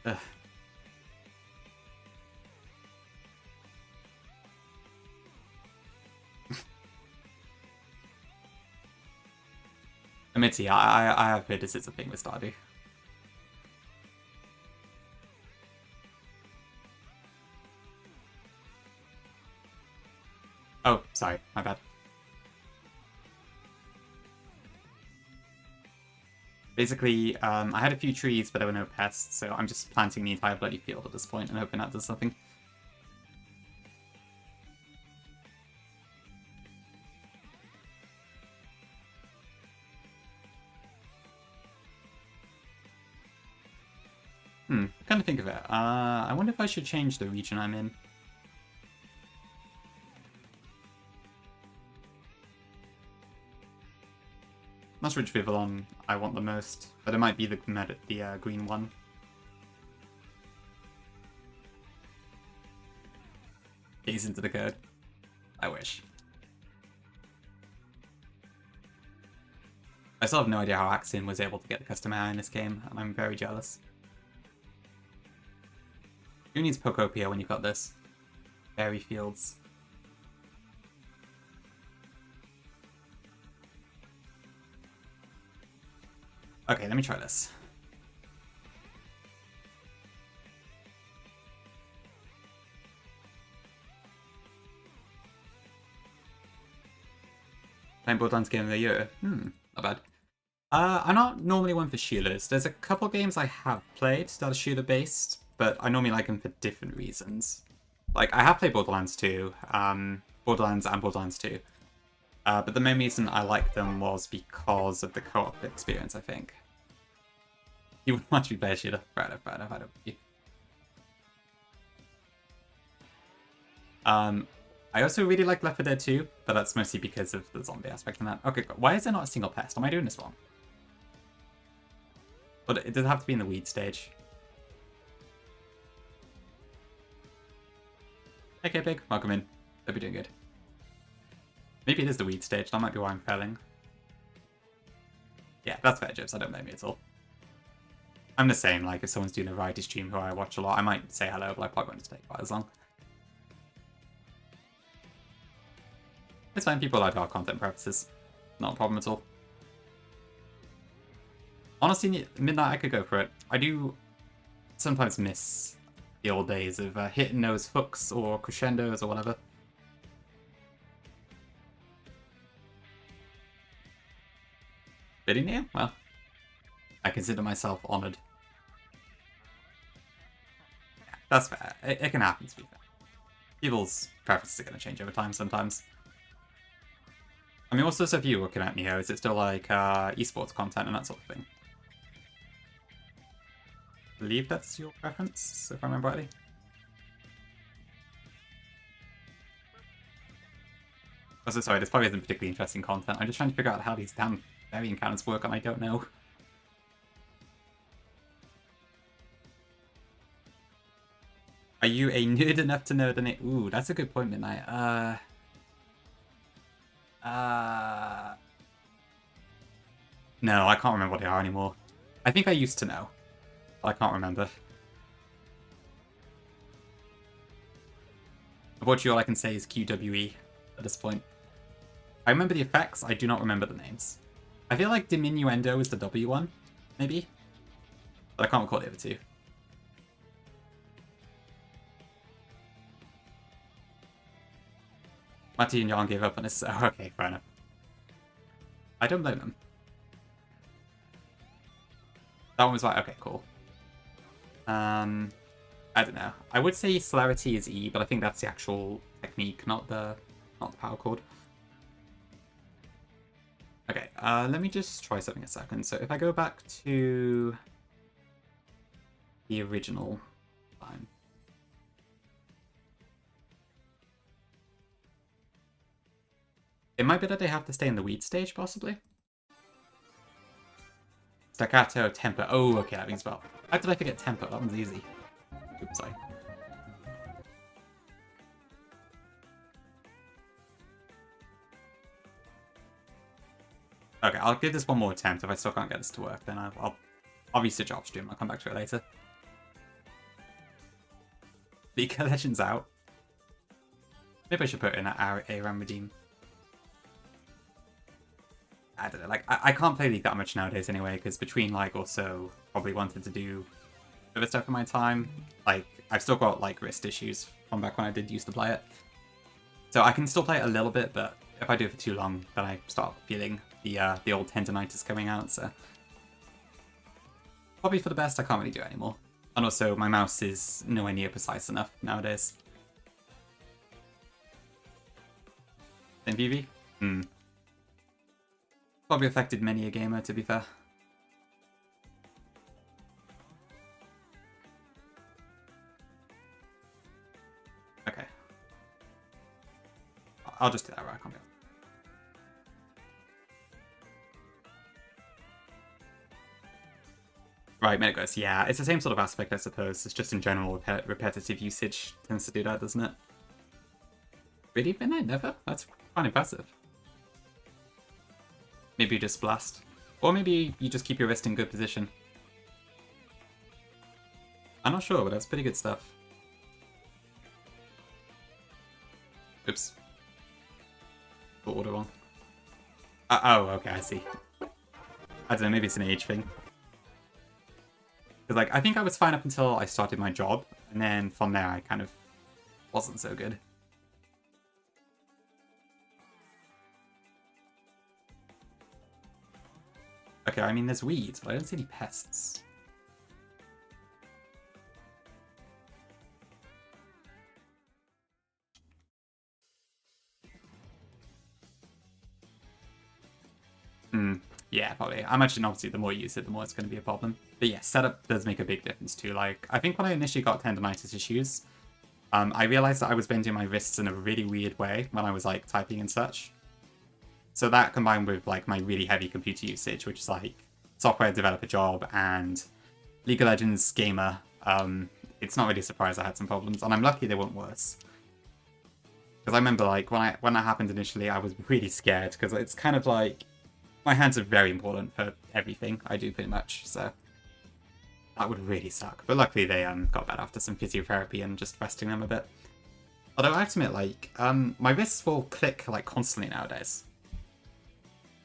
Ugh. Admitty, I have heard this is a thing with Stardew. Oh, sorry, my bad. Basically, I had a few trees, but there were no pests, so I'm just planting the entire bloody field at this point and hoping that does something. Kind of think of it. I wonder if I should change the region I'm in. Not sure which Vivillon I want the most, but it might be the green one. gaze into the code. I wish. I still have no idea how Axin was able to get the custom AI in this game, and I'm very jealous. Who needs Pokopia when you've got this? Fairy Fields. Okay, let me try this. Playing Borderlands Game of the Year. Not bad. I'm not normally one for shooters. There's a couple games I have played that are shooter-based, but I normally like them for different reasons. Like, I have played Borderlands 2, Borderlands and Borderlands 2. But the main reason I liked them was because of the co-op experience, I think. You would much be play a shooter. Right. I also really like Left 4 Dead 2, but that's mostly because of the zombie aspect in that. Okay, why is there not a single pest? Am I doing this wrong? But it does have to be in the weed stage. Okay, Pig, welcome in. Hope you're doing good. Maybe it is the weed stage, that might be why I'm failing. Yeah, that's fair, Jibs, I don't blame you at all. I'm the same, like, if someone's doing a variety stream who I watch a lot, I might say hello, but I probably won't stay quite as long. It's fine, people like our content purposes. Not a problem at all. Honestly, Midnight, I could go for it. I do sometimes miss the old days of hitting those hooks or crescendos or whatever. Bidding you? Well, I consider myself honoured. Yeah, that's fair. It can happen, to be fair. People's preferences are going to change over time sometimes. I mean, what's the stuff of you looking at, Neo? Is it still like esports content and that sort of thing? I believe that's your preference, if I remember rightly. Also, sorry, this probably isn't particularly interesting content. I'm just trying to figure out how these damn fairy encounters work, and I don't know. Are you a nerd enough to know the name? Ooh, that's a good point, Midnight. No, I can't remember what they are anymore. I think I used to know, but I can't remember. Unfortunately, all I can say is QWE at this point. I remember the effects, I do not remember the names. I feel like Diminuendo is the W one, maybe? But I can't recall the other two. Matty and Jan gave up on this. Oh, okay, fair enough. I don't blame them. That one was like, okay, cool. I don't know. I would say celerity is E, but I think that's the actual technique, not the power chord. Okay, let me just try something a second. So if I go back to the original time. It might be that they have to stay in the weed stage, possibly. Staccato, tempo. Oh, okay, that means well. How did I forget tempo? That one's easy. Oops, sorry. Okay, I'll give this one more attempt. If I still can't get this to work, then I'll obviously job stream. I'll come back to it later. League of Legends out. Maybe I should put in an ARAM redeem. I don't know, like, I can't play League that much nowadays anyway, because between, like, also probably wanted to do other stuff in my time, like, I've still got, like, wrist issues from back when I did used to play it. So I can still play it a little bit, but if I do it for too long, then I start feeling the old tendonitis coming out, so... Probably for the best, I can't really do it anymore. And also, my mouse is nowhere near precise enough nowadays. Then VV? Probably affected many a gamer, to be fair. Okay. I'll just do that right, I can't be. Right, Metaghost, yeah, it's the same sort of aspect, I suppose. It's just in general, repetitive usage tends to do that, doesn't it? Really, Midnight? Never? That's quite impressive. Maybe you just blast. Or maybe you just keep your wrist in good position. I'm not sure, but that's pretty good stuff. Oops. Put order wrong. Oh, okay, I see. I don't know, maybe it's an age thing. Because, like, I think I was fine up until I started my job, and then from there I kind of wasn't so good. Okay, I mean, there's weeds, but I don't see any pests. Yeah, probably. I imagine, obviously, the more you use it, the more it's going to be a problem. But yeah, setup does make a big difference, too. Like, I think when I initially got tendonitis issues, I realized that I was bending my wrists in a really weird way when I was, like, typing and such. So that combined with, like, my really heavy computer usage, which is, like, software developer job and League of Legends gamer, it's not really a surprise I had some problems, and I'm lucky they weren't worse. Because I remember, like, when that happened initially, I was really scared, because it's kind of like, my hands are very important for everything I do, pretty much, so that would really suck. But luckily they got better after some physiotherapy and just resting them a bit. Although I have to admit, like, my wrists will click, like, constantly nowadays.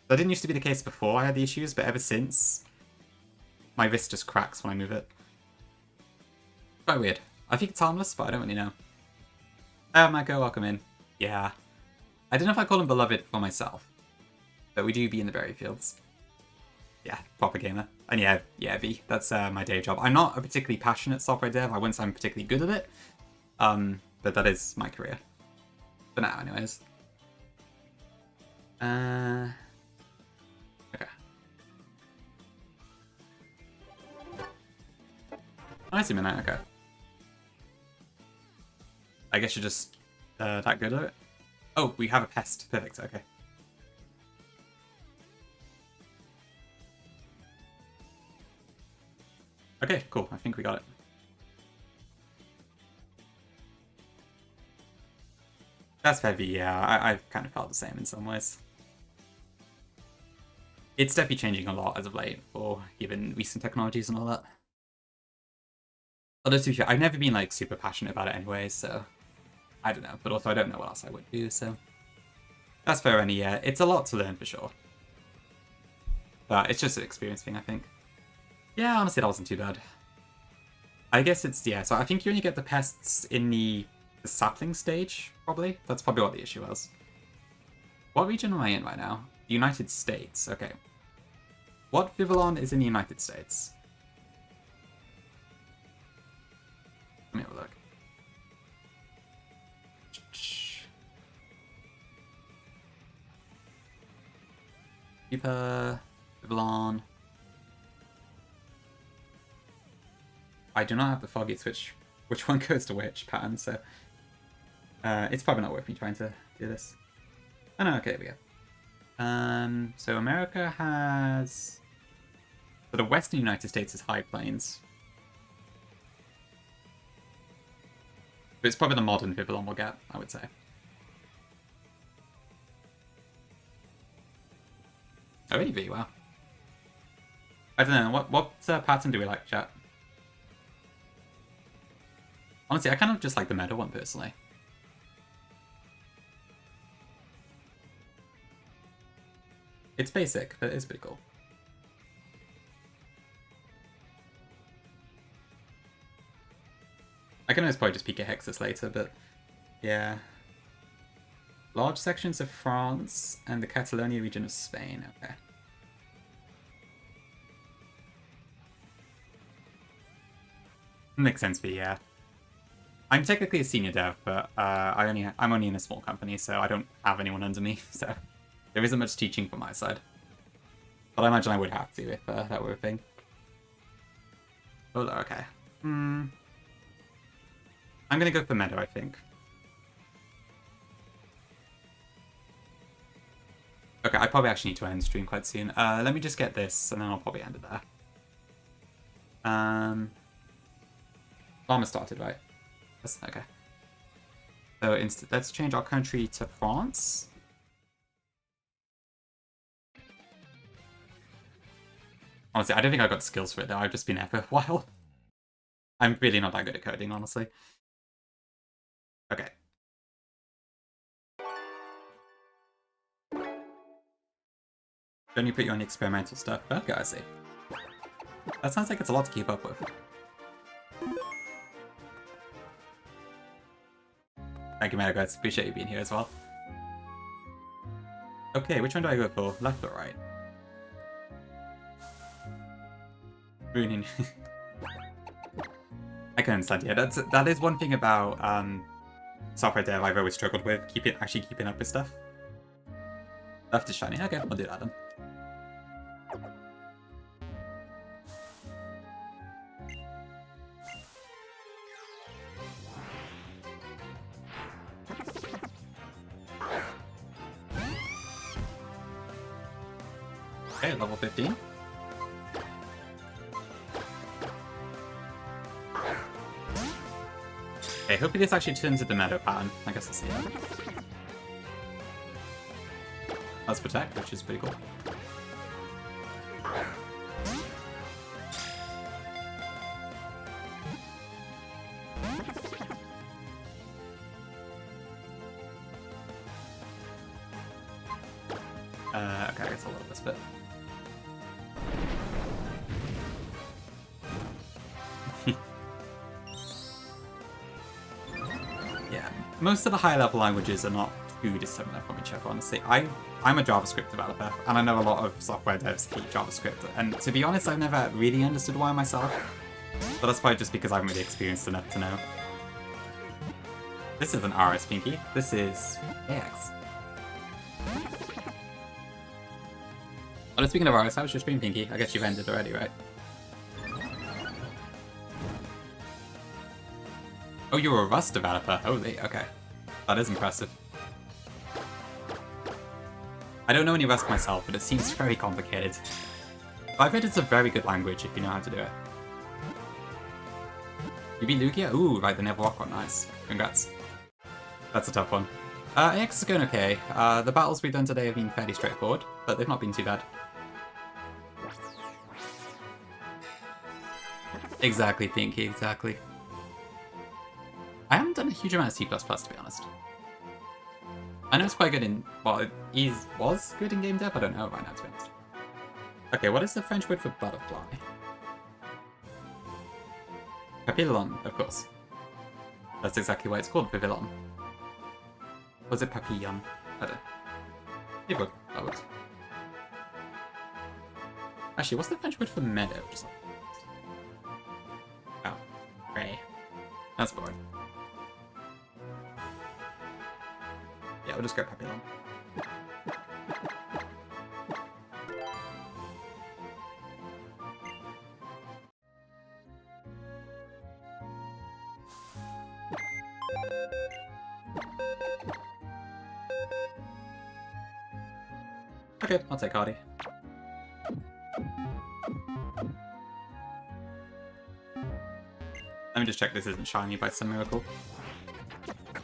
That didn't used to be the case before I had the issues, but ever since, my wrist just cracks when I move it. Quite weird. I think it's harmless, but I don't really know. Oh, Mako, welcome in. Yeah. I don't know if I call him beloved for myself, but we do be in the berry fields. Yeah, proper gamer. And yeah, V, that's my day job. I'm not a particularly passionate software dev. I wouldn't say I'm particularly good at it, but that is my career. For now, anyways. Okay. I see, Midnight, okay. I guess you're just that good at it? Oh, we have a pest. Perfect, okay. Okay, cool. I think we got it. That's heavy, yeah. I've kind of felt the same in some ways. It's definitely changing a lot as of late, for given recent technologies and all that. Although, to be fair, I've never been, like, super passionate about it anyway, so I don't know. But also, I don't know what else I would do, so that's fair, and yeah, it's a lot to learn for sure. But it's just an experience thing, I think. Yeah, honestly, that wasn't too bad. I guess it's, yeah, so I think you only get the pests in the sapling stage, probably. That's probably what the issue was. What region am I in right now? The United States, okay. What Vivillon is in the United States? Let me have a look. Keeper, Vivillon. I do not have the foggy switch, which one goes to which pattern, so it's probably not worth me trying to do this. Oh no, okay, there we go. So America has... So the western United States is high plains. But it's probably the modern Vivillon we'll get, I would say. Oh, really? V, wow. I don't know, what pattern do we like, chat? Honestly, I kind of just like the meta one, personally. It's basic, but it's pretty cool. I can always probably just peek at Hexus later, but yeah. Large sections of France and the Catalonia region of Spain, okay. Makes sense for you, yeah. I'm technically a senior dev, but I'm only in a small company, so I don't have anyone under me, so there isn't much teaching from my side. But I imagine I would have to if that were a thing. Oh, okay. I'm gonna go for Meadow, I think. Okay, I probably actually need to end stream quite soon. Let me just get this, and then I'll probably end it there. Farmer started, right? Yes, okay. So let's change our country to France. Honestly, I don't think I got skills for it though. I've just been there for a while. I'm really not that good at coding, honestly. Okay. Don't you put you on the experimental stuff? Okay, I see. That sounds like it's a lot to keep up with. Thank you, guys. Appreciate you being here as well. Okay, which one do I go for? Left or right? Ruining. I can understand. Yeah, that is one thing about software dev I've always struggled with. Actually keeping up with stuff. Left is shiny. Okay, we'll do that then. Okay, level 15. Okay, hopefully this actually turns into the meadow pattern. I guess let's see that. Let's protect, which is pretty cool. Okay, I guess I'll love this bit. Yeah, most of the high-level languages are not too dissimilar from each other, honestly. I'm a JavaScript developer, and I know a lot of software devs hate JavaScript, and to be honest, I've never really understood why myself. But that's probably just because I haven't really experienced enough to know. This isn't RS Pinky, this is AX. Oh, speaking of RS, how was your stream, Pinky? I guess you've ended already, right? Oh, you were a Rust developer. Holy, okay. That is impressive. I don't know any Rust myself, but it seems very complicated. But I've heard it's a very good language if you know how to do it. You beat Lugia? Ooh, right, the Never Walk one, nice. Congrats. That's a tough one. AX is going okay. The battles we've done today have been fairly straightforward, but they've not been too bad. Exactly, Pinky, exactly. I haven't done a huge amount of C++, to be honest. I know it's quite good in... Well, he was good in game dev? I don't know right now, to be honest. Okay, what is the French word for butterfly? Papillon, of course. That's exactly why it's called Papillon. Was it Papillon? I don't know. It would. That works. Actually, what's the French word for meadow? Just like... Oh. Ray. That's boring. Yeah, we'll just go Papillon. Okay, I'll take Hardy. Let me just check this isn't shiny by some miracle.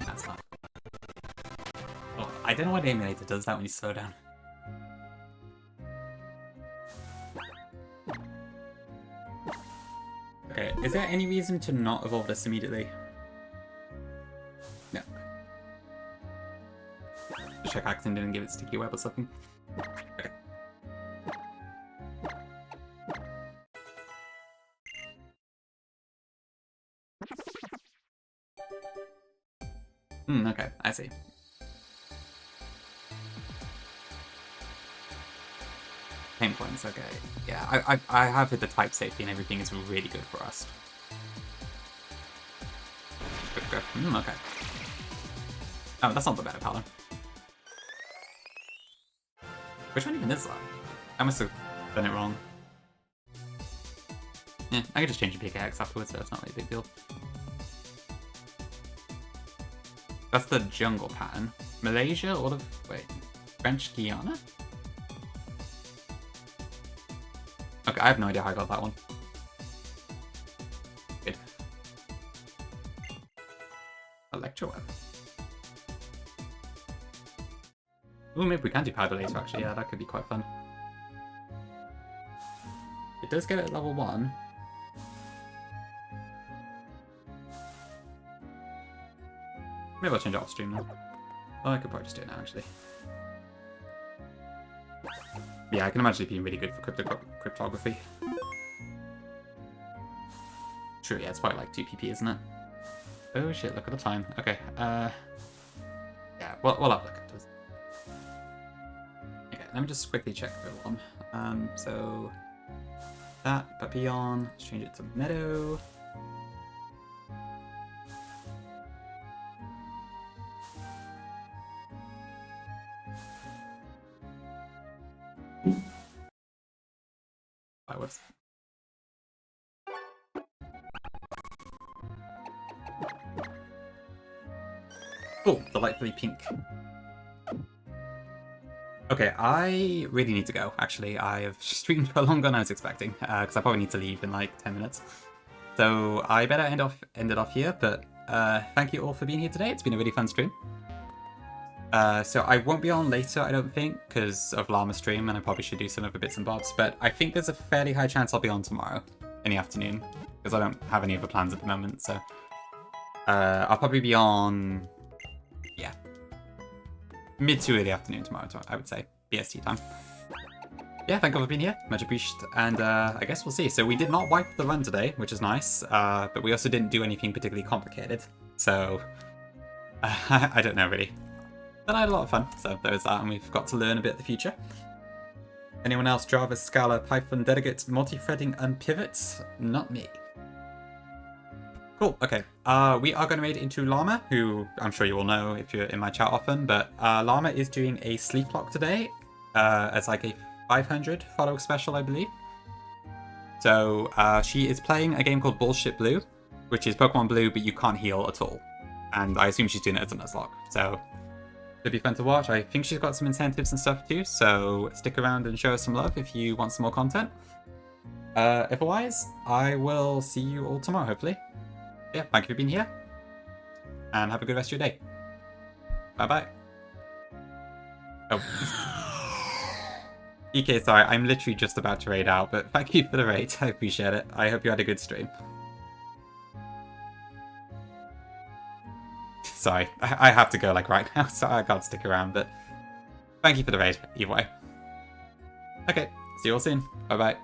That's not. Oh, I don't know why the emulator does that when you slow down. Okay, is there any reason to not evolve this immediately? No. Just check Axon didn't give it sticky web or something. Okay. Okay, I see. Pain points, okay. Yeah, I have hit the type safety and everything is really good for Rust. Good grip. Okay. Oh, that's not the better pattern. Which one even is that? I must have done it wrong. Yeah, I can just change the PKX afterwards, so it's not really a big deal. That's the jungle pattern. Malaysia or the... Wait. French Guiana? Okay, I have no idea how I got that one. Good. Electro web. Ooh, maybe we can do powder later, actually. Yeah, that could be quite fun. It does get it at level 1. Maybe I'll change it off stream now. Oh, I could probably just do it now, actually. Yeah, I can imagine it being really good for cryptography. True, yeah, it's probably like 2 PP, isn't it? Oh shit, look at the time. Okay, yeah, we'll have a look at this. Okay, let me just quickly check the one. So that, Papillon, let's change it to Meadow. Whoops. Oh, delightfully pink. Okay, I really need to go, actually. I have streamed for longer than I was expecting, because I probably need to leave in like 10 minutes. So I better end it off here, but thank you all for being here today. It's been a really fun stream. So I won't be on later, I don't think, because of Llama stream, and I probably should do some other bits and bobs, but I think there's a fairly high chance I'll be on tomorrow in the afternoon, because I don't have any other plans at the moment, so I'll probably be on, yeah, mid to early afternoon tomorrow, I would say, BST time. Yeah, thank you for being here, much appreciated, and I guess we'll see. So we did not wipe the run today, which is nice, but we also didn't do anything particularly complicated, so I don't know really. But I had a lot of fun, so there is that, and we've got to learn a bit of the future. Anyone else? Java, Scala, Python, Delegate, multi-threading, and pivots? Not me. Cool, okay. We are going to raid into Llama, who I'm sure you all know if you're in my chat often, but Llama is doing a sleep clock today as like a 500 follow special, I believe. So she is playing a game called Bullshit Blue, which is Pokemon Blue, but you can't heal at all. And I assume she's doing it as a Nuzlocke, so it'll be fun to watch. I think she's got some incentives and stuff too, so stick around and show us some love if you want some more content. Otherwise, I will see you all tomorrow, hopefully. Yeah, thank you for being here, and have a good rest of your day. Bye-bye. Oh. EK, sorry, I'm literally just about to raid out, but thank you for the raid. I appreciate it. I hope you had a good stream. Sorry, I have to go like right now, so I can't stick around, but thank you for the raid, either way. Okay, see you all soon. Bye-bye.